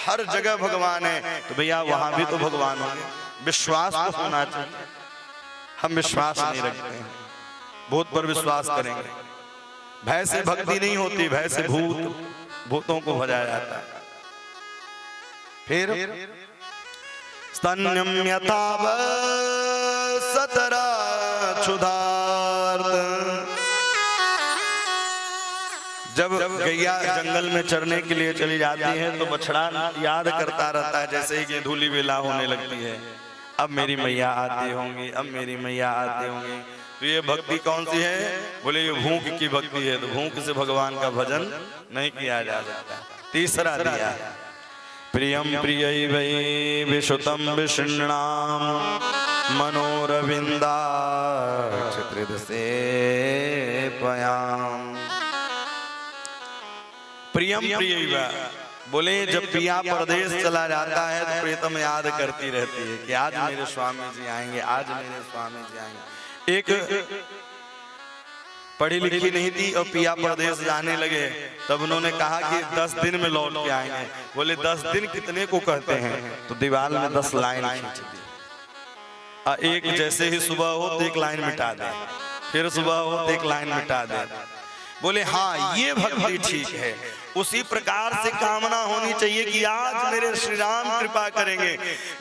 Speaker 1: हर जगह भगवान है। तो भैया वहां भी तो भगवान होंगे, विश्वास तो होना चाहिए। हम विश्वास नहीं रखते हैं, भूत पर विश्वास करेंगे। भय से भक्ति नहीं होती, भय से भूतों को भजाया जाता है। फिर स्तन्यम यथाव सतरा क्षुधार्त। जब गैया जंगल में चरने के लिए चली जाती है तो बछड़ा याद करता रहता है, जैसे ही धूली बेला होने लगती है, अब मेरी मैया आती होंगी, अब मेरी मैया आती होंगी। तो ये भक्ति कौन सी है? बोले ये भूख की भक्ति है। तो भूख से भगवान का भजन नहीं किया जा सकता। तीसरा दिया प्रियम प्रिय वै विशुतम विष्णाम मनोरविंदा चित्रित से पयाम। प्रियम प्रिय, बोले जब पिया परदेश चला जाता है तो प्रीतम याद करती रहती है कि आज मेरे स्वामी जी आएंगे, आज मेरे स्वामी जी आएंगे। एक पढ़ी लिखी नहीं थी और पिया परदेश जाने लगे, तब उन्होंने कहा कि 10 दिन में लौट के आएंगे। बोले 10 दिन कितने को कहते हैं? तो दीवार में 10 लाइन खींच दी। एक जैसे ही सुबह हो तो एक लाइन मिटा दे, फिर सुबह हो तो एक लाइन मिटा दे। बोले हाँ ये भक्ति ठीक है। उसी प्रकार से कामना होनी चाहिए कि आज मेरे श्री राम कृपा करेंगे।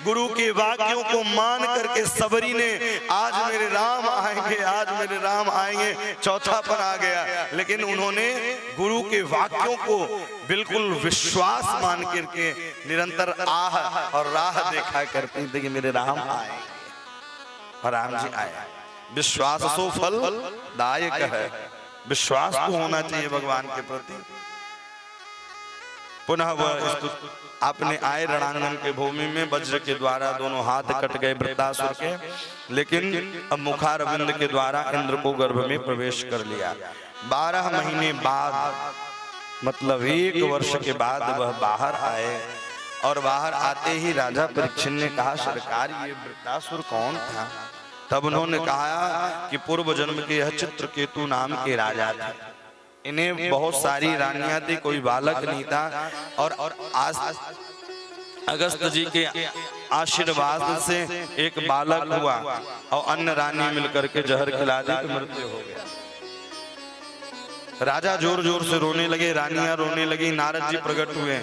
Speaker 1: गुरु के वाक्यों को मान करके सबरी ने आज मेरे राम आएंगे, आज मेरे राम आएंगे, चौथापन आ गया। लेकिन उन्होंने गुरु के वाक्यों को बिल्कुल विश्वास मान करके निरंतर आह और राह देखा करते थे कि मेरे राम आएंगे, और राम जी आए। विश्वास सो फल दायक है। विश्वास तो होना चाहिए भगवान के प्रति। पुनः वह आपने आए रणांगन के भूमि में, वज्र के द्वारा दोनों हाथ कट गए वृत्तासुर के, लेकिन अब मुखारविंद के द्वारा इंद्र को गर्भ में प्रवेश कर लिया। 12 महीने बाद, मतलब 1 वर्ष के बाद वह बाहर आए। और बाहर आते ही राजा परीक्षित ने कहा, सरकार ये वृत्तासुर कौन था? तब उन्होंने कहा कि पूर्व जन्म के यह चित्रकेतु नाम के राजा थे। इन्हें बहुत सारी रानियां थी, कोई बालक नहीं था। और आज अगस्त जी के आशीर्वाद से एक बालक हुआ और अन्य रानी मिलकर के जहर खिला दी तो मृत्यु हो गया। राजा जोर जोर से रोने लगे, रानियां रोने लगी। नारद जी प्रकट हुए।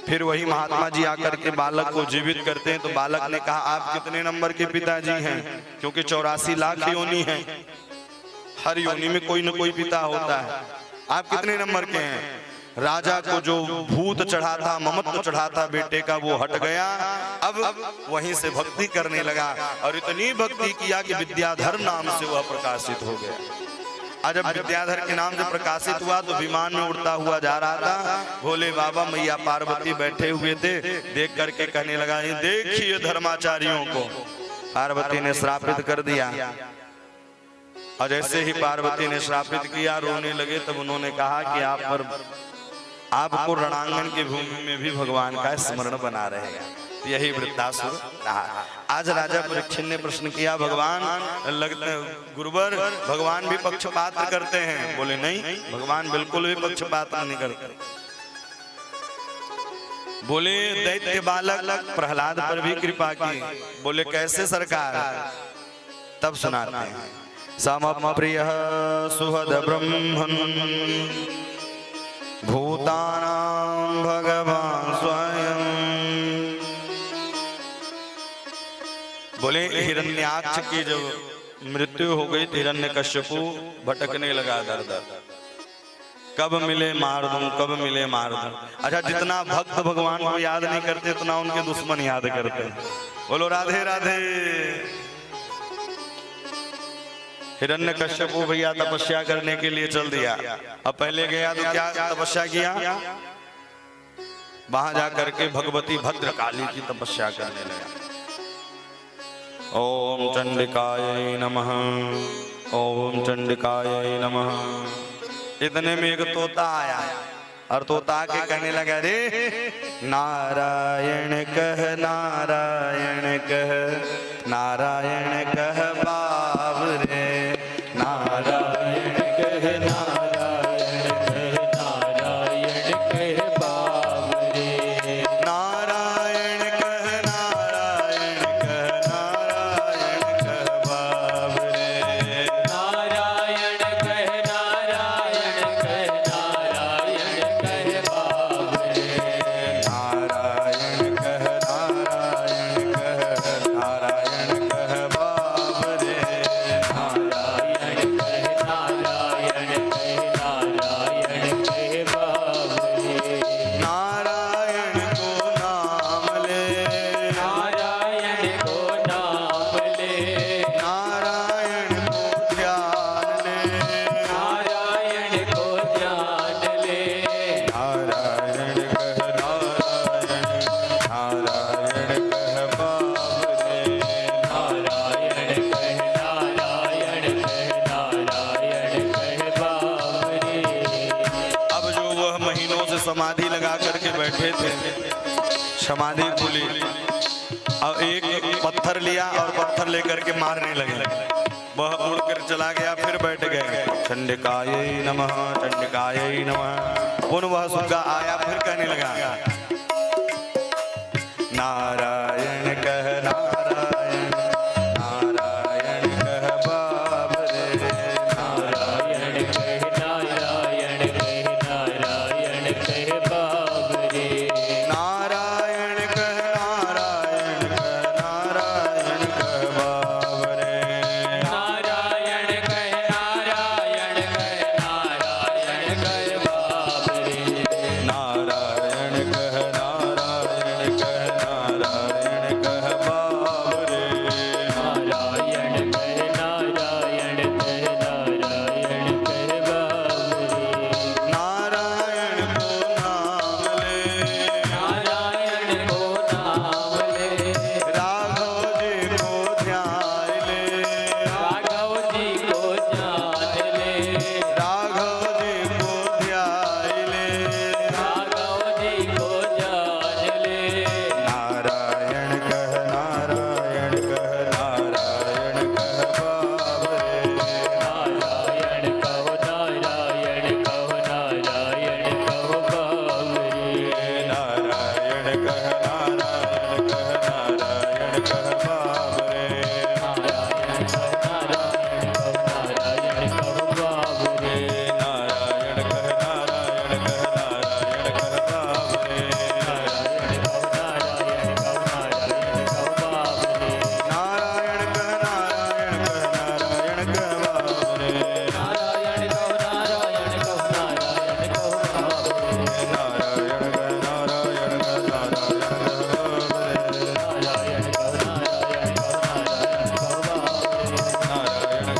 Speaker 1: फिर वही महात्मा जी आकर के बालक को जीवित करते हैं। तो बालक ने कहा, आप कितने नंबर के पिताजी हैं? क्योंकि 84 लाख योनि हैं, हर योनि में कोई न कोई पिता होता है। आप कितने नंबर के हैं? राजा को जो भूत चढ़ा था, ममत्व चढ़ा था बेटे का, वो हट गया। अब वहीं से भक्ति करने लगा और इतनी भक्ति किया कि विद्याधर नाम से वह प्रकाशित हो गया। आज जब विद्याधर के नाम से प्रकाशित हुआ तो विमान में उड़ता हुआ जा रहा था। भोले बाबा मैया पार्वती बैठे हुए थे, देख करके कहने लगा, ये देखिए धर्माचार्यों को। पार्वती ने श्रापित कर दिया। और जैसे ही पार्वती ने श्रापित किया, रोने लगे। तब उन्होंने कहा कि आपको रणांगन की भूमि में भी भगवान का स्मरण बना रहेगा। यही वृत्तासुर रहा। आज राजा परीक्षित ने प्रश्न किया, भगवान लगते गुरुवर भगवान भी पक्षपात करते हैं? बोले नहीं, भगवान बिल्कुल भी पक्षपात नहीं करते। बोले दैत्य बालक प्रहलाद पर भी कृपा की। बोले कैसे सरकार? तब सुनाते हैं, समम प्रिय सुहद ब्रह्मन् भूतानां भगवान स्वयं। बोले हिरण्याक्ष की जब मृत्यु हो गई, हिरण्यकश्यपु भटकने लगा दर दर, कब मिले मार दूं, कब मिले मार दूं। अच्छा, जितना भक्त भगवान को याद नहीं करते उतना उनके दुश्मन याद करते हैं। बोलो राधे राधे। हिरण्यकश्यपु भैया तपस्या करने के लिए चल दिया। अब पहले गया तो क्या तपस्या किया? वहां जाकर के भगवती भद्रकाली की तपस्या करने लगा। ओम चंडिकाय नमः, ओम चंडिकाय नमः। इतने में एक तोता आया और तोता के कहने लगा, रे नारायण कह, नारायण कह, नारायण कह बाबरे, नारायण कह, नारायण कह, नारायण कह बाबरे, नारायण कह, नारायण कह, नारायण कह बाबरे, नारायण कह, नारायण कह, नारायण कह बाबरे, नारायण कह, नारायण कह, नारायण कह बाबरे, नारायण कह, नारायण कह, नारायण कह बाबरे, नारायण को नाम ले, नारायण को नाम ले, नारायण को ध्यान ले, नारायण को ध्यान ले, नारायण कह, नारायण, नारायण कह बाबरे, नारायण कह, नारायण कह, नारायण कह बाबरे। अब जो वह महीनों से समाधि लगा करके बैठे थे, समाधि खुली, अब एक पत्थर लिया और पत्थर लेकर के मारने लगे। वह उड़कर चला गया, फिर बैठ गए। चंडिकायै नमः, चंडिकायै नमः। पुनः वह सुग्गा आया, फिर कहने लगा, नारायण कह, नारायण, नारायण कह बाबरे, नारायण कह, नारायण कह, नारायण कह बाबरे, नारायण कह, नारायण कह, नारायण कह बाबरे, नारायण कह, नारायण कह, नारायण कह बाबरे, नारायण कह, नारायण कह, नारायण कह बाबरे, नारायण कह, नारायण कह, नारायण कह बाबरे, नारायण को नाम ले, नारायण को नाम ले, राघव जी को ध्यान ले, राघव जी को ध्यान ले, राघव जी को ध्यान ले, राघव जी को ध्यान ले, नारायण कह, नारायण कह, नारायण कह बाबरे, नारायण कहो, नारायण कहो, नारायण कहो बाबरे, नारायण कह, नारायण कह, नारायण कह बाबरे, नारायण कह, नारायण कह, नारायण कहो बाबरे, नारायण कह, नारायण कह, नारायण कह बाबरे, नारायण कह, नारायण कह, नारायण कह बाबरे, नारायण कह, नारायण कह, नारायण कह बाबरे, नारायण कह, नारायण कह, नारायण कह बाबरे, नारायण कह, नारायण कह, नारायण कह बाबरे, नारायण कह, नारायण कह, नारायण कह बाबरे, नारायण कह, नारायण कह, नारायण कह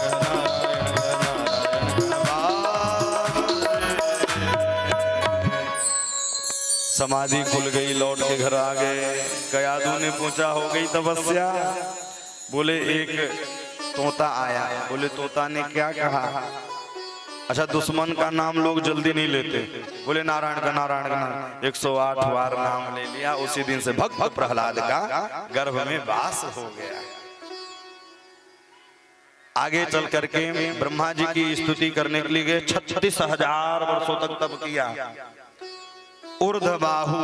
Speaker 1: बाबरे। समाधि खुल गई, लौट के घर आ गए। कयाधु ने पूछा, हो गई तपस्या? बोले एक तोता आया। बोले तोता ने क्या कहा? अच्छा, दुश्मन का नाम लोग जल्दी नहीं लेते। बोले नारायण का, नारायण का, नारायण। 108 बार नाम ले लिया। उसी दिन से भक्त प्रहलाद का गर्भ में वास हो गया। आगे चल करके ब्रह्मा जी की स्तुति करने के लिए गए। 36,000 वर्षों तक तप किया। ऊर्ध्वबाहु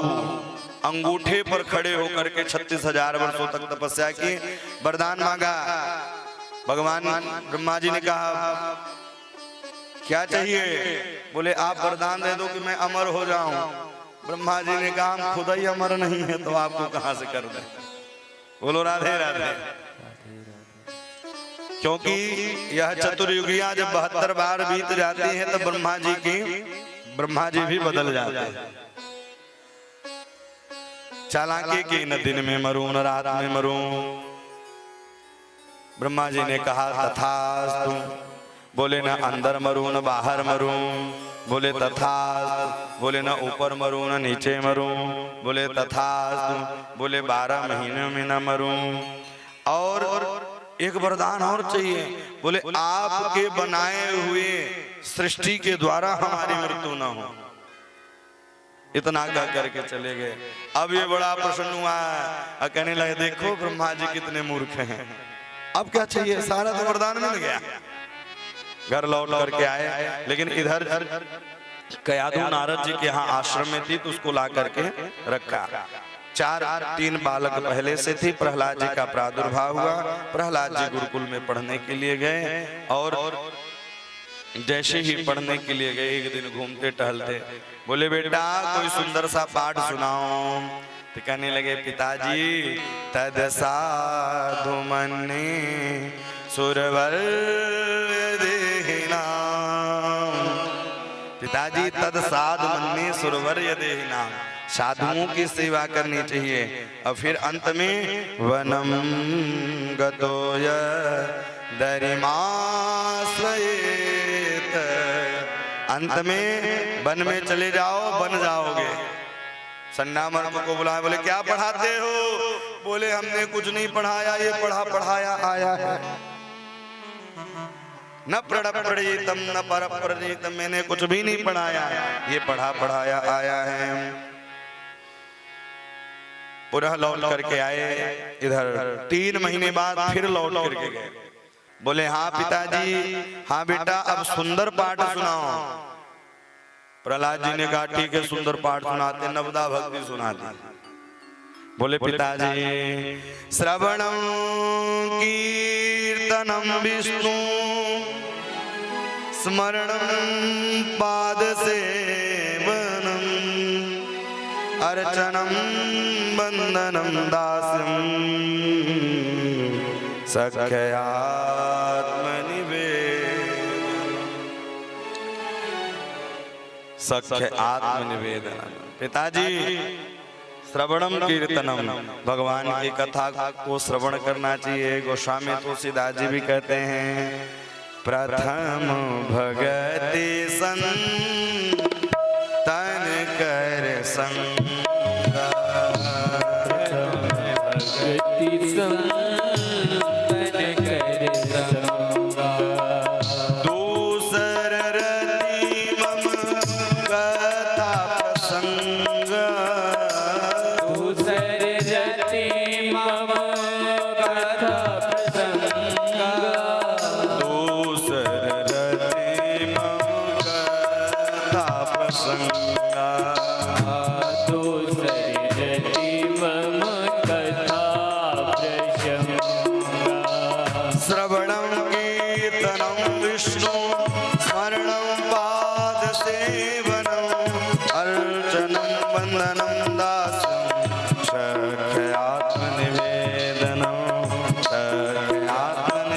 Speaker 1: अंगूठे पर खड़े होकर के 36,000 वर्षों तक तपस्या की। वरदान मांगा। भगवान ब्रह्मा जी ने कहा क्या चाहिए? बोले आप वरदान दे दो कि मैं अमर हो जाऊं। ब्रह्मा जी ने कहा हम खुद ही अमर नहीं है तो आपको कहां से कर दे। बोलो राधे राधे। क्योंकि यह चतुर्युगियां जब 72 बार बीत जाती है तो ब्रह्मा जी भी बदल जाते हैं। चालाकी की न दिन में मरूं न रात में मरूं। ब्रह्मा जी ने कहा तथास्तु। बोले न अंदर मरूं न बाहर मरूं। बोले तथास्तु। बोले न ऊपर मरूं न नीचे मरूं। बोले तथास्तु। बोले 12 महीनों में न मरूं। और एक वरदान और चाहिए। बोले आपके बनाए हुए सृष्टि के द्वारा हमारी मृत्यु न हो। इतना कह करके चले गए। अब ये बड़ा प्रसन्न हुआ और कहने लगे देखो ब्रह्मा जी कितने मूर्ख हैं, अब क्या चाहिए, सारा तो वरदान मिल गया। घर लौट करके आए, लेकिन इधर कयाधु नारद जी के यहाँ आश्रम में थी तो उसको ला करके रखा। 3 बालक पहले से थी। प्रहलाद जी का प्रादुर्भाव हुआ, प्रहलाद जी गुरुकुल में पढ़ने के लिए गए और जैसे ही पढ़ने के लिए गए एक दिन घूमते टहलते बोले बेटा कोई सुंदर सा पाठ सुनाओ। तो कहने लगे पिताजी तद साधु मन्ने सुरवर देहिना, पिताजी तद साधु मन्ने सुरवर देहिना, साधुओं की सेवा करनी चाहिए। और फिर अंत में वनम गतो दरिमाश्रयेत, अंत में वन में चले जाओ बन जाओगे। सन्नामर्क को बुलाए, बोले क्या पढ़ाते हो? बोले हमने कुछ नहीं पढ़ाया, ये पढ़ाया आया है। न पढ़ेतम न पढ़ेतम, मैंने कुछ भी नहीं पढ़ाया, ये पढ़ाया आया है। पुनः लौट करके आए इधर, 3 महीने बाद फिर लौट करके गए। बोले हाँ पिताजी, हाँ बेटा अब सुंदर पाठ सुनाओ। प्रहलाद जी ने कहा ठीक है सुंदर पाठ सुनाते, नवदा भक्ति सुनाते। बोले पिताजी श्रवणं कीर्तनं विष्णु स्मरणं पाद सेवनम अर्चनं वंदनं दास्यं सख्यात्मनिवेदनम्। सख्य आत्मनिवेदनम्। पिताजी श्रवणम कीर्तनम, भगवान की कथा को श्रवण करना चाहिए। गोस्वामी तुलसीदास जी भी कहते हैं प्रथम भगति संतन कर संगा, भगति संतन कर संगा, दूसर रति मम कथा प्रसंग, दूसर रति मम कथा प्रसंग, दूसर रति मम कथा प्रसंगा, दूसर रति मम कथा प्रसंगा। श्रवणं कीर्तनं विष्णु स्मरणं पाद सेवनं अर्चनं वंदनं दास्यं सख्यात्मनिवेदनं, सख्यात्मनिवेदनं,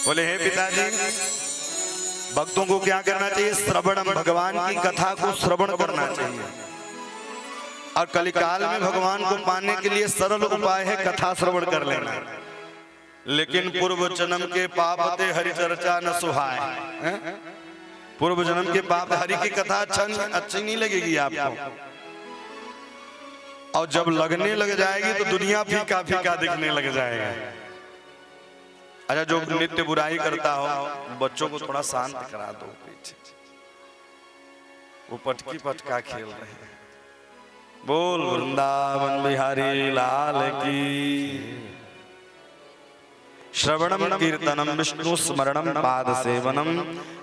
Speaker 1: बोले हे पिताजी भक्तों को क्या करना चाहिए? श्रवण, भगवान की कथा को श्रवण करना चाहिए। और कलिकाल में भगवान को पाने के लिए सरल उपाय है कथा श्रवण कर लेना। लेकिन पूर्व जन्म के पाप ते हरि चर्चा न सुहाय, पूर्व जन्म के पाप, हरि की कथा अच्छी नहीं लगेगी आपको। और जब लगने लग जाएगी तो दुनिया फीका फीका दिखने लग जाएगा। अच्छा जो नित्य बुराई करता हो बच्चों को थोड़ा शांत करा दो पीछे, वो पटकी पटका खेल रहे हैं। बोल वृंदावन बिहारी लाल की। श्रवणम कीर्तनम विष्णु स्मरणम पाद सेवनम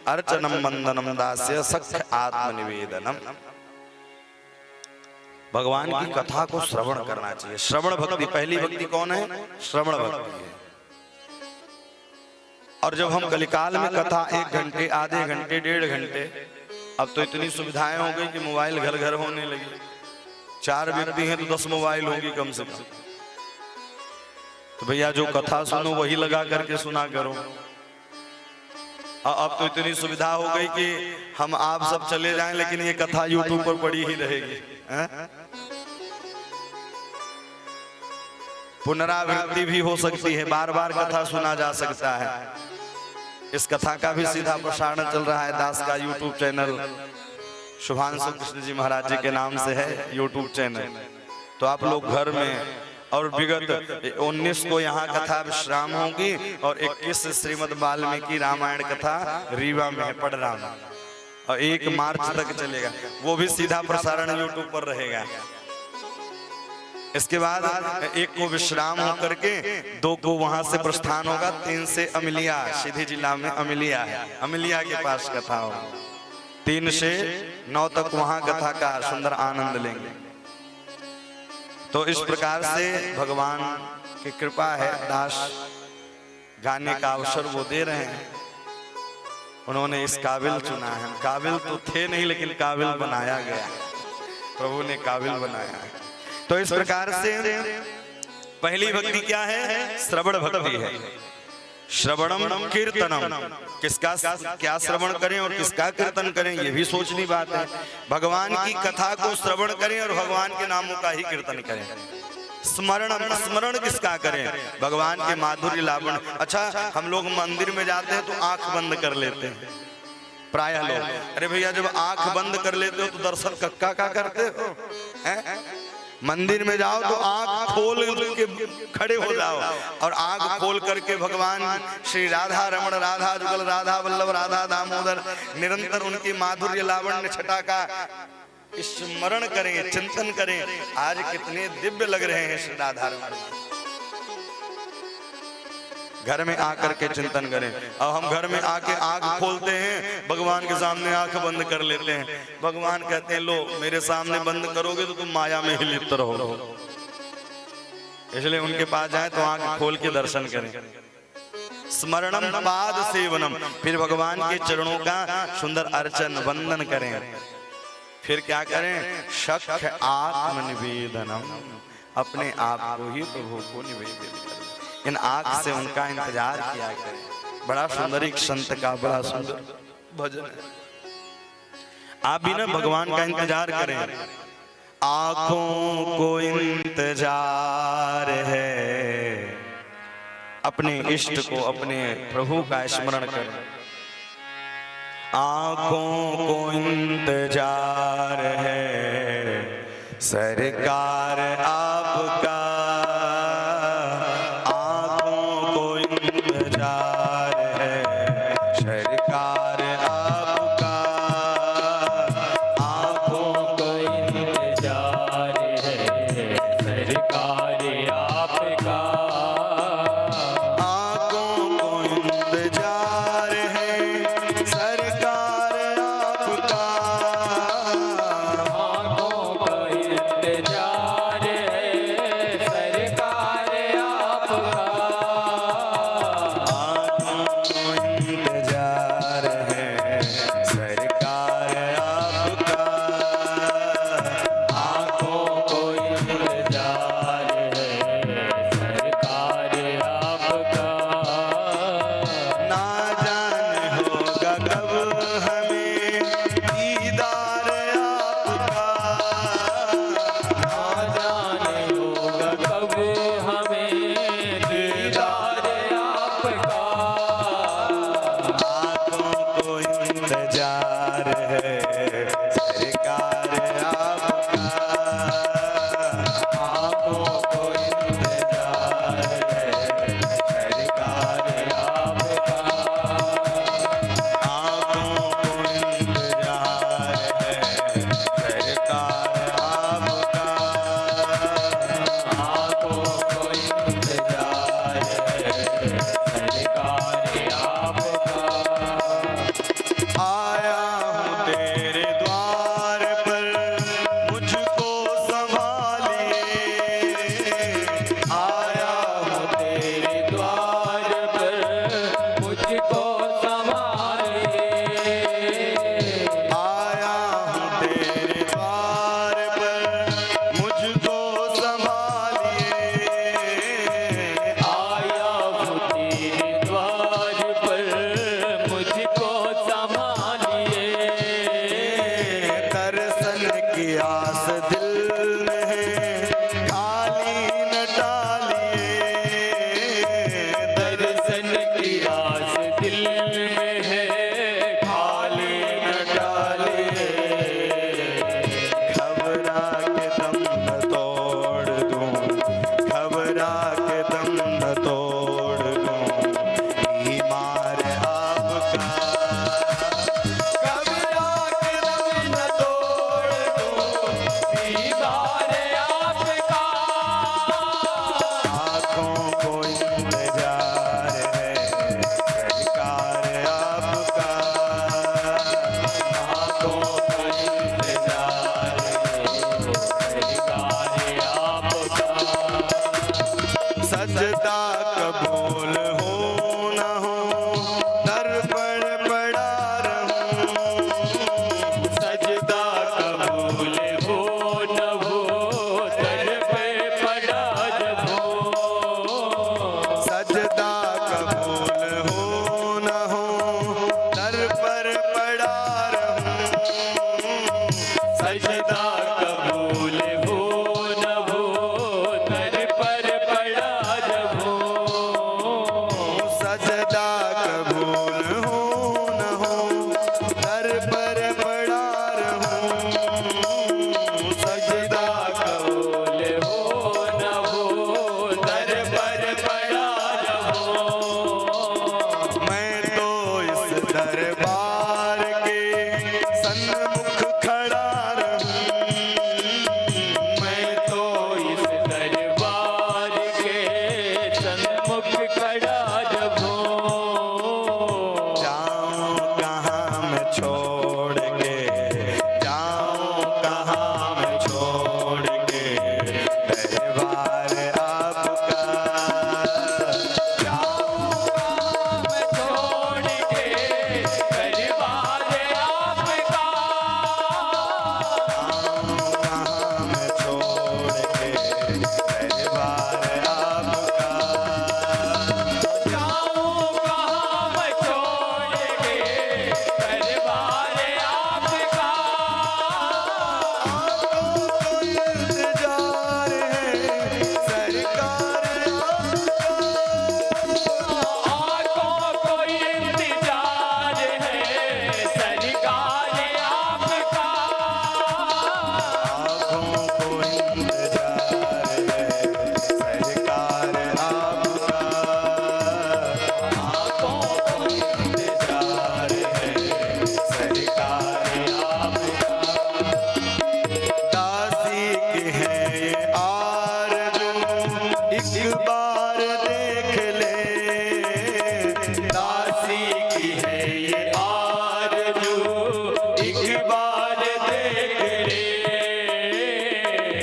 Speaker 1: अर्चनम वंदनम दास्य सख्य आत्मनिवेदनम। भगवान की कथा को श्रवण करना चाहिए। श्रवण भक्ति, पहली भक्ति कौन है? श्रवण भक्ति है। और जब हम कलिकाल में कथा 1 घंटे, आधे घंटे, 1.5 घंटे, अब तो इतनी सुविधाएं हो गई कि मोबाइल घर घर होने लगी। 4 व्यक्ति हैं तो 10 मोबाइल होंगी कम से कम। तो भैया जो कथा सुनो वही लगा करके सुना करो। अब तो इतनी सुविधा हो गई कि हम आप सब चले जाएं लेकिन ये कथा यूट्यूब पर पड़ी ही रहेगी। पुनरावृत्ति भी हो सकती है, बार बार कथा सुना जा सकता है। इस कथा का भी सीधा प्रसारण चल रहा है। दास का यूट्यूब चैनल शुभांशु कृष्ण जी महाराज जी के नाम से है यूट्यूब चैनल। तो आप लोग घर में और विगत 19 को यहाँ कथा विश्राम होगी और 21 श्रीमद् वाल्मीकि रामायण कथा रीवा में पड़रा में, और 1 मार्च तक चलेगा। वो भी सीधा प्रसारण यूट्यूब पर रहेगा। इसके बाद 1 को विश्राम होकर के 2 को वहां से प्रस्थान होगा। 3 से अमिलिया, सीधी जिला में अमिलिया है, अमिलिया के पास कथा होगा। 3 से 9 तक वहां कथा का सुंदर आनंद लेंगे। तो इस प्रकार से भगवान की कृपा है, दास गाने का अवसर वो दे रहे हैं। उन्होंने इस काबिल चुना है। काबिल तो थे नहीं, लेकिन काबिल बनाया गया, प्रभु ने काबिल बनाया है। तो इस प्रकार से पहली भक्ति क्या है? श्रवण भक्ति है। श्रवणम कीर्तनम, किसका क्या श्रवण करें और किसका कीर्तन करें, ये भी सोचनी बात है। भगवान की कथा को श्रवण करें और भगवान के नामों का ही कीर्तन करें। स्मरण किसका करें? भगवान के माधुर्य लावण। अच्छा, हम लोग मंदिर में जाते हैं तो आंख बंद कर लेते हैं प्रायः लोग। अरे भैया, जब आंख बंद कर लेते हो तो दर्शन कक्का का करते हो? मंदिर में जाओ तो आंख खोल के खड़े हो जाओ और आंख खोल करके भगवान श्री राधा रमण, राधा जुगल, राधा वल्लभ, राधा दामोदर, निरंतर उनकी माधुर्य लावण्य छटा का स्मरण करें, चिंतन करें। आज कितने दिव्य लग रहे हैं श्री राधा रमण। घर में आकर के चिंतन करें। और हम घर में आके आंख खोलते हैं, भगवान के सामने आंख बंद कर लेते हैं। भगवान कहते हैं, लो मेरे सामने बंद करोगे तो तुम माया में ही लिप्त रहो। इसलिए उनके पास जाए तो आंख खोल के दर्शन करें। स्मरणम पाद सेवनम, फिर भगवान के चरणों का सुंदर अर्चन वंदन करें। फिर क्या करें? शक्ष आत्मनिवेदनम, अपने आप को ही प्रभु को निवेदित करें। इन आंख से उनका इंतजार किया करें। बड़ा सुंदर एक संत का बड़ा सुंदर भजन है। आप भी ना भगवान का इंतजार करें। आंखों को इंतजार है, अपने इष्ट को, अपने प्रभु का स्मरण करें। आंखों को इंतजार है, सरकार आपका। आया हूँ तेरे कबूल हो न हो दर पर पड़ा रहूं,
Speaker 2: सजदा कबूल हो न हो दर पे पड़ा रहूं,
Speaker 1: सजदा कबूल हो न हो दर पर पड़ा रहूं,
Speaker 2: सजदा कबूल हो न हो दर पर पड़ा रहूं,
Speaker 1: सजदा कबूल हो न हो दर पर पड़ा रहूं, सजदा
Speaker 2: कबूल हो न हो दर पर पड़ा रहूं,
Speaker 1: मैं तो इस दरबार के सन्मुख खड़ा रहूं,
Speaker 2: मैं तो इस दरबार के सन्मुख खड़ा रहूं,
Speaker 1: जाऊं कहाँ मैं छोड़ के, जाऊं कहाँ मैं छोड़ के दरबार आपका,
Speaker 2: जाऊं कहाँ मैं छोड़ के दरबार आपका,
Speaker 1: कहाँ मैं छोड़ के दरबार आपका,
Speaker 2: जाऊं कहाँ मैं छोड़ के दरबार आपका,
Speaker 1: इंतजार है सरकार
Speaker 2: आंखों को इंतजार है सरकार आपका,
Speaker 1: आँखों को इंतजार है सरकार आपका,
Speaker 2: आंखों को इंतजार है
Speaker 1: सरकार आपका, दासी की है ये आरज़ू एक बार देख ले,
Speaker 2: दासी की है ये आरज़ू एक बार देख ले,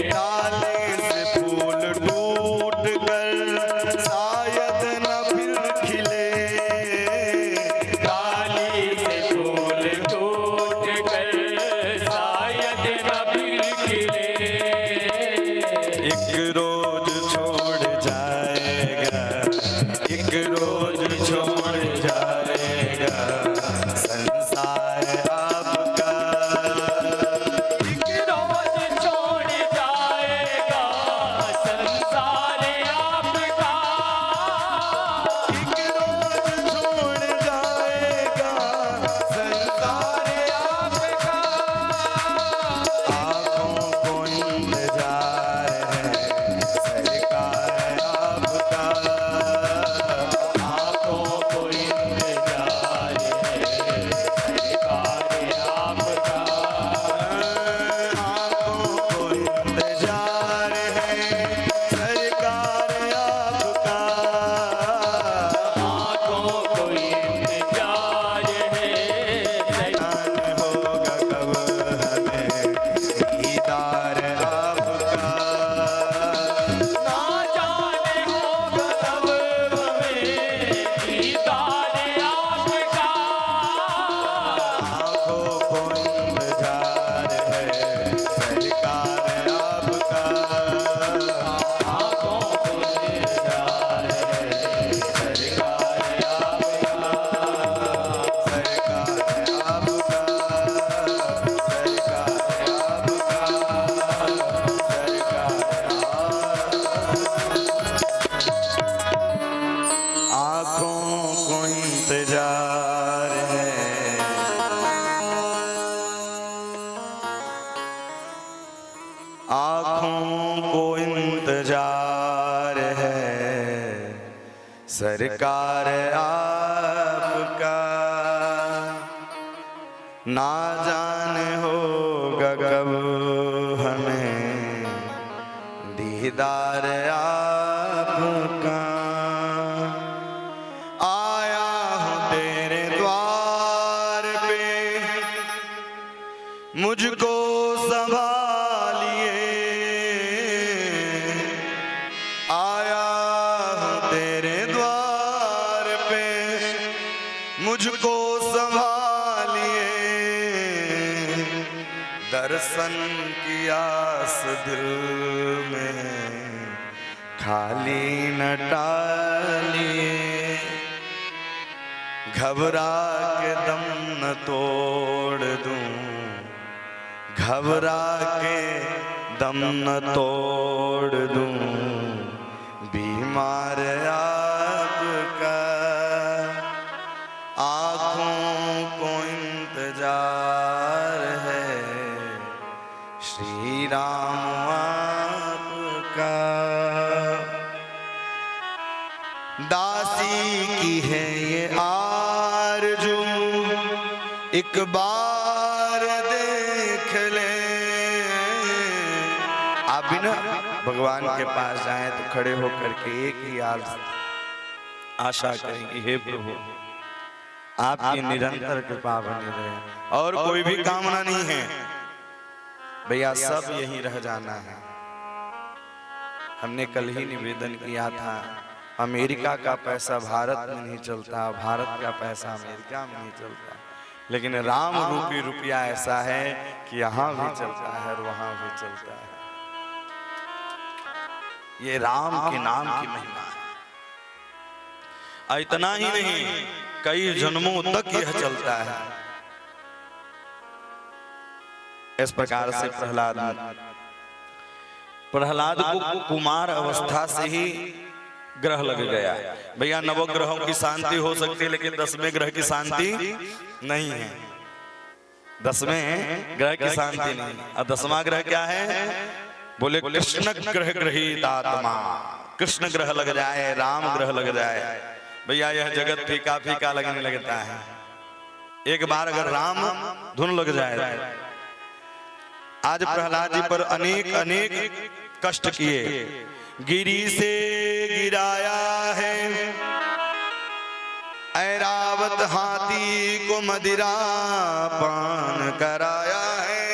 Speaker 1: डाले से फूल टूट कर शायद न फिर खिले,
Speaker 2: डाली से फूल टूट कर शायद न फिर खिले,
Speaker 1: एक रोज छोड़ जाएगा, एक रोज छोड़ जाएगा संसार आपका,
Speaker 2: एक रोज छोड़ जाएगा संसार आपका,
Speaker 1: एक रोज छोड़ जाएगा संसार
Speaker 2: आपका,
Speaker 1: आँखों को इंतजार है सरकार आपका,
Speaker 2: आंखों को इंतजार है सरकार आपका,
Speaker 1: आँखों को इंतजार है सरकार आपका,
Speaker 2: आंखों को इंतजार है
Speaker 1: जान होगा कब हमें दीदार आपका,
Speaker 2: ना जाने होगा कब हमें दीदार आपका,
Speaker 1: आँखों को इंतजार है सरकार आपका,
Speaker 2: आंखों को इंतजार है सरकार आपका,
Speaker 1: सरकार आपका, सरकार आपका, आँखों को इंतजार है, आँखों को इंतजार है सरकार आपका, ना जाने होगा कब हमें दीदार आपका, आया हूँ तेरे द्वार पे मुझको संभालिए, आया हूँ तेरे मुझको संभालिए, दर्शन की आस दिल में खाली न टालिए, घबरा के दम न तोड़ दूं, घबरा के दम न तोड़ दूं, बीमार आपका आँखों को इंतजार है, श्री राम आपका। दासी की है ये आरज़ू, एक बार देख ले। आप भी ना भगवान के पास जाएं तो खड़े होकर के एक ही आशा करेंगे, हे प्रभु आपकी निरंतर कृपा बनी रहे, और कोई भी कामना नहीं है भैया, सब यहीं रह जाना है। हमने कल ही निवेदन किया था, अमेरिका का पैसा भारत में नहीं चलता, भारत का पैसा अमेरिका में नहीं चलता, लेकिन राम रूपी रुपया ऐसा है कि यहाँ भी चलता है और वहाँ भी चलता है। ये राम के नाम की महिमा है। इतना ही नहीं, कई जन्मों तक यह चलता है। इस प्रकार से प्रहलाद को कुमार अवस्था से ही ग्रह लग गया। भैया नवग्रहों की शांति हो सकती है, लेकिन 10वें ग्रह की शांति नहीं है। 10वें ग्रह की शांति नहीं। और 10वां ग्रह क्या है? बोले कृष्ण ग्रह ग्रहीत आत्मा। कृष्ण ग्रह लग जाए, राम ग्रह लग जाए, भैया यह जगत फीका फीका लगने लगता है। एक बार अगर राम धुन लग जाए। आज प्रहलाद जी पर अनेक अनेक कष्ट किए, गिरी से गिराया है, ऐरावत हाथी को मदिरा पान कराया है,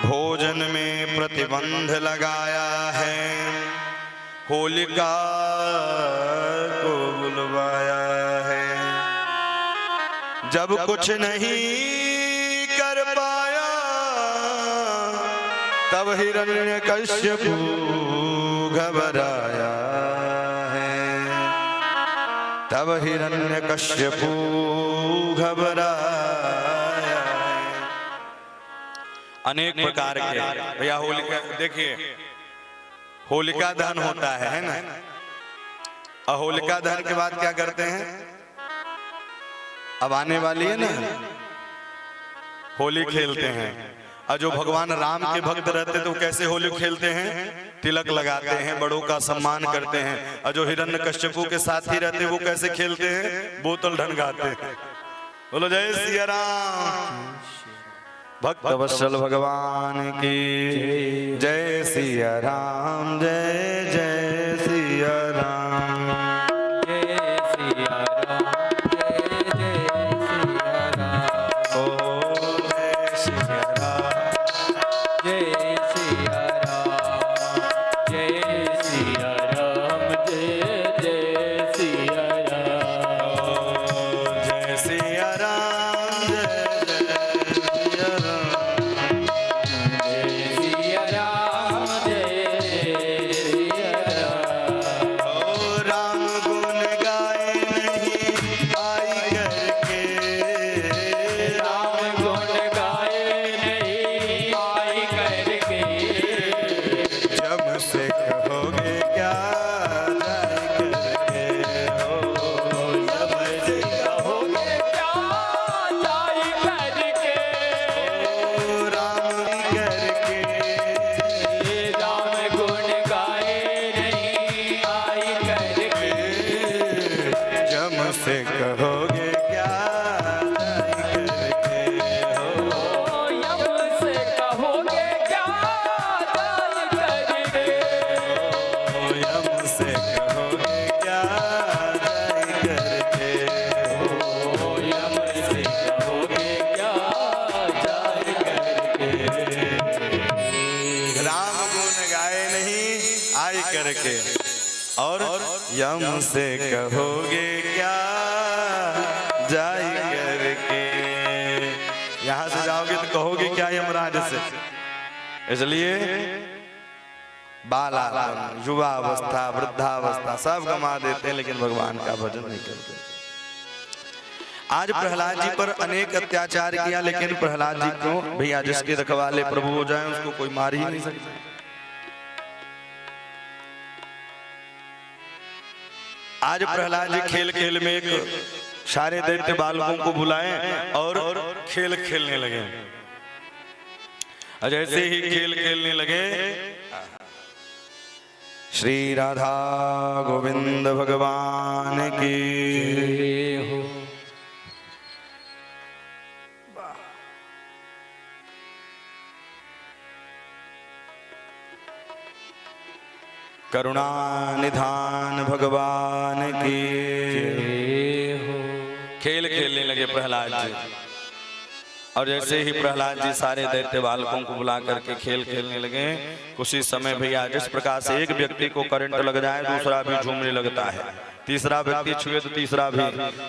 Speaker 1: भोजन में प्रतिबंध लगाया है, होलिका को बुलवाया है। जब कुछ नहीं कर पाया तब हिरण्यकश्यपु घबराया है, तब हिरण्यकश्यपु घबराया है। अनेक प्रकार के भैया होलिका, देखिए होलिका दहन होता है ना, और होलिका दहन के बाद क्या करते हैं? अब आने वाली है ना होली खेलते हैं। और जो भगवान राम के भक्त रहते तो कैसे होली खेलते हैं? तिलक लगाते हैं, बड़ों का सम्मान करते हैं। और जो हिरण्यकश्यपु के साथी रहते हैं वो कैसे खेलते हैं? बोतल ढनगाते हैं। बोलो जय सिया राम। भक्त वत्सल भगवान की जय सिया राम, जय जय सिया राम,
Speaker 2: जय सिया राम, जय जय सिया राम।
Speaker 1: ओ जय सिया राम,
Speaker 2: जय सिया राम, जय सिया राम, जय जय सिया राम।
Speaker 1: ओ जय सिया राम, जय जय सिया राम,
Speaker 2: जय सिया राम, जय जय सिया राम।
Speaker 1: ओ राम गुण गाए नहीं आई करके,
Speaker 2: राम गुण गाए नहीं आई करके,
Speaker 1: जब से कहोगे क्या जाए करके, हो जब से
Speaker 2: कहोगे क्या जाई करके,
Speaker 1: ओ राम करके,
Speaker 2: राम गुण गाए नहीं आई करके,
Speaker 1: जब से कहोगे क्या जाए करके, हो
Speaker 2: यम से कहोगे क्या जाई करके,
Speaker 1: यम से कहोगे क्या जाए करके,
Speaker 2: यम से कहोगे क्या जाई करके।
Speaker 1: राम गुण गाए नहीं आई करके, और यम से कहोगे क्या इसलिए बालापन, युवावस्था, वृद्धावस्था सब गंवा देते हैं, लेकिन भगवान का भजन नहीं करते। आज प्रहलाद जी पर अनेक अत्याचार किया, लेकिन प्रहलाद जी क्यों भैया, जिसके रखवाले प्रभु हो जाए उसको कोई मार ही नहीं सकता। आज प्रहलाद जी खेल खेल में एक सारे दैत्य बालकों को बुलाए और खेल खेलने लगे। जैसे ही खेल खेलने लगे, श्री राधा गोविंद भगवान की हो। करुणा निधान भगवान की हो। खेल खेलने लगे प्रहलाद जी, और जैसे ही प्रहलाद जी सारे दैत्य बालकों को बुला करके खेल खेलने लगे, कुछ ही समय भैया जिस प्रकार से एक व्यक्ति को करंट लग जाए दूसरा भी झूमने लगता है, तीसरा व्यक्ति छुए तो तीसरा भी,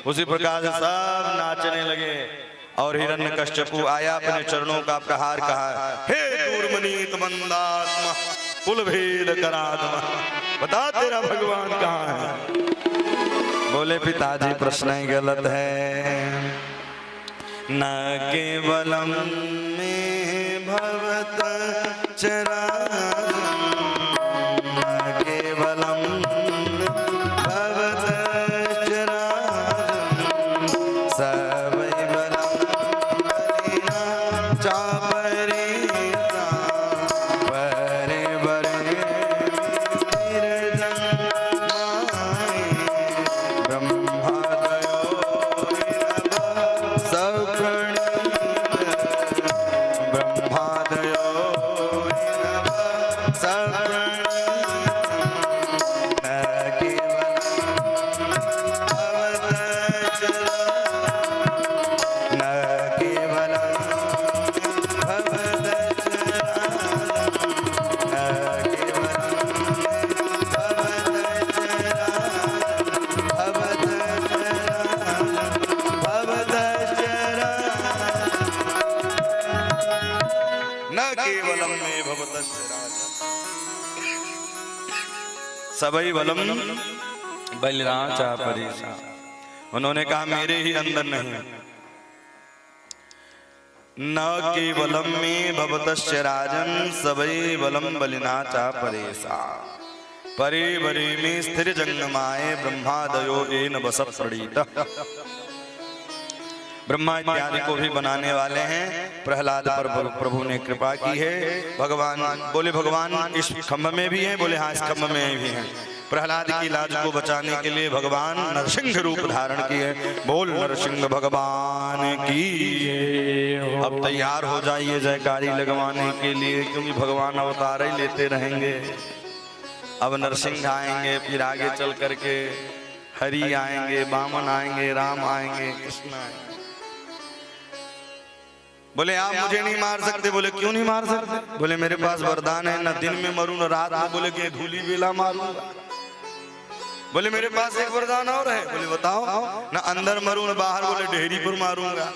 Speaker 1: उसी प्रकार से सब नाचने लगे। और हिरण्यकश्यपु आया, अपने चरणों का प्रहार कहा, हे दूरमनीत मंदात्मा कुल भेद करात्मा, बता तेरा भगवान कहाँ है। बोले पिताजी प्रश्न ही गलत है। न केवलम में भवत चराचरम, न केवलम भवत चराचरम, सवै बलम बलिना चापरीता, परे बरे तिरजन माये, ब्रह्मादयो सबई बलम बलिराचा परेशा। उन्होंने कहा मेरे ही अंदर नहीं, न केवलम में भवतस्य राजन सबई बलम बलिनाचा परेशा, परे बरे में स्थिर जंगमाए ब्रह्मादयो एन बस प्रणीत। ब्रह्मा इत्यादि को भी बनाने वाले हैं, प्रहलाद पर प्रभु ने कृपा की है। भगवान बोले, भगवान इस खम्भ में भी हैं? बोले हाँ, इस खम्भ में भी हैं। प्रहलाद की लाज को बचाने के लिए भगवान नरसिंह रूप धारण किए। बोल नरसिंह भगवान की। अब तैयार हो जाइए जयकारी लगवाने के लिए, क्योंकि भगवान अवतार ही लेते रहेंगे। अब नरसिंह आएंगे, फिर आगे चल करके हरि आएंगे, वामन आएंगे, राम आएंगे, कृष्ण आएंगे। बोले आप मुझे नहीं मार सकते। बोले क्यों नहीं मार सकते? बोले मेरे पास वरदान है, न दिन में मरूं न रात में। बोले कि धूली बेला मारूंगा। बोले मेरे पास एक वरदान और है। बोले बताओ। न अंदर मरूं न बाहर। बोले ढेरी पर मारूंगा।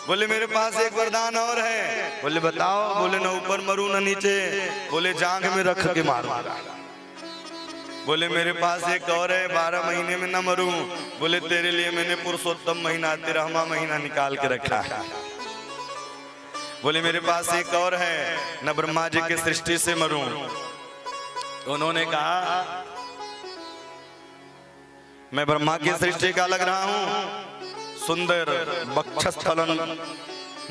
Speaker 1: बोले मेरे पास एक वरदान और है। बोले बताओ। बोले न ऊपर मरूं न नीचे। बोले जांघ में रख के मारूंगा। बोले मेरे पास एक और है, 12 महीने में न मरूं। बोले तेरे लिए मैंने पुरुषोत्तम महीना 13वां महीना निकाल के रखा है। बोले मेरे पास एक और है, न ब्रह्मा जी की सृष्टि से मरूं। तो उन्होंने कहा मैं ब्रह्मा की सृष्टि का लग रहा हूं। सुंदर वक्षस्थलन,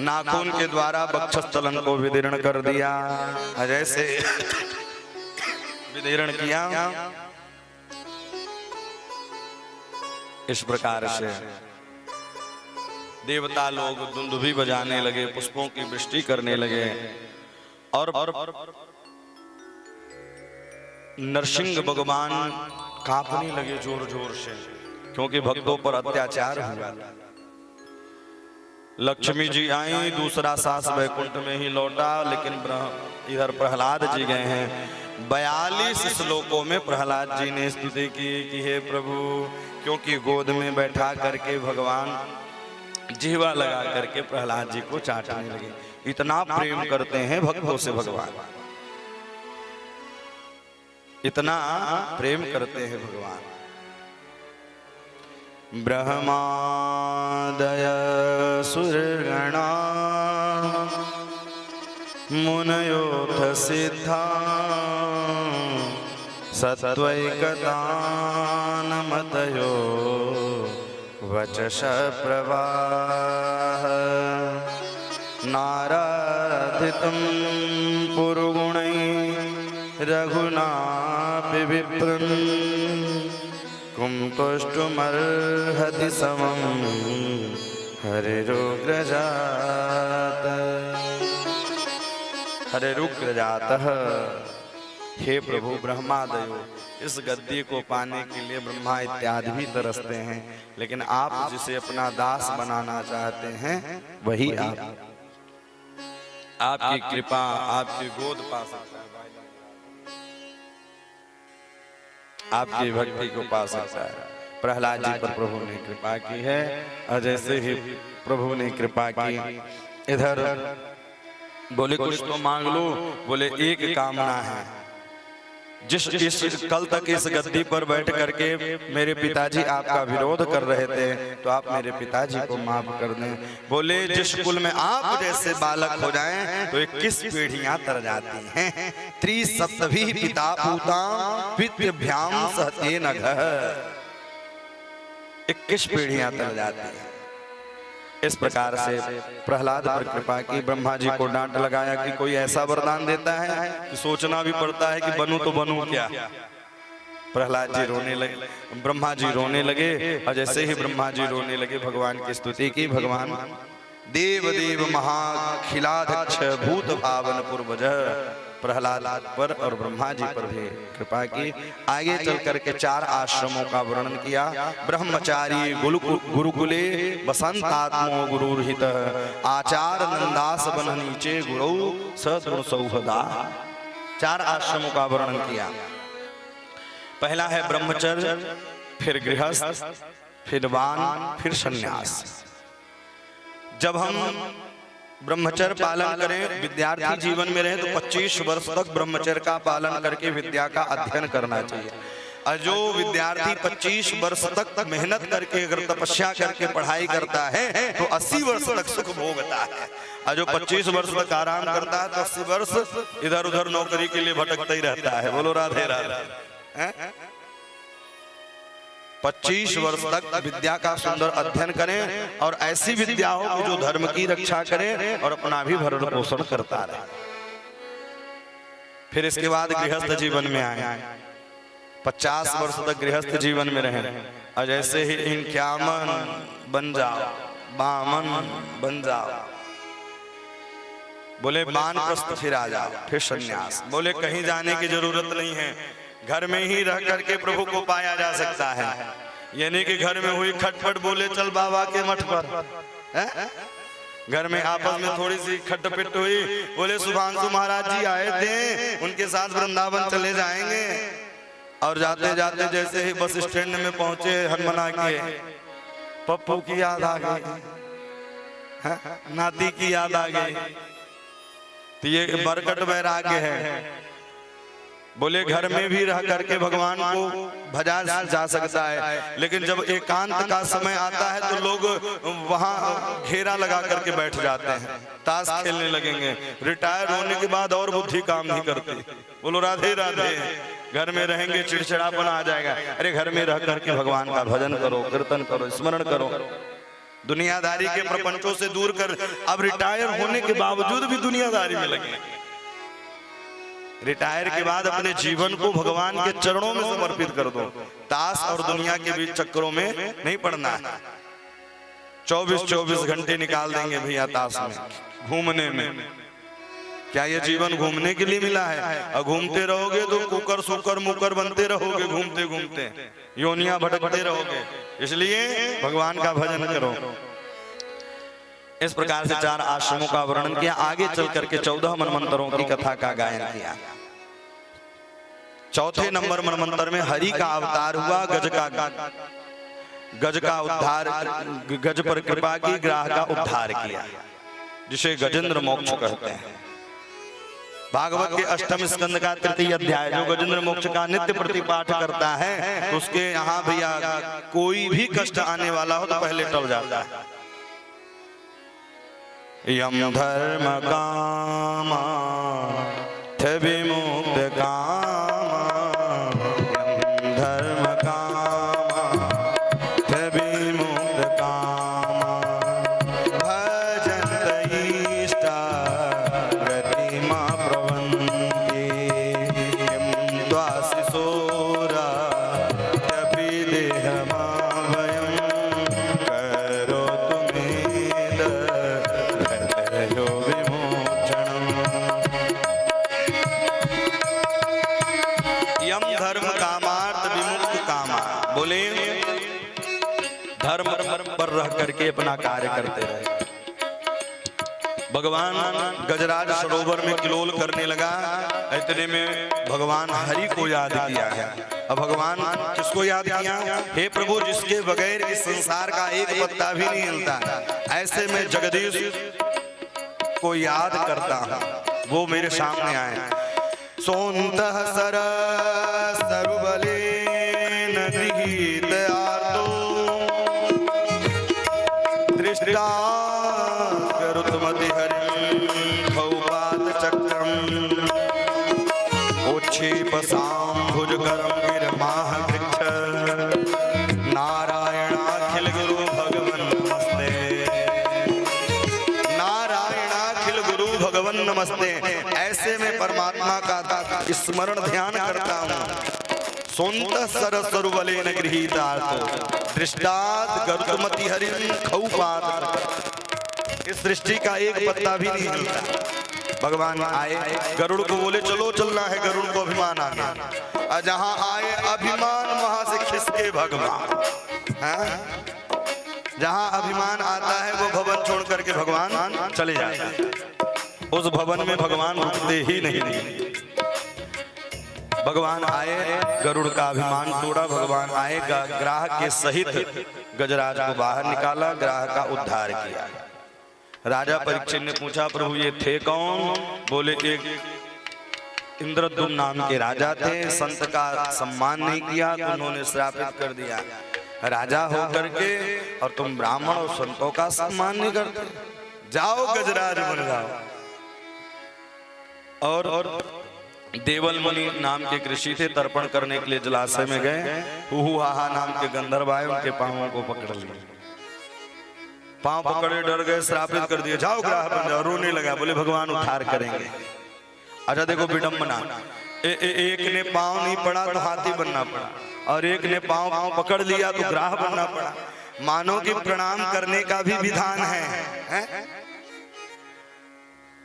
Speaker 1: नाखून के द्वारा वक्षस्थलन को विदीर्ण कर दिया। जैसे विदीर्ण किया, इस प्रकार से देवता लोग दुंदुभी बजाने लगे, पुष्पों की वृष्टि करने लगे, और नरसिंह भगवान कांपने लगे जोर जोर से, क्योंकि भक्तों पर अत्याचार हुआ। लक्ष्मी जी आई, दूसरा सास वैकुंठ में ही लौटा, लेकिन इधर प्रहलाद जी गए हैं। 42 श्लोकों में प्रहलाद जी ने स्तुति की कि हे प्रभु, क्योंकि गोद में बैठा करके भगवान जिह्वा लगा करके प्रहलाद जी को चाटने लगे। इतना प्रेम करते हैं भक्तों से भगवान, इतना प्रेम करते हैं भगवान। ब्रह्मादय सुरगणा मुनयोऽथ सिद्धा सत्त्वैकतानमतयो वचश प्रवाह नाराधितं पुरुगुणैः रघुनापि विप्रन् कुंतुष्टुमर्हति समं हरिरुग्रजात हरिरुग्रजातः। हे प्रभु ब्रह्मादयो, इस गद्दी को पाने के लिए ब्रह्मा इत्यादि भी तरसते हैं, लेकिन आप जिसे अपना दास बनाना चाहते हैं वही आपकी कृपा, आपकी गोद पा सकता है, आपकी भक्ति को पा सकता है। प्रहलाद जी पर प्रभु ने कृपा की है, और जैसे ही प्रभु ने कृपा की, इधर बोले कुछ तो मांग लो, बोले एक कामना है, जिस कल तक इस गद्दी पर बैठ करके मेरे पिताजी आपका विरोध कर रहे थे, तो आप मेरे पिताजी को माफ कर दें। बोले जिस कुल में आप जैसे बालक हो जाएं तो 21 पीढ़ियां तर जाती हैं। 37 पिता पूता पितृभ्याम सहते नघ, 21 पीढ़ियां तर जाती हैं। इस प्रकार से प्रहलाद पर कृपा की। ब्रह्मा जी को डांट लगाया कि कोई ऐसा वरदान देता है कि सोचना भी पड़ता है कि बनूं तो बनूं क्या। प्रहलाद जी रोने लगे, ब्रह्मा जी रोने लगे, और जैसे ही ब्रह्मा जी रोने लगे भगवान की स्तुति की। भगवान देव देव महाखिलाध्यक्ष भूत भावन पूर्वज प्रहलाद पर और ब्रह्मा जी पर भी कृपा की। आगे चल करके 4 आश्रमों का वर्णन किया। ब्रह्मचारी गुरुकुले बसंतात्मो गुरुर्हित आचार नंदास बन नीचे गुरु सदृढ़ सौहदा। 4 आश्रमों का वर्णन किया। पहला है ब्रह्मचर्य, फिर गृहस्थ, फिर वान, फिर सन्यास। जब हम ब्रह्मचर्य पालन करें, विद्यार्थी जीवन में रहे, तो 25 वर्ष तक ब्रह्मचर्य का पालन करके विद्या का अध्ययन करना चाहिए। और जो विद्यार्थी 25 वर्ष तक मेहनत करके अगर तपस्या करके पढ़ाई करता है तो 80 वर्ष तक सुख भोगता है। और जो 25 वर्ष तक आराम करता है तो 80 वर्ष इधर उधर नौकरी के लिए भटकता ही रहता है। बोलो राधे राधे। 25 वर्ष तक विद्या का सुंदर अध्ययन करें, और ऐसी विद्या हो कि जो धर्म की रक्षा करे और अपना भी भरण पोषण करता रहे। फिर इसके बाद गृहस्थ जीवन में आए, 50 वर्ष तक गृहस्थ जीवन में रहे, और जैसे ही 51 बन जाओ, 52 बन जाओ, बोले वानप्रस्थ फिर आ जाओ, फिर सन्यास। बोले कहीं जाने की जरूरत नहीं है, घर में ही रह करके प्रभु को पाया जा सकता है। यानी कि घर में हुई खटपट, बोले चल बाबा के मठ पर। घर में आपस में थोड़ी सी खटपट हुई, बोले सुभांशु महाराज जी आए थे, उनके साथ वृंदावन चले जाएंगे। और जाते जाते जैसे ही बस स्टैंड में पहुंचे, हनुमना के पप्पू की याद आ गई, नाती की याद आ गई। तो ये बरकट वैराग्य है। बोले घर में भी रह करके भगवान को भजा जा सकता है, लेकिन जब एकांत का समय आता है तो लोग वहां घेरा लगा करके बैठ जाते हैं, ताश खेलने लगेंगे। रिटायर होने के बाद और बुद्धि काम नहीं करती। बोलो राधे राधे। घर में रहेंगे चिड़चिड़ापन आ जाएगा। अरे घर में रह करके भगवान का भजन करो, कीर्तन करो, स्मरण करो, दुनियादारी के प्रपंचों से दूर कर। अब रिटायर होने के बावजूद भी दुनियादारी में लगे। रिटायर के बाद अपने जीवन को भगवान के चरणों में समर्पित कर दो। ताश और दुनिया के बीच चक्करों में नहीं पड़ना है। 24-24 घंटे निकाल देंगे भैया ताश में, घूमने में। क्या ये जीवन घूमने के लिए मिला है? और घूमते रहोगे तो कुकर सुकर मुकर बनते रहोगे, घूमते घूमते योनियां भटकते रहोगे। इसलिए भगवान का भजन करो। इस प्रकार से 4 आश्रमों का वर्णन किया। आगे चल करके 14 मनमंत्रों की कथा का गायन किया। चौथे नंबर मनमंत्र में हरि का अवतार हुआ, गज का उद्धार, गज पर कृपा की, ग्राह का उद्धार किया। जिसे गजेंद्र मोक्ष कहते हैं। भागवत के 8वें स्कंद का 3य अध्याय, जो गजेंद्र मोक्ष का नित्य प्रतिपाठ करता है तो उसके यहाँ भैया कोई भी कष्ट आने वाला हो तो पहले टल जाता है। यम धर्म कामा थ विमुक्त कामा, यम धर्म कामा थ विमुक्त कामा, भजन्त इष्टा गतिमा प्रवन्ति, यम द्वासिसोरा यपि देहमावयं, करोतु मेद भर्तयो विमोचनम्। यम धर्म कामार्थ विमुक्त कामा, बोले धर्म पर रह करके अपना कार्य करते रहे। भगवान गजराज सरोवर में किलोल करने लगा, इतने में भगवान हरि को याद किया है। अब भगवान किसको याद किया? हे प्रभु, जिसके बगैर इस संसार का एक पत्ता भी नहीं हिलता, ऐसे में जगदीश को याद करता हूं, वो मेरे सामने आए। सोन्तः सरस सरुबलेन निहित आर्तो, दृष्टा गरुत्मति हरिं खौपाद चक्रम्, उच्छेपसाम्भुजकरं गिरमाह वृक्ष, नारायणाखिल गुरु भगवन् नमस्ते, नारायणाखिल गुरु भगवन् नमस्ते। ऐसे में परमात्मा का स्मरण ध्यान करता हूँ। सोन्तः सरस सरुबलेन गृहीतार्तो, दृष्टात् गरुत्मति हरिं खौपाद। इस सृष्टि का एक पत्ता भी नहीं हिलता। भगवान आए, गरुड़ को बोले चलो चलना है, गरुड़ को अभिमान आ गया। जहां आए अभिमान वहां से खिसके भगवान। जहां अभिमान आता है वो भवन छोड़ करके भगवान चले जाते हैं। उस भवन में भगवान रुकते ही नहीं। भगवान आए, गरुड़ का अभिमान तोड़ा। भगवान आए, ग्राह के सहित गजराज को बाहर निकाला, ग्राह का उद्धार किया। राजा परीक्षित ने पूछा, प्रभु ये थे कौन? बोले एक इंद्रद्युम्न नाम के राजा थे, संत का सम्मान नहीं किया तो उन्होंने श्रापित कर दिया। राजा हो करके और तुम ब्राह्मण और संतों का सम्मान नहीं करते, जाओ गजराज बन जाओ। और देवल मुनि नाम के ऋषि थे, तर्पण करने के लिए जलाशय में गए। हुहु हाहा नाम के गंधर्व आए, उनके पांवों को पकड़ लिए। पांव पकड़े, डर गए, श्रापित कर दिए, जाओ ग्राह बन जाओ। रोने लगा, बोले भगवान उद्धार करेंगे। अच्छा देखो विडंबना, एक ने पांव नहीं पड़ा तो हाथी बनना पड़ा, और एक ने पांव पकड़ लिया तो ग्राह बनना पड़ा। मानो कि प्रणाम करने का भी विधान है?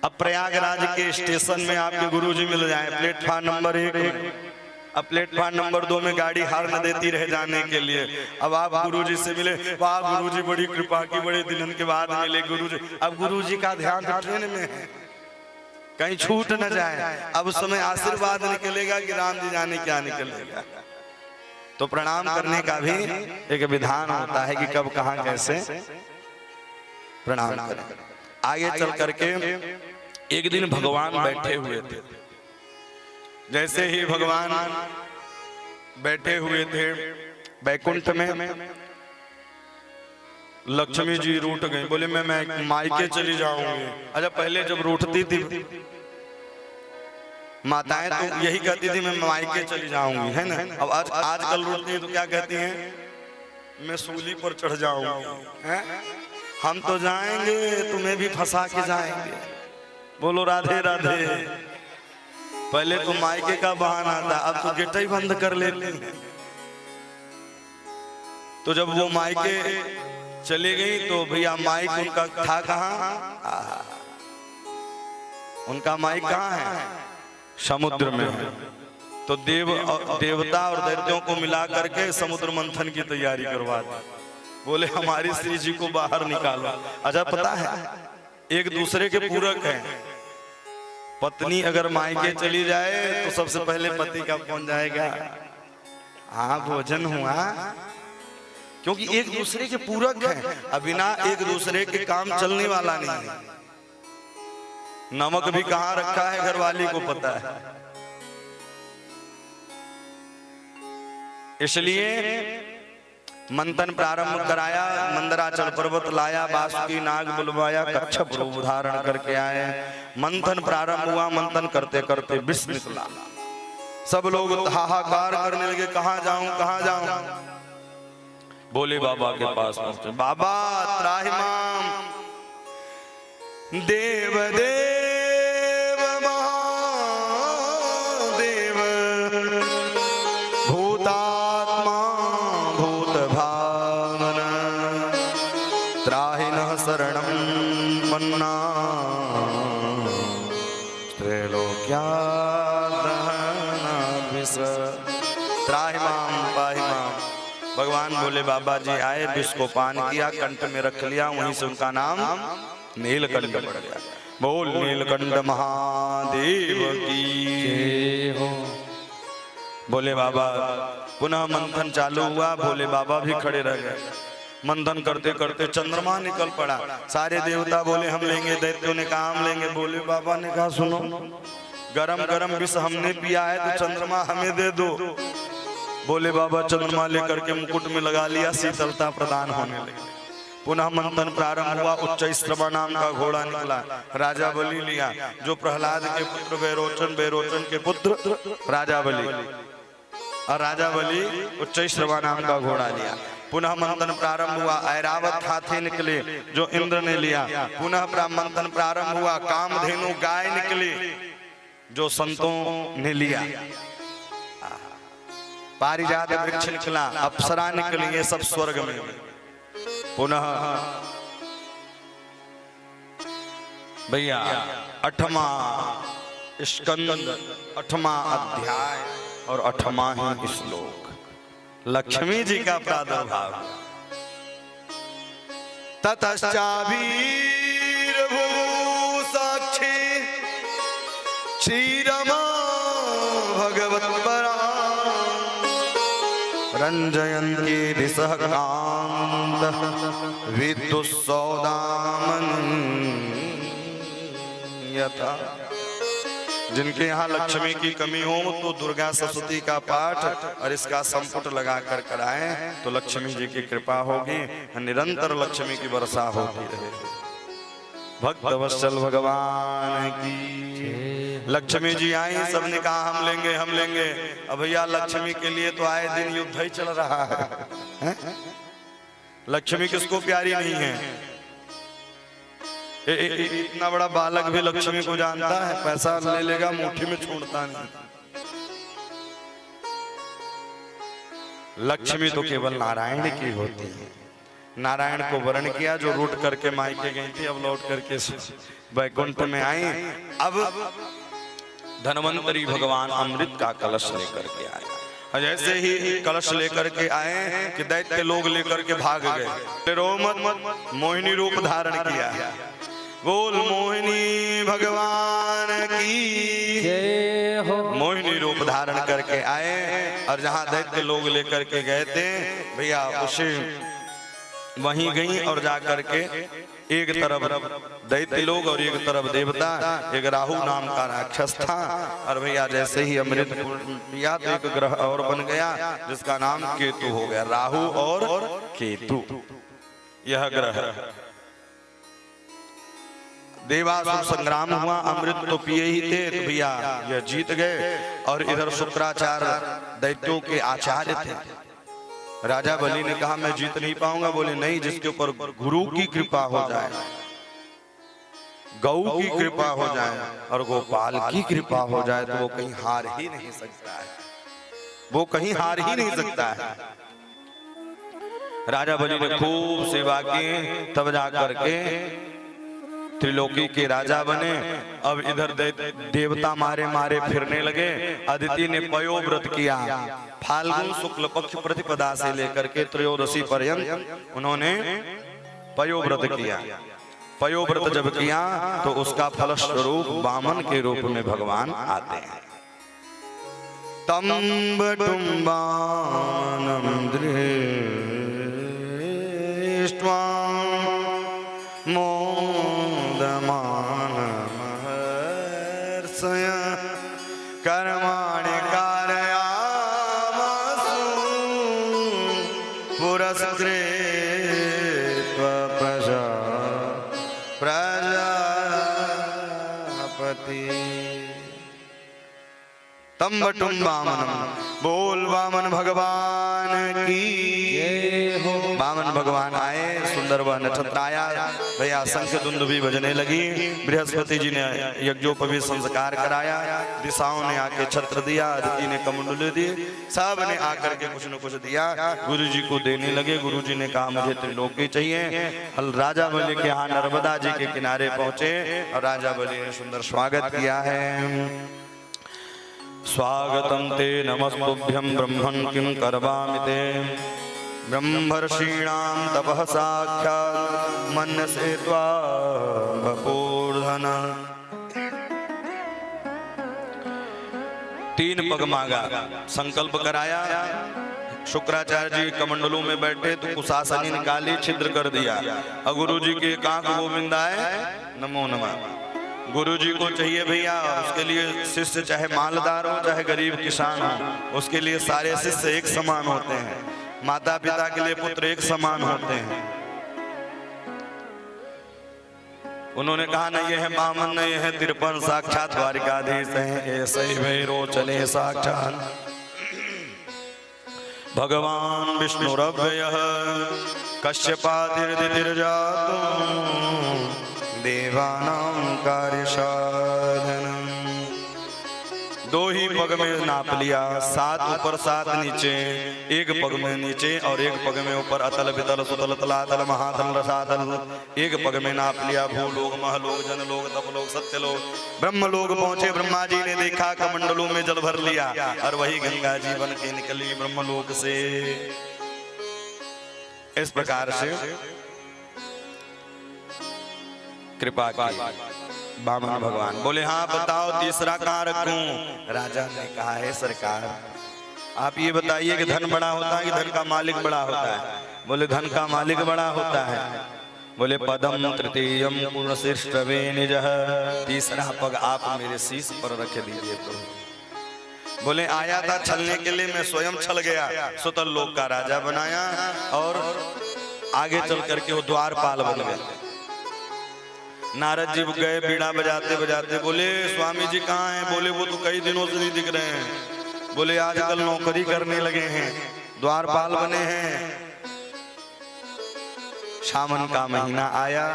Speaker 1: अब प्रयागराज के स्टेशन में आपके गुरुजी मिल जाए प्लेटफार्म नंबर 1 में, अब प्लेटफार्म नंबर 2 में गाड़ी हार न देती रह जाने के लिए। अब आप गुरुजी से मिले, वाह गुरुजी बड़ी कृपा की, बड़े दिनों के बाद मिले गुरुजी। अब गुरुजी का ध्यान ट्रेन में है, कहीं छूट न जाए। अब उस समय आशीर्वाद निकलेगा कि राम जी जाने क्या निकलेगा। तो प्रणाम करने का भी एक विधान होता है कि कब कहां कैसे प्रणाम करें। आगे चल करके एक दिन भगवान बैठे हुए थे। जैसे ही भगवान बैठे हुए थे बैकुंठ में, लक्ष्मी जी रूठ गई। बोले मैं मायके चली जाऊंगी। अच्छा पहले जब रूठती थी माताएं तो यही कहती थी मैं मायके चली जाऊंगी, है ना। अब आजकल रूठती है तो क्या कहती हैं? मैं सूली पर चढ़ जाऊंगी। हम तो जाएंगे, तुम्हें भी फंसा के जाएंगे। बोलो राधे राधे। पहले तो मायके का बहाना था, अब तो गेट ही बंद कर लेते हैं। तो जब वो मायके चली गई तो भैया माइक उनका था कहाँ? उनका माइक कहाँ है? समुद्र में है। तो देवता और दैत्यों को मिला करके समुद्र मंथन की तैयारी करवा दी। बोले हमारी श्री जी को बाहर निकालो। अच्छा पता है एक दूसरे के पूरक हैं। पत्नी अगर मायके चली जाए तो सबसे पहले पति का पहुंच जाएगा, हाँ भोजन हुआ, क्योंकि एक दूसरे के पूरक हैं। अब बिना एक दूसरे के काम चलने वाला नहीं है। नमक भी कहाँ रखा है घरवाली को पता है। इसलिए मंथन प्रारंभ कराया, मंदराचल पर्वत लाया, बासुकी नाग बुलवाया, कच्छप रूप धारण करके आए। मंथन प्रारंभ हुआ, मंथन करते करते विष निकला। सब लोग हाहाकार करने लगे, कहां जाऊं कहां जाऊं। भोले बाबा के पास पहुंचे, बाबा त्राहिमाम देव देव महादेव भूतात्मा भूत भावन त्राहिनः शरणं मन्ना त्रैलोक्यादहनाभिष त्राहिमाम पाहिमाम। भगवान भोले बाबा जी आए, विष को पान किया, कंठ में रख लिया, वहीं से उनका नाम नीलकंठ पड़ गया। बोल नीलकंठ महादेव की हो। भोले बाबा पुनः मंथन चालू हुआ, भोले बाबा भी खड़े रह गए। मंथन करते करते चंद्रमा निकल पड़ा। सारे देवता बोले हम लेंगे, दैत्यों ने कहा हम लेंगे। भोले बाबा ने कहा सुनो, गरम गरम विष हमने पिया है तो चंद्रमा हमें दे दो। भोले बाबा चंद्रमा लेकर के मुकुट में लगा लिया, शीतलता प्रदान होने लगी। पुनः मंथन प्रारंभ हुआ, उच्चैश्रवा नाम का घोड़ा निकला, राजा बलि लिया, जो प्रहलाद के पुत्र बैरोचन, बैरोचन के पुत्र राजा बलि, और राजा बलि उच्चैश्रवा नाम का घोड़ा लिया। पुनः मंथन प्रारंभ हुआ, ऐरावत हाथी निकले जो इंद्र ने लिया। पुनः मंथन प्रारंभ हुआ, कामधेनु गाय निकली जो संतों ने लिया। पारिजात वृक्ष निकला, अप्सरा निकली, ये सब स्वर्ग में। पुनः भैया 8वां स्कंद 8वां अध्याय और 8वां ही श्लोक, लक्ष्मी जी का प्रादुर्भाव। ततश्चावीर्भू साक्षी क्षीरमा भगवत्परा रंजयन्ती दिशः कांत विद्युत्सौदामन्यथा। जिनके यहाँ लक्ष्मी की कमी हो तो दुर्गा सप्तशती का पाठ और इसका संपुट लगा कर कराएं तो लक्ष्मी जी की कृपा होगी, निरंतर लक्ष्मी की वर्षा होती रहे। भक्त वत्सल भगवान की। लक्ष्मी जी आई, सबने कहा हम लेंगे हम लेंगे। अब भैया लक्ष्मी के लिए तो आए दिन युद्ध ही चल रहा है। लक्ष्मी किसको प्यारी नहीं है? इतना बड़ा बालक भी लक्ष्मी को जानता है, पैसा ले लेगा मुट्ठी में छोड़ता नहीं। लक्ष्मी तो केवल नारायण की होती है। नारायण को वर्ण किया, जो रूट करके मायके गई थी, अब लौट करके वैकुंठ में आई। अब धनवंतरी भगवान अमृत का कलश लेकर के आए। जैसे ही कलश लेकर के आए कि दैत्य लोग लेकर के भाग गए। रोमत मोहिनी रूप धारण किया। बोल मोहिनी भगवान की जय हो। मोहिनी रूप धारण करके आए और जहां दैत्य लोग लेकर के गए थे भैया, उसे वहीं गई और जाकर के एक तरफ दैत्य लोग और एक तरफ देवता, एक राहु नाम का राक्षस था। और भैया जैसे ही अमृत पिया तो एक ग्रह और बन गया जिसका नाम केतु हो गया। राहु और केतु यह ग्रह। देवासुर संग्राम हुआ, अमृत तो पिए ही थे तो भैया यह जीत गए। और इधर शुक्राचार्य दैत्यों के आचार्य थे। राजा बलि ने कहा मैं जीत नहीं पाऊंगा। बोले नहीं, जिसके ऊपर गुरु की कृपा हो जाए, गौ की कृपा हो जाए और गोपाल की कृपा हो जाए तो वो कहीं हार ही नहीं सकता है। वो कहीं हार ही नहीं सकता है। राजा बलि ने खूब सेवा की, तब जाकर के त्रिलोकी के राजा बने। अब इधर देवता मारे मारे फिरने लगे। अदिति ने पयोव्रत किया। फाल्गुन शुक्ल पक्ष प्रतिपदा से लेकर के त्रयोदशी पर्यंत उन्होंने पयोव्रत किया। पयोव्रत जब किया तो उसका फलस्वरूप वामन के रूप में भगवान आते हैं। तम्ब टुम्बानम दृष्ट्वा मोदमान पुरस्कृत्वा प्रजापति तम बटुम वामनम। बोल वामन भगवान की
Speaker 2: हो।
Speaker 1: वामन भगवान आए, सुंदर वह नक्षत्र आया, भैया शंख दुंदुभी बजने लगी। बृहस्पति जी ने यज्ञोपवीत संस्कार कराया, दिशाओं ने आके छत्र दिया, अदिति ने कमंडलू दी, सब ने आकर के कुछ न कुछ दिया, गुरु जी को देने लगे। गुरु जी ने कहा मुझे त्रिलोकी चाहिए। राजा बलि के यहाँ नर्मदा जी के किनारे पहुंचे और राजा बलि ने सुंदर स्वागत किया है। स्वागतम ते नमस्तुभ्यं ब्रह्मन् किं करवामि ते ब्रह्मर्षीणां तपः साक्षात् मनसे त्वां वपुर्धन। 3 पग मांगा, संकल्प कराया। शुक्राचार्य जी कमंडलों में बैठे तो कुशासनी निकाली, छिद्र कर दिया और गुरु जी के कांक गोविंद आए, नमो नमः। गुरु जी को चाहिए भैया, उसके लिए शिष्य चाहे मालदार हो चाहे गरीब किसान हो, उसके लिए सारे शिष्य एक समान होते हैं। माता पिता के लिए पुत्र एक समान होते हैं। उन्होंने कहा न ये है बामन, न ये है तिरपन, साक्षात द्वारिकाधीश है, ऐसे ही भैरो चले साक्षात भगवान विष्णुरव्ययः कश्यपादिर्दितिर्जातो देवानां कार्य साधनम्। 2 ही पग में नाप लिया, 7 ऊपर 7 नीचे, 1 पग में नीचे और 1 पग में ऊपर, अतल वितल सुतल तलातल महातल रसातल। 1 पग में नाप लिया। भूलोक महलोक जनलोक तपलोक सत्यलोक ब्रह्मलोक पहुंचे। ब्रह्मा जी ने देखा कमंडलों में जल भर लिया और वही गंगा जी बन के निकली ब्रह्मलोक से। इस प्रकार से कृपा की वामन भगवान। बोले हाँ बताओ तीसरा कहाँ रखूं? राजा ने कहा है सरकार आप ये बताइए कि धन बड़ा होता है कि धन का मालिक बड़ा होता है? बोले धन का मालिक बड़ा होता है। बोले पदम तृतीयम पूर्णशिष्टवे निजः। तीसरा पग आप मेरे शीश पर रख दीजिए तो। बोले आया था छलने के लिए, मैं स्वयं छल गया, सुतल लोक का राजा बनाया और आगे चल करके वो द्वारपाल बन गए। नारद जी गए बीड़ा बजाते बजाते, बोले स्वामी जी कहाँ हैं? बोले वो तो कई दिनों से नहीं दिख रहे हैं। बोले आजकल नौकरी करने लगे हैं, द्वारपाल बने हैं। सावन का महीना आया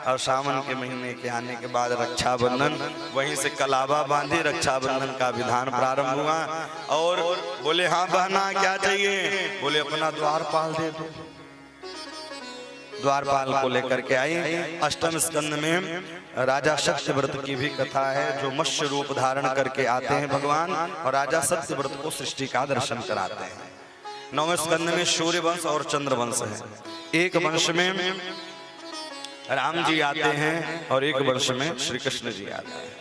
Speaker 1: और सावन के महीने के आने के बाद रक्षाबंधन, वहीं से कलावा बांधे रक्षाबंधन का विधान प्रारंभ हुआ। और बोले हाँ बहना क्या चाहिए? बोले अपना द्वारपाल दे दो। द्वारपाल को लेकर के आई। अष्टम स्कंद में राजा सत्यव्रत की भी कथा है, जो मत्स्य रूप धारण करके आते हैं भगवान और राजा सत्यव्रत को सृष्टि का दर्शन कराते हैं। 9वें स्कंद में सूर्य वंश और चंद्र वंश है। एक वंश में राम जी आते हैं और एक वंश में श्री कृष्ण जी आते हैं।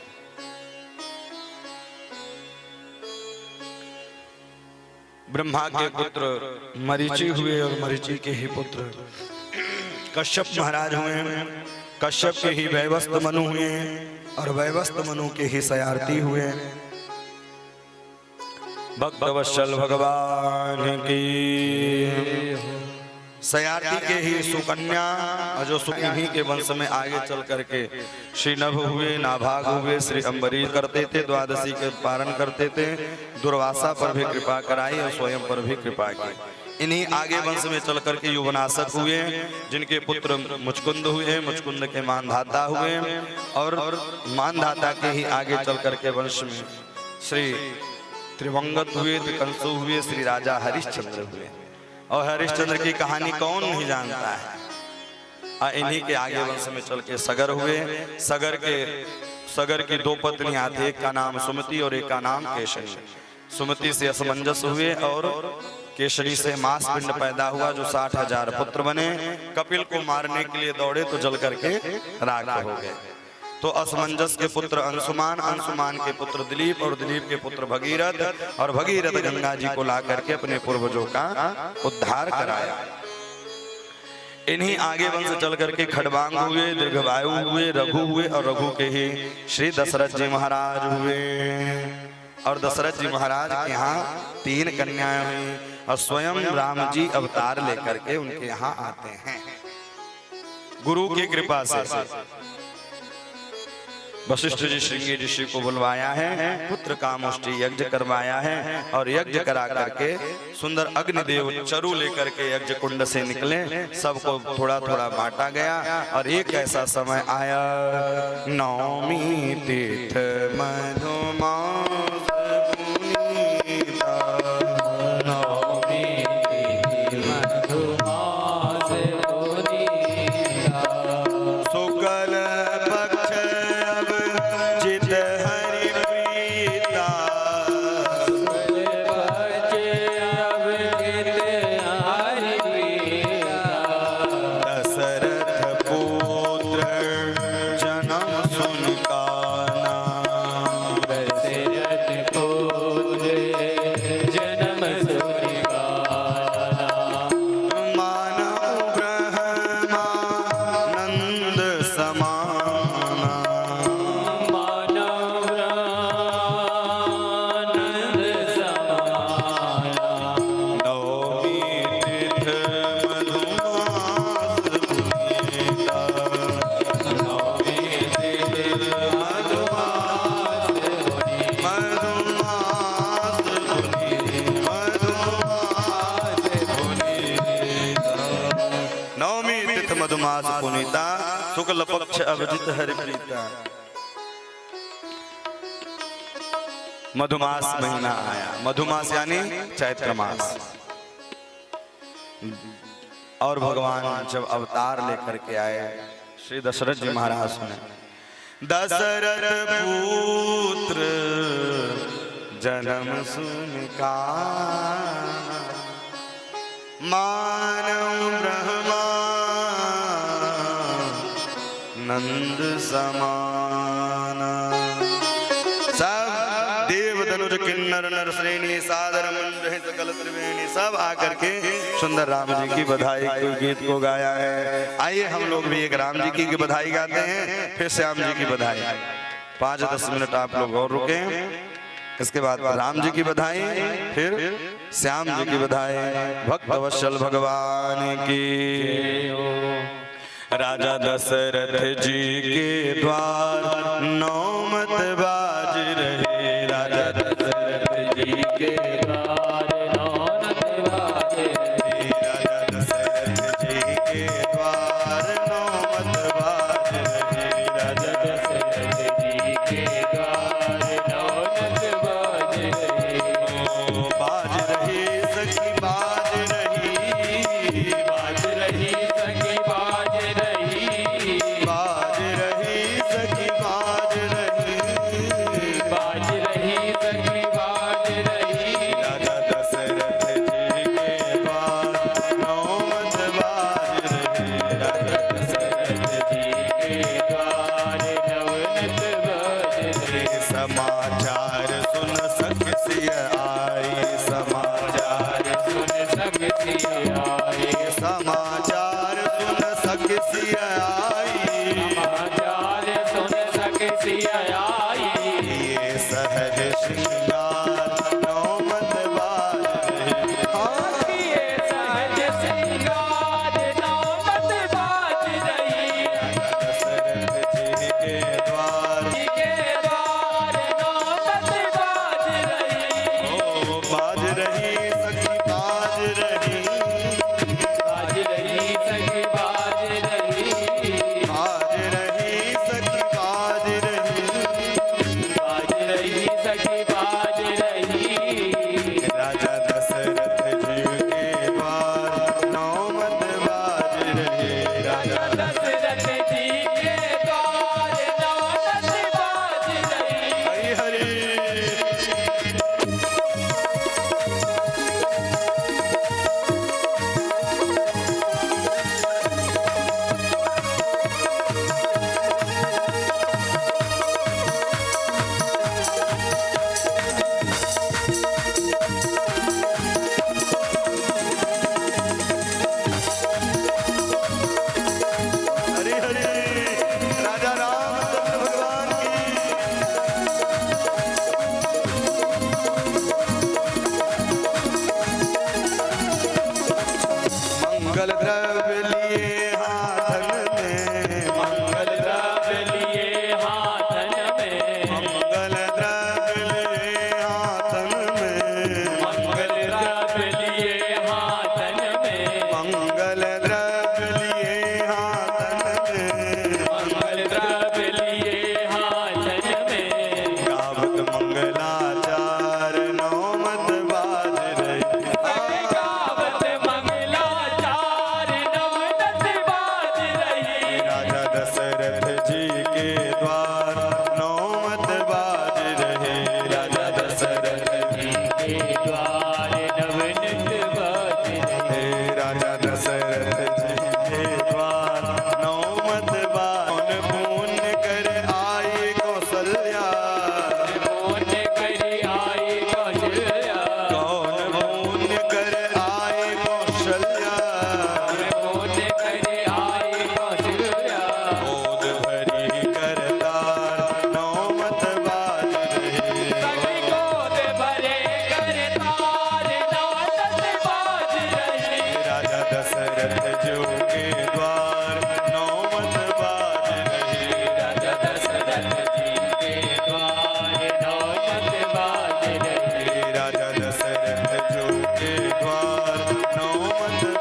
Speaker 1: ब्रह्मा के पुत्र मरीचि हुए और मरीचि के ही पुत्र कश्यप महाराज हुए। कश्यप के ही वैवस्त मनु हुए और वैवस्त मनु के ही सयार्थी हुए। भक्तवत्सल भगवान की। सयार्थी के ही सुकन्या और जो सुकन्या के वंश में आगे चल करके श्री नभ हुए, नाभाग हुए, श्री अम्बरीश करते थे, द्वादशी के पारण करते थे, दुर्वासा पर भी कृपा कराई और स्वयं पर भी कृपा की। इन्हीं आगे वंश में चल करके युवनाशक हुए, जिनके पुत्र मुचकुंद हुए, मुचकुंद के मानधाता हुए और मानधाता के ही आगे चल करके वंश में श्री त्रिवंगत हुए, त्रिकंसु हुए, श्री राजा हरिश्चंद्र हुए। और हरिश्चंद्र की कहानी कौन नहीं जानता है। इन्हीं के आगे वंश में चल के सगर हुए। सगर की 2 पत्नियां थी, एक का नाम सुमति और एक का नाम केशरी। सुमति से असमंजस हुए और केशरी से मांस पिंड पैदा हुआ, जो 60,000 पुत्र बने। कपिल को मारने के लिए दौड़े तो जल करके राख हो गए। तो असमंजस के पुत्र अंशुमान, अंशुमान के पुत्र दिलीप और दिलीप के पुत्र भगीरथ, और भगीरथ गंगा जी को ला करके अपने पूर्वजों का उद्धार कराया। इन्हीं आगे वंश चल करके खड़बांग हुए, दीर्घवायु हुए, रघु हुए और रघु के ही श्री दशरथ जी महाराज हुए। और दशरथ जी महाराज के यहाँ 3 कन्याएं हुई और स्वयं राम जी अवतार लेकर के उनके यहाँ आते हैं गुरु की कृपा से। वशिष्ठ जी श्रृंगी ऋषि को बुलवाया है, पुत्र कामुष्टि यज्ञ करवाया है और यज्ञ करा करके सुंदर अग्निदेव चरु लेकर के यज्ञ कुंड से निकले, सबको थोड़ा थोड़ा बांटा गया। और एक ऐसा समय आया, नवमी तीर्थ मधुमास पुनीता,
Speaker 2: नवमी तिथि मधुमास पुनीता,
Speaker 1: शुक्ल पक्ष अब जित हरि प्रीता,
Speaker 2: शुक्ल पक्ष अब जित हरि प्रीता,
Speaker 1: दशरथ पुत्र जन्म सुन काना,
Speaker 2: दशरथ पुत्र जन्म सुन काना,
Speaker 1: मानव ब्रह्मानंद समाना,
Speaker 2: मानव आनंद समाना,
Speaker 1: नवमी तीर्थ मधुमास पुनीता,
Speaker 2: नवमी तिथि मधुमास पुनीता,
Speaker 1: मधुमास पुनीता, नवमी तिथ मधुमास पुनीता, शुक्ल पक्ष अभिजित हरि प्रीता। मधुमास महीना आया, मधुमास यानी चैत्र मास। और भगवान जब अवतार लेकर के आए, श्री दशरथ जी महाराज सुने, दशरथ पुत्र जन्म सुन काना, मानव ब्रह्मानंद समाना, सब देव धनुष किन्नर नर श्रेणी सादर मंद है सकल त्रिवेणी, सब आकर के सुंदर राम जी की बधाई के गीत को गाया है। आइए हम लोग भी एक राम जी की बधाई गाते हैं, फिर श्याम जी की बधाई। 5-10 मिनट आप लोग और रुके, इसके बाद राम जी की बधाई, फिर श्याम जी की बधाई। भक्त वत्सल भगवान की। राजा दशरथ जी के द्वार नौमत बाज रहे, राजा दशरथ जी के
Speaker 2: द्वार नौनत बाज रहे,
Speaker 1: राजा दशरथ जी के द्वार नौमत बाज रहे, राजा
Speaker 2: दशरथ जी के द्वार नौनत बाज रहे,
Speaker 1: बाज रही सखी बाज रही,
Speaker 2: बाज रही सखी बाज रही,
Speaker 1: बाज रही सखी बाज रही,
Speaker 2: बाज रही सखी बाज रही,
Speaker 1: राजा दशरथ जी के द्वार नौमत बाज रहे, राजा
Speaker 2: दशरथ जी के द्वार नौनत बाज रहे,
Speaker 1: समाचार सुन सखी सिय आई, समाचार
Speaker 2: सुन सब सिय आए,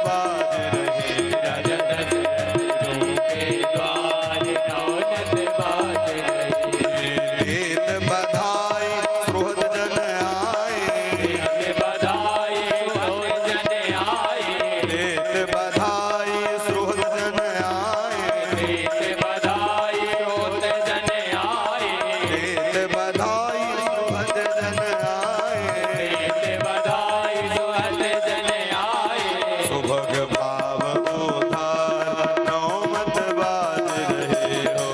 Speaker 1: बाज रहे।
Speaker 2: राजा दशरथ जो के द्वार नौनत बाज रहे।
Speaker 1: देत बधाई सुहृद जन आए।
Speaker 2: देत बधाई सुहृद जन आए।
Speaker 1: देत बधाई सुहृद जन आए।
Speaker 2: देत बधाई सुहृद जन आए।
Speaker 1: देत बधाई सुहृद जन आए।
Speaker 2: देत बधाई सुहृद जन आए।
Speaker 1: सुभग भाव उधार नौमत बाज रहे हो।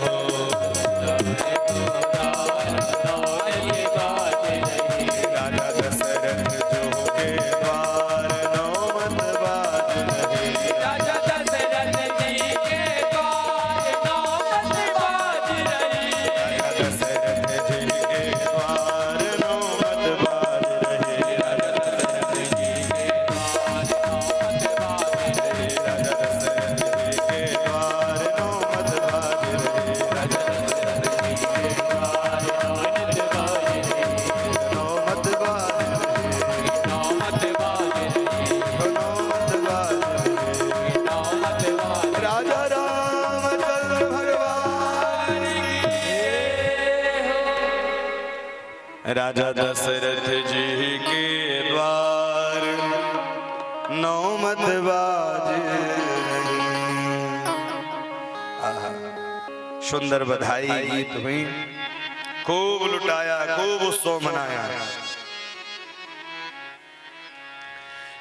Speaker 1: राजा दशरथ जो के द्वार नौमत बाज रहे।
Speaker 2: राजा दशरथ जी के द्वार नौबत बाज रही।
Speaker 1: राजा दशरथ जी के द्वार नौमत बाज रहे।
Speaker 2: राजा दशरथ जी के द्वार नौबत बाज रही।
Speaker 1: राजा दशरथ जी के द्वार नौमत बाज रहे।
Speaker 2: राजा दशरथ जी के द्वार नौबत बाज रही।
Speaker 1: नौमत बाज रहे।
Speaker 2: नौबत बाज रही।
Speaker 1: नौमत बाज रहे।
Speaker 2: नौबत बाज
Speaker 1: राजा रामचंद्र भगवान राजा दशरथ जी के द्वार नौमत बाज रही। आहा, सुंदर बधाई गीत हुई, खूब लुटाया, खूब उत्सव मनाया।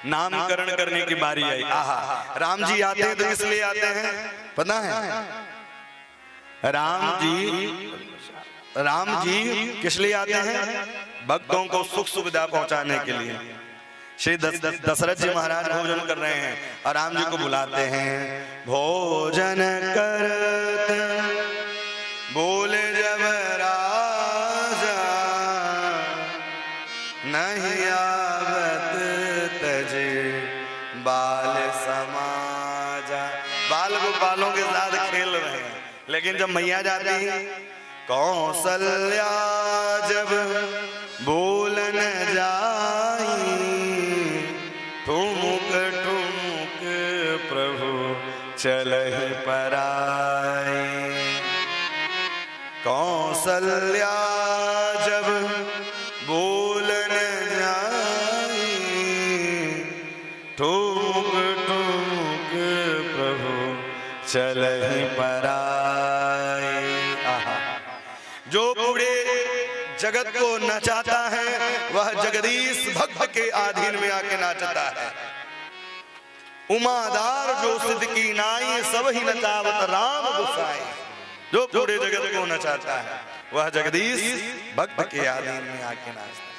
Speaker 1: नामकरण करने की बारी आई। आहा, राम जी आते हैं तो इसलिए आते हैं पता है? राम जी किस लिए आते हैं? भक्तों को सुख सुविधा पहुंचाने के लिए। श्री दशरथ जी महाराज भोजन कर रहे हैं और राम जी को बुलाते हैं। भोजन करत बोले जब राजा, नहीं आवत तजे बाल समाजा। बाल गोपालों के साथ खेल रहे हैं, लेकिन जब मैया जाती है, कौशल्या जब बोलन जाई, ठुमुक ठुमुक प्रभु चलहि पराई। कौशल्या जब बोलन जाई, ठुमुक ठुमुक प्रभु चलहि पराई। आहा, जो पूरे जगत को नचाता है वह जगदीश भक्त के अधीन में आके नाचता है। उमादार जो सिद्ध की नाई, सब ही नचावत राम गुसाई। जो पूरे जगत को नचाता है वह जगदीश भक्त के अधीन में आके नाचता है।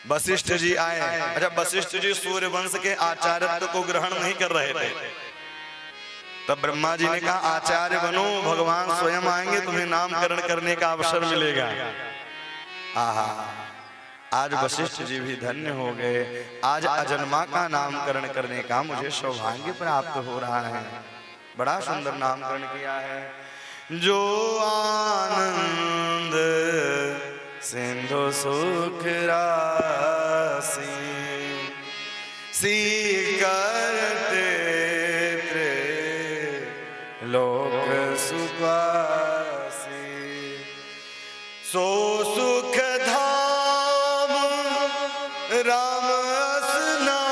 Speaker 1: वशिष्ठ जी आए। अच्छा, वशिष्ठ जी सूर्य वंश के आचार्यत्व को ग्रहण नहीं कर रहे थे। तब ब्रह्मा जी ने कहा, आचार्य बनो, भगवान स्वयं आएंगे, तुम्हें नामकरण करने का अवसर मिलेगा। आहा, आज वशिष्ठ जी भी धन्य हो गए। आज अजन्मा का नामकरण करने का मुझे सौभाग्य प्राप्त हो रहा है। बड़ा सुंदर नामकरण किया है। जो आनंद सिंधु सुख राशि, करते लोक सुपासी, सो सुख धाम राम असनामा,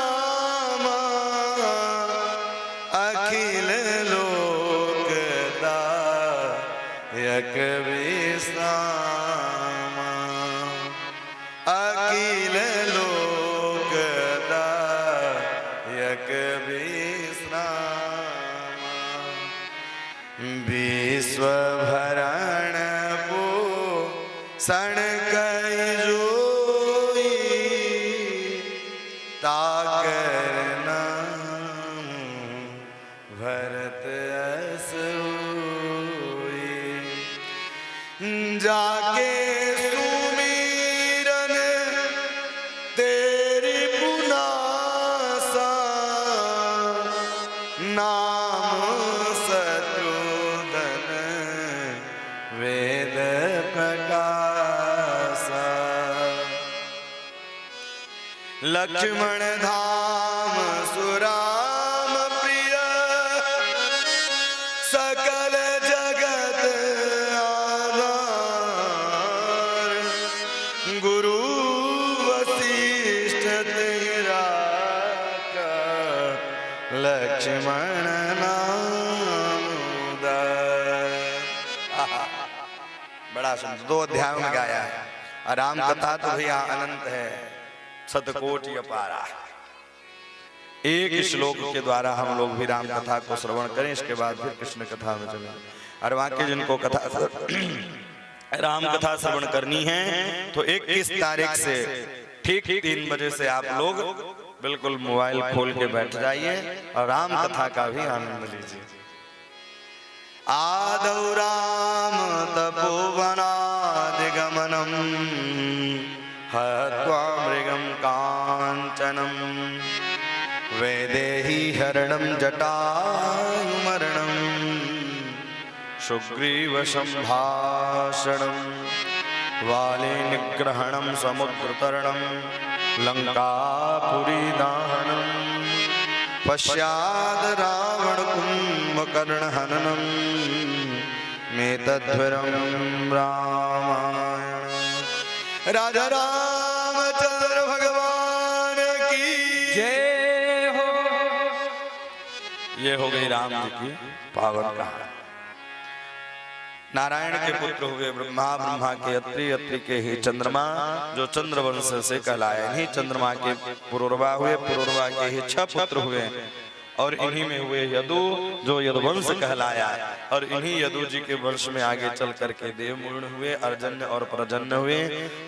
Speaker 1: अखिल लोक दायक विश्रामा, अखिल लोक दायक विश्रामा, विश्व भरण पोषण कई जोई, ताकर नाम भरत अस होई, जाके सुमिरन तेरी पुनासा, नाम शत्रुधन वेद प्रकाशा, लक्ष्मण धाम सुराम लक्ष्मण नाम उदर। बड़ा सुंदर 2 अध्यायों में गाया है। और राम कथा तो भैया अनंत है, शतकोटि अपारा। एक श्लोक के द्वारा हम लोग भी राम कथा को श्रवण करें, इसके बाद फिर कृष्ण कथा में चलें। और बाकी जिनको कथा राम कथा श्रवण करनी है तो 21 तारीख से ठीक 3 बजे से आप लोग बिल्कुल मोबाइल खोल के बैठ जाइए और राम कथा का भी आनंद लीजिए। आदौ राम तपोवनादिगमनम् हत्वा मृगं कांचनम् वैदेही हरणं जटायुमरणं सुग्रीव संभाषणं वाली निग्रहणं समुद्रतरणं लंकापुरी दाहनं पश्चाद रावण कुंभकर्ण हननं मेतद्वरं रामायण। राजा रामचंद्र भगवान की
Speaker 2: जय हो।
Speaker 1: ये हो गई राम जी की पावन कहानी। नारायण के पुत्र हुए ब्रह्मा, ब्रह्मा के अत्रि, अत्रि के ही चंद्रमा जो चंद्रवंश से कहलाए। इन्हीं चंद्रमा के पुरुरवा हुए, पुरुरवा के ही 6 पुत्र हुए और इन्हीं में हुए यदु जो यदुवंश कहलाया। और इन्हीं यदु जी के वंश में आगे चल करके देवमूर्ण हुए, अर्जन्य और प्रजन्य हुए,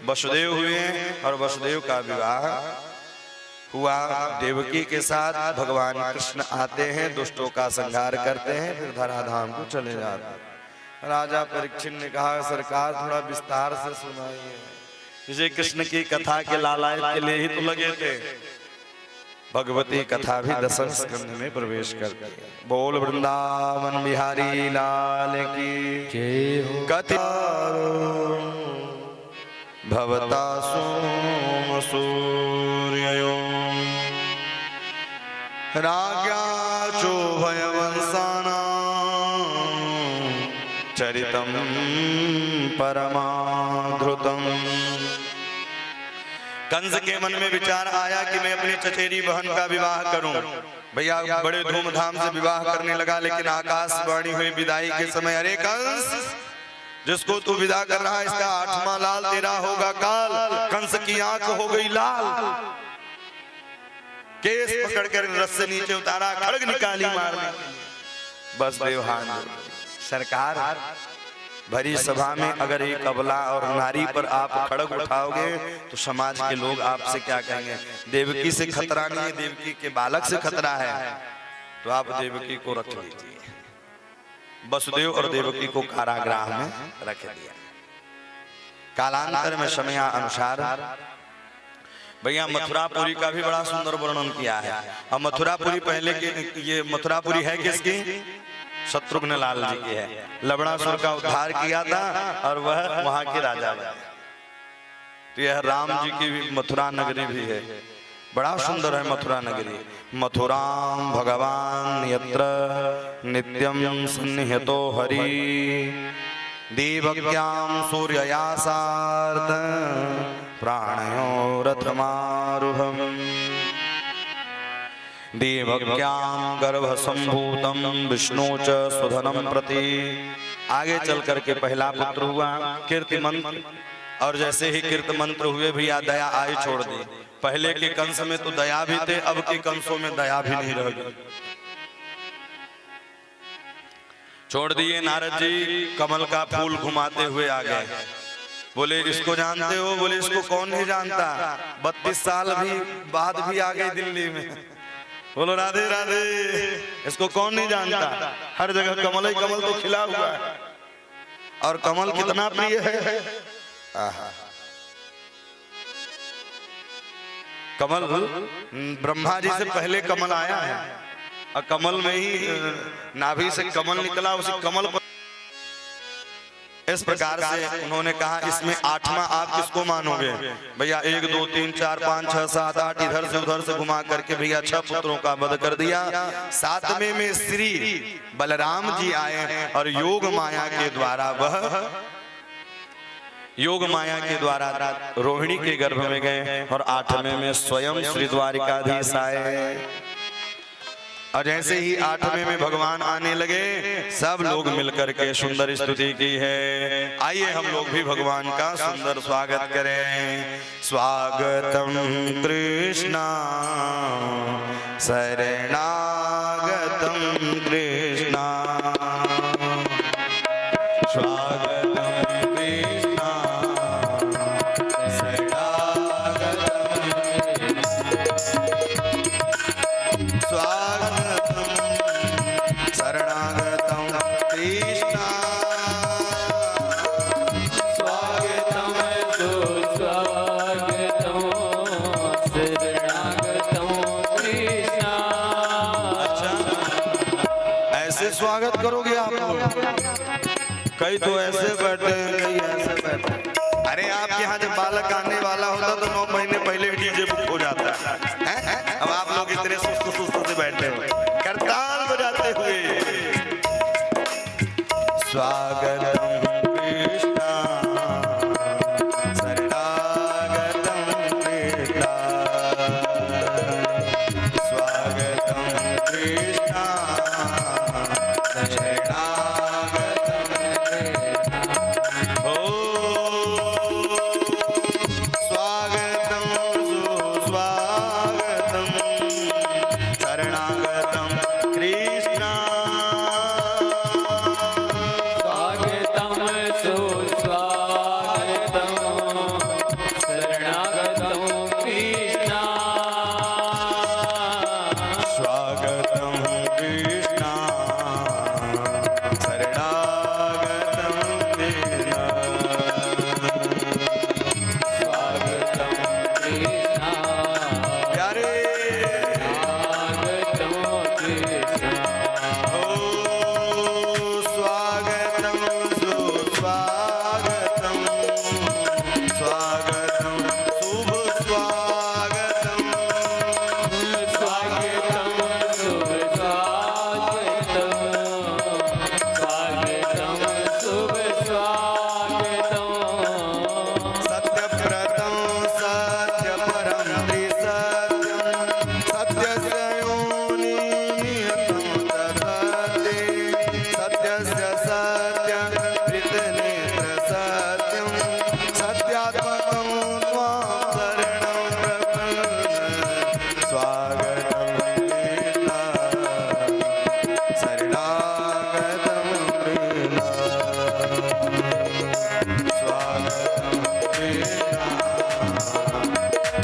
Speaker 1: वसुदेव हुए। और वसुदेव का विवाह हुआ देवकी के साथ। भगवान कृष्ण आते हैं, दुष्टों का संहार करते हैं, फिर धराधाम को चले जाते हैं। राजा परीक्षित ने कहा सरकार थोड़ा विस्तार से सुनाइए, विजय कृष्ण की कथा के लालायत के लिए ही तो लगे थे। भगवती कथा भी 10वें स्कंध में प्रवेश करती है। बोल वृंदावन बिहारी लाल की
Speaker 2: जय हो।
Speaker 1: कथा भवता सोम सूर्ययो राज्ञा चोभयवंसानां चरितम परमाद्रुतम। कंस के मन में विचार आया कि मैं अपनी चचेरी बहन का विवाह करूं। भैया बड़े धूमधाम से विवाह करने लगा, लेकिन आकाशवाणी हुई विदाई के समय, अरे कंस जिसको तू विदा कर रहा है इसका 8वां लाल तेरा होगा काल। कंस की आंख हो गई लाल, केस पकड़कर रस से नीचे उतारा, खड़ग निकाली मारने। बस देवहान सरकार भरी सभा में अगर एक अबला और नारी पर आप खड़ग उठाओगे तो समाज के लोग आपसे क्या कहेंगे? देवकी से खतरा नहीं है, देवकी के बालक से खतरा है, तो आप देवकी को रख लीजिए। वसुदेव और देवकी को कारागृह में रख दिया। कालांतर में समय अनुसार भैया मथुरापुरी का भी बड़ा सुंदर वर्णन किया है। और मथुरापुरी पहले के ये मथुरापुरी है किसकी? शत्रुघ्न लाल जी की है। लवणासुर का उद्धार किया था और वह वहां के राजा बने। तो यह राम जी की भी मथुरा नगरी भी है, बड़ा सुंदर है मथुरा नगरी। मथुराम भगवान यत्र नित्यम सन्निहितो हरि देवक्याम सूर्ययासार्ध प्राणयो रथमारुहम देवक्याम गर्भसंभूतम विष्णु च सुधनम प्रति। आगे चल करके पहला पुत्र हुआ कीर्तिमंत्र, और जैसे ही कीर्तिमंत्र हुए भैया दया आई छोड़ दी। पहले के कंस में तो दया भी थे, अब के कंसों में दया भी नहीं रह गई, छोड़ दिए। नारद जी कमल का फूल घुमाते हुए आ गए, बोले इसको जानते हो? बोले इसको कौन नहीं जानता, 32 साल भी बाद भी आ गए दिल्ली में। बोलो राधे राधे, इसको कौन नहीं जानता? हर जगह कमल ही कमल तो खिला हुआ है, और कमल कितना प्रिय है। कमल ब्रह्मा जी से पहले कमल आया है, और कमल में ही नाभि से कमल निकला, उसी कमल पर इस प्रकार से उन्होंने कहा इसमें 8वां आप किसको मानोगे? भैया 1 2 3 4 5 6 7 8 इधर से उधर से घुमा करके भैया 6 पुत्रों का वध कर दिया। 7वें में श्री बलराम जी आए और योग माया के द्वारा रोहिणी के गर्भ में गए, और 8वें में स्वयं श्री द्वारिकाधीश आए। और जैसे ही 8वें में भगवान आने लगे, सब लोग मिलकर के सुंदर स्तुति की है। आइए हम लोग भी भगवान का सुंदर स्वागत करें। स्वागतम कृष्णा शरणागतम कृष्णा, स्वागतम कृष्णा शरणागतम, स्वागतम शरणागतम कृष्णा,
Speaker 2: स्वागतम सुस्वागतम शरणागतम कृष्णा।
Speaker 1: अच्छा, ऐसे स्वागत करोगे आप लोग? कई तो ऐसे बैठे हैं, कई ऐसे बैठे हैं। अरे आपके यहाँ जब बालक आने वाला होता तो 9 महीने पहले डीजे बुक हो जाता है। अब आप लोग इतने सुस्त सुस्त से बैठे हो, करताल बजाते हुए। स्वागतम कृष्णा शरणागतम कृष्णा, स्वागतम कृष्णा शरणागतम हो, स्वागतम सुस्वागतम शरणागतम कृष्णा,
Speaker 2: स्वागतम सुस्वागतम शरणागतम कृष्णा।
Speaker 1: स्वागतम कृष्णा शरणागतम कृष्णा,
Speaker 2: स्वागतम कृष्णा
Speaker 1: प्यारे
Speaker 2: स्वागतम कृष्णा।
Speaker 1: हो, स्वागतम सुस्वागतम, स्वागतम शुभ स्वागतम,
Speaker 2: स्वागतम शुभ स्वागतम, स्वागतम शुभ स्वागतम।
Speaker 1: सत्यव्रतं सत्यपरं त्रिसत्यं, सत्यस्य योनिनियतं तदते, सत्यस्य सत्यवृतनेत्र सत्यं, सत्यात्मकं त्वां शरणं प्रपन्ने। स्वागतं कृष्ण शरणागतं कृष्ण, स्वागतं कृष्ण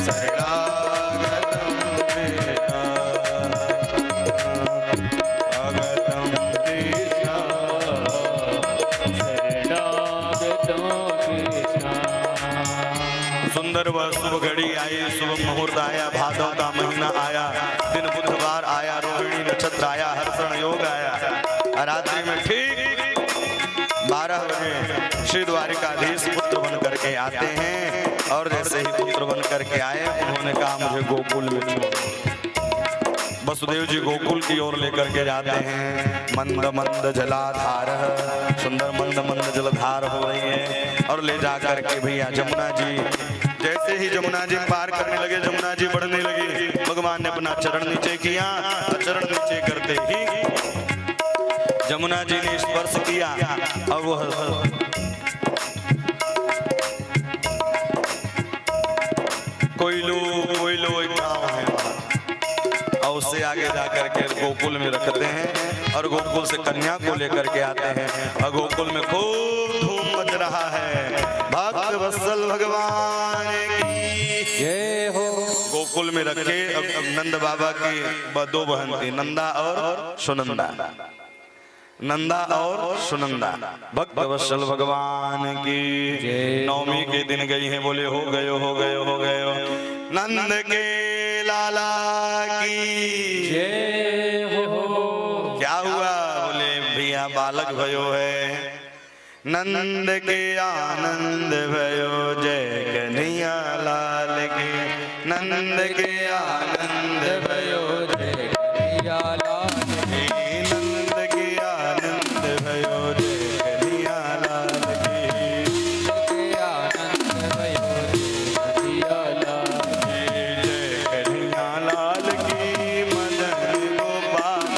Speaker 1: शरणागतं कृष्ण, स्वागतं कृष्ण।
Speaker 2: शरणागतम कृष्णा।
Speaker 1: सुंदर व शुभ घड़ी आई, शुभ मुहूर्त आया, भादव का महीना आया, दिन बुधवार आया, रोहिणी नक्षत्र आया, हर्षण योग आया। रात्रि में ठीक 12 बजे श्री द्वारिकाधीश पुत्र बन करके आते हैं। और जैसे ही पुत्र बन करके आए, उन्होंने कहा मुझे गोकुल में छोड़ो। वसुदेव जी गोकुल की ओर लेकर के जाते हैं। मंद मंद जलाधार, सुंदर मंद मंद जलधार हो रही है। और ले जा करके भैया जमुना जी, जैसे ही जमुना जी पार करने लगे, जमुना जी बढ़ने लगी, भगवान ने अपना चरण नीचे किया। चरण नीचे करते ही जमुना जी ने स्पर्श किया और वो कोयलो कोयलो एक गाँव है, और उससे आगे जाकर के गोकुल में रखते हैं। और गोकुल से कन्या को लेकर के आते हैं। और गोकुल में खूब धूम मच रहा है। भक्त वत्सल भगवान की
Speaker 2: जय हो।
Speaker 1: गोकुल में रखे। अब नंद बाबा की 2 बहन थी, नंदा और सुनंदा। नंदा और सुनंदा भक्त वत्सल भगवान की। नवमी के दिन गई है, बोले हो गयो हो गयो हो गयो। नंद के लाला की
Speaker 2: जय हो।
Speaker 1: क्या हुआ? बोले भैया बालक भयो है। नंद के आनंद भयो, जय कन्हैया लाल के। नंद के आनंद भयो,
Speaker 2: जय कन्हैया लाल की।
Speaker 1: नंद के आनंद भयो, जय कन्हैया लाल की।
Speaker 2: के आनंद भयो, जय कन्हैया लाल की।
Speaker 1: जय कन्हैया लाल की। मदन गोपाल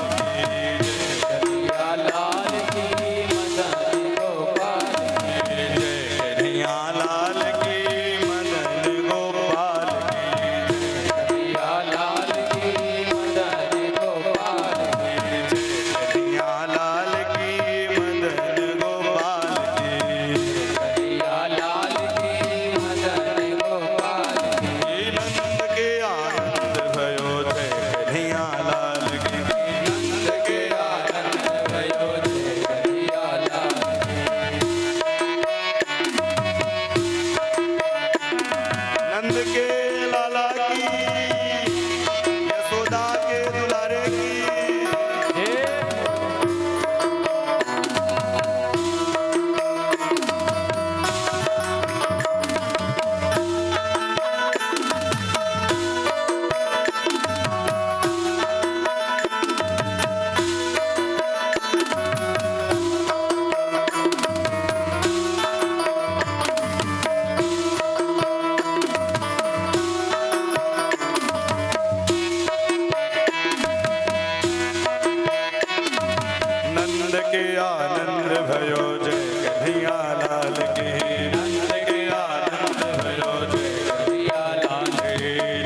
Speaker 1: भयो जय कन्हैया लाल की।
Speaker 2: नंद के आनंद भयो जय कन्हैया लाल की।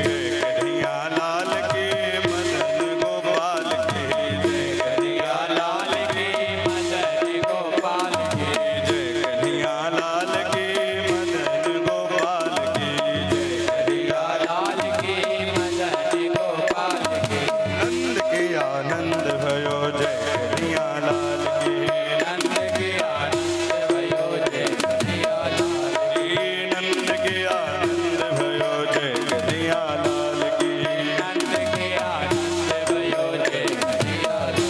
Speaker 1: जय कन्हैया लाल की मदन गोपाल की।
Speaker 2: जय कन्हैया लाल की मदन गोपाल की।
Speaker 1: जय कन्हैया लाल की मदन गोपाल की।
Speaker 2: कन्हैया लाल की मदन गोपाल की।
Speaker 1: नंद के आनंद भयो जय कन्हैया लाल की।
Speaker 2: नंद के आनंद भयो जय कन्हैया लाल की।
Speaker 1: नंद के आनंद भयो जय कन्हैया लाल की।
Speaker 2: नंद के आनंद भयो जय कन्हैया लाल की।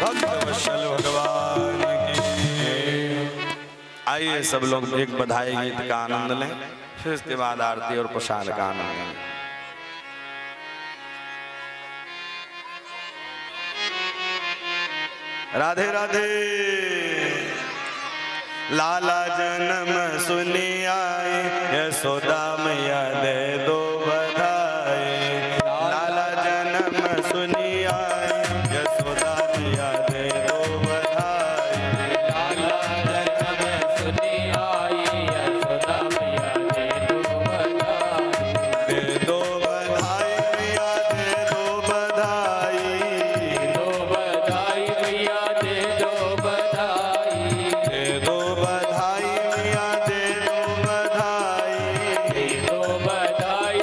Speaker 1: भक्तवत्सल भगवान की। आइए सब लोग एक बधाई गीत का आनंद लें, फिर इसके बाद आरती और प्रसाद का आनंद लें। राधे राधे। लाला जन्म सुनी आए, यशोदा मैया दे दो बधाई। लाला जन्म सुनी आए, यशोदा मैया दे दो बधाई।
Speaker 2: लाला जन्म सुनी आई, यशोदा मैया दे दो बधाई।
Speaker 1: दे दो बधाई मैया दे दो बधाई।
Speaker 2: दो बधाई मैया दे दो बधाई।
Speaker 1: दे दो बधाई मैया दे दो बधाई।
Speaker 2: दो बधाई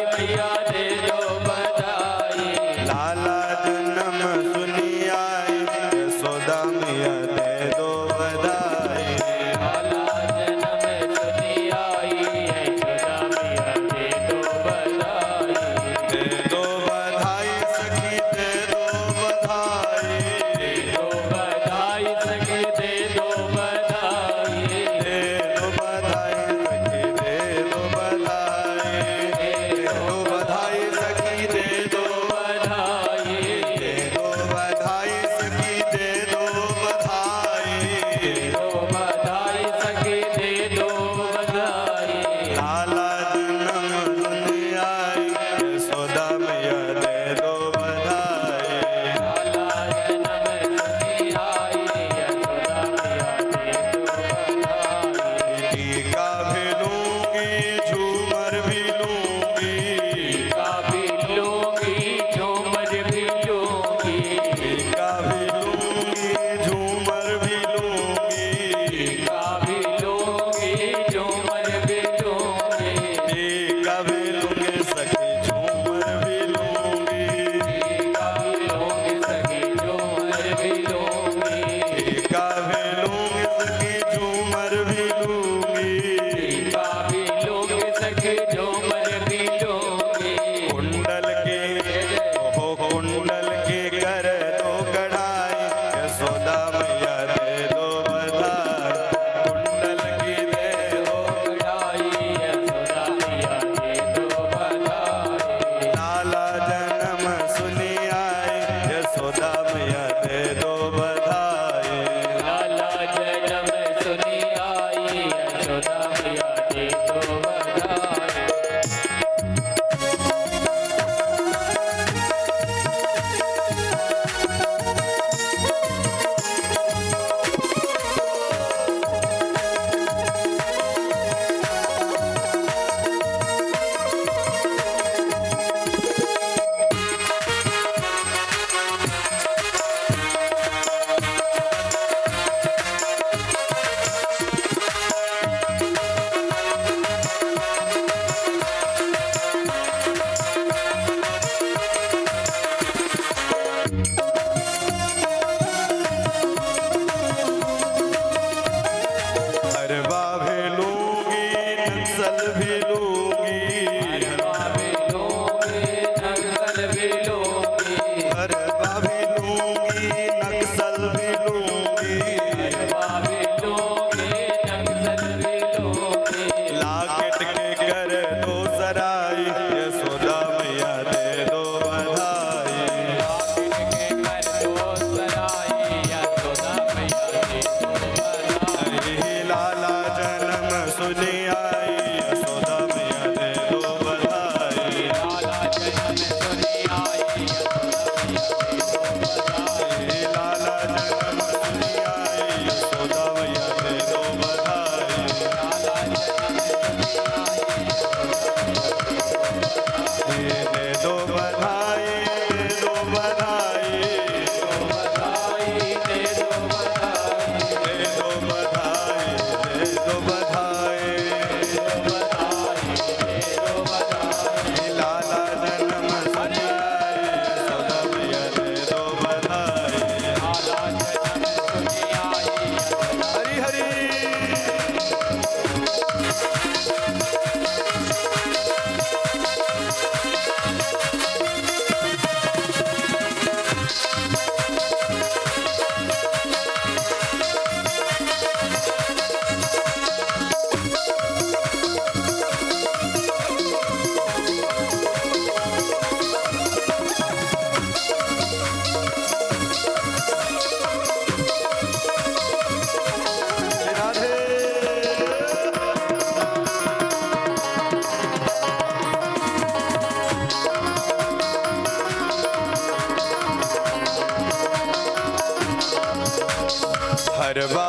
Speaker 1: हरवा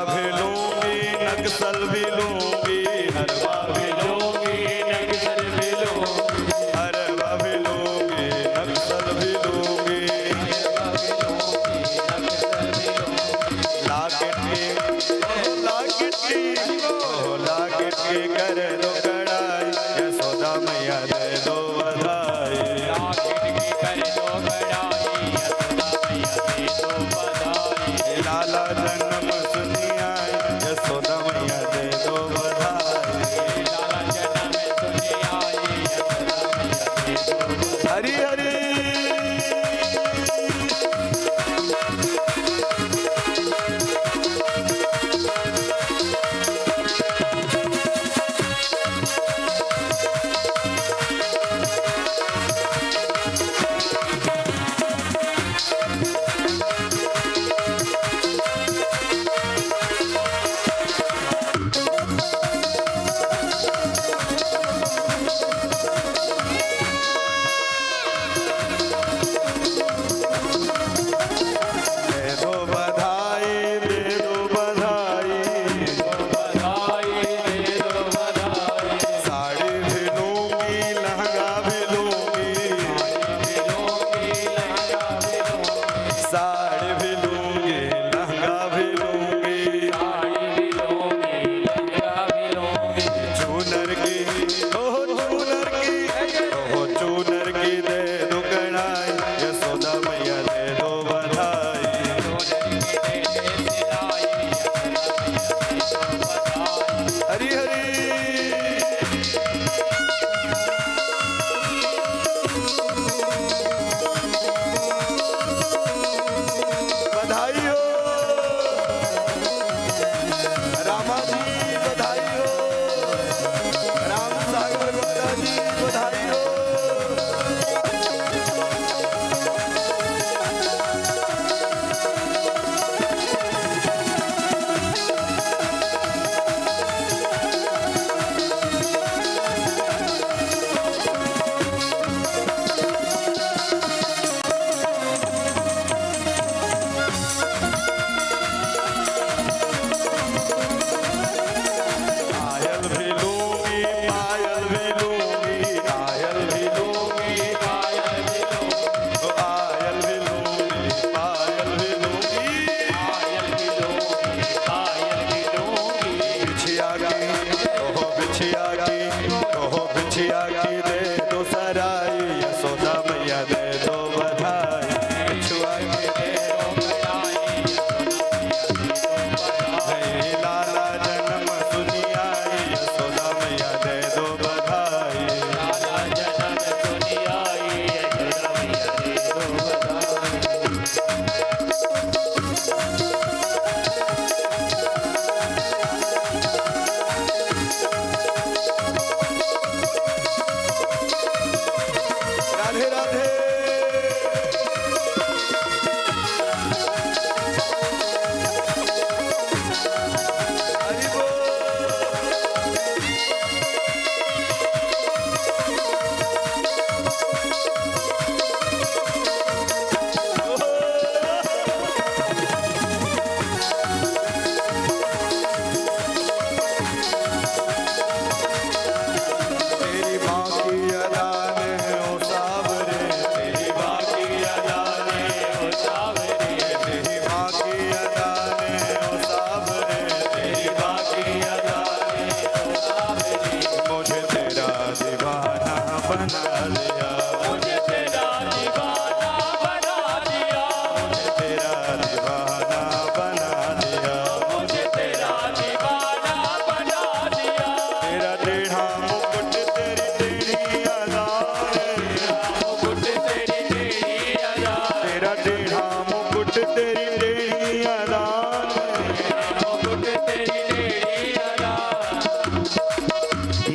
Speaker 1: भी लूंगी नक्सल भी लूंगी, हरवा भी लूंगी
Speaker 2: नक्सल भी लूंगी,
Speaker 1: हरवा भी लूंगी नक्सल भी लूंगी। लाकेट की कर दो कड़ाई, यशोदा मैया दे दो बधाई।
Speaker 2: लाकेट की कर दो कड़ाई, यशोदा मैया दे दो बधाई।
Speaker 1: लाला जन्म सुनी आई, यशोदा मैया दे दो बधाई।
Speaker 2: लाला जन्म सुनी आई, यशोदा मैया दे दो बधाई।
Speaker 1: हरि हरि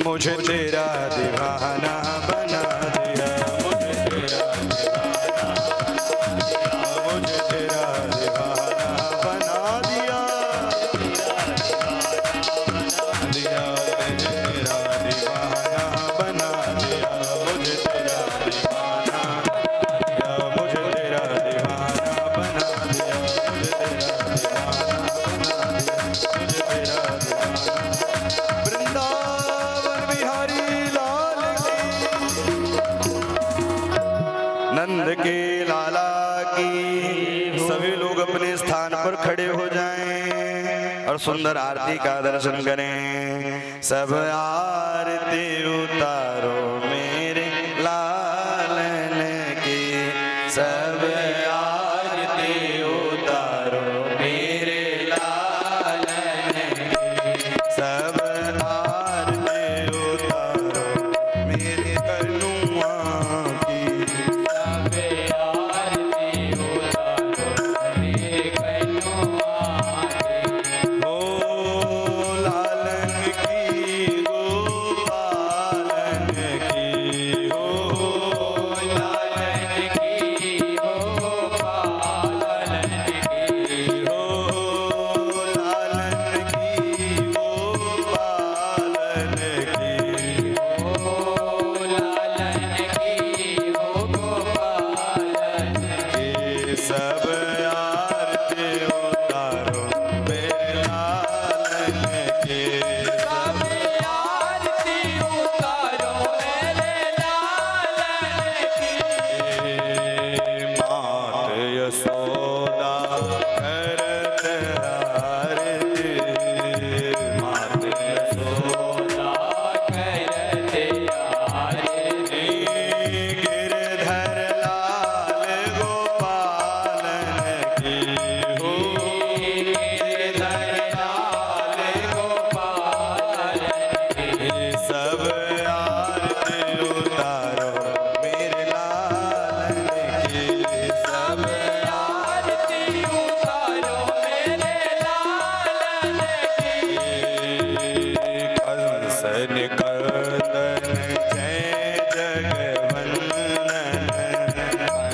Speaker 1: मुझे तेरा दीवाना बना दिया, मुझे तेरा दीवाना बना दिया, दिया मुझे तेरा दीवाना बना दिया, मुझे तेरा दीवाना, मुझे तेरा दीवाना बना दिया, मुझे तेरा दीवाना सभी लोग अपने स्थान पर खड़े हो जाएं और सुंदर आरती का दर्शन करें। सब आरती उतारो मेरे लालन की, सब आरती उतारो मेरे लालन की, सब आरती उतारो मेरे कन्नुआ की,
Speaker 2: सब आरती उतारो मेरे कन्नुआ की।
Speaker 1: हो लालन की गोपालन की, हो
Speaker 2: लालन की हो पालन की,
Speaker 1: हो लालन की गोपालन की,
Speaker 2: हो लालन की हो गोपालन
Speaker 1: ये सब आरती उतारो मेरे लालन के,
Speaker 2: सब आरती उतारो मेरे लालन की।
Speaker 1: मात यशोदा करत आरती, मात यशोदा
Speaker 2: करते आरती,
Speaker 1: गिरधर लाल गोपालन की, हो
Speaker 2: गिरधर लाल गोपालन की।
Speaker 1: सब आरती उतारो मेरे लालन की, सब
Speaker 2: आरती उतारो मेरे लालन की।
Speaker 1: कंस निकंदन जय जगवंदन,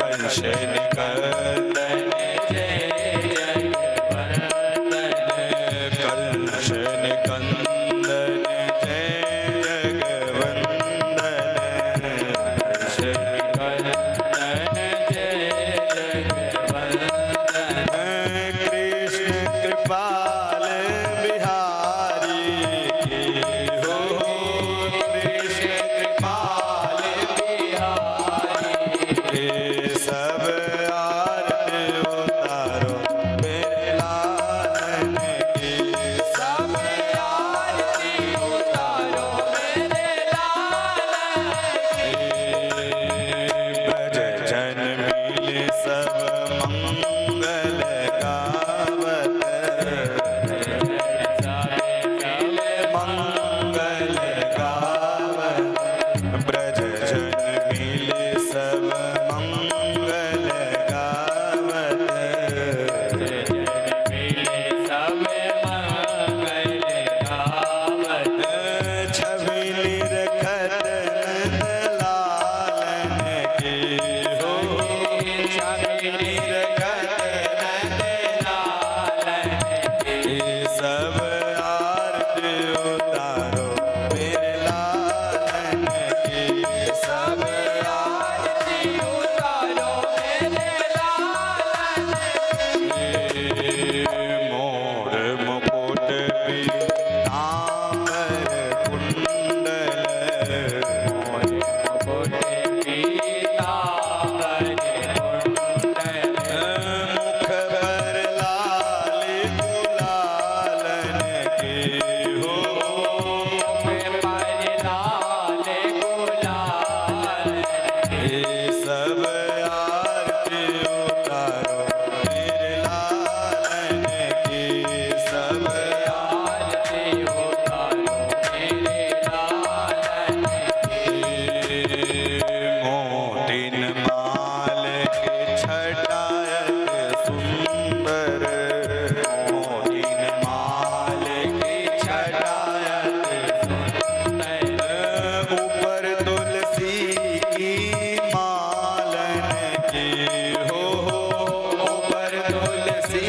Speaker 1: कंस निकंदन
Speaker 2: जय जगवंदन,
Speaker 1: कंस निकंदन जय जगवंदन, कंस
Speaker 2: कंदन जय जगवंदन।
Speaker 1: कृष्ण कृपाल बिहारी की, हो कृष्ण कृपाल
Speaker 2: बिहारी,
Speaker 1: ये सब आरती उतारो मेरे लालन की,
Speaker 2: सब आरती उतारो मेरे लालन की।
Speaker 1: ब्रज जन मिले सब मंगल गावत, मंगल गावत, ब्रज जन मिले सब मंगल गावत,
Speaker 2: मिले सब मंगल गावत,
Speaker 1: छवि निरखत नंद लालन की, हो छवि निरखत नंद
Speaker 2: लालन की।
Speaker 1: ये सब आरती उतारो मेरे लालन की, सब
Speaker 2: आरती उतारो मेरे लालन की।
Speaker 1: मोर मुकुट पीतांबर कुंडल,
Speaker 2: मोर मुकुट पीतांबर कुंडल,
Speaker 1: मुख पर लाल गुलालन की, हो
Speaker 2: मुख पर लाल गुलाल की।
Speaker 1: ये सब आरती उतारो मेरे लालन की, सब
Speaker 2: आरती उतारो मेरे लालन की।
Speaker 1: मोतिन माल के छटायत सुंदर, मोतिन माल के छटायत
Speaker 2: सुंदर,
Speaker 1: ऊपर तुलसी की मालन की, हो ऊपर तुलसी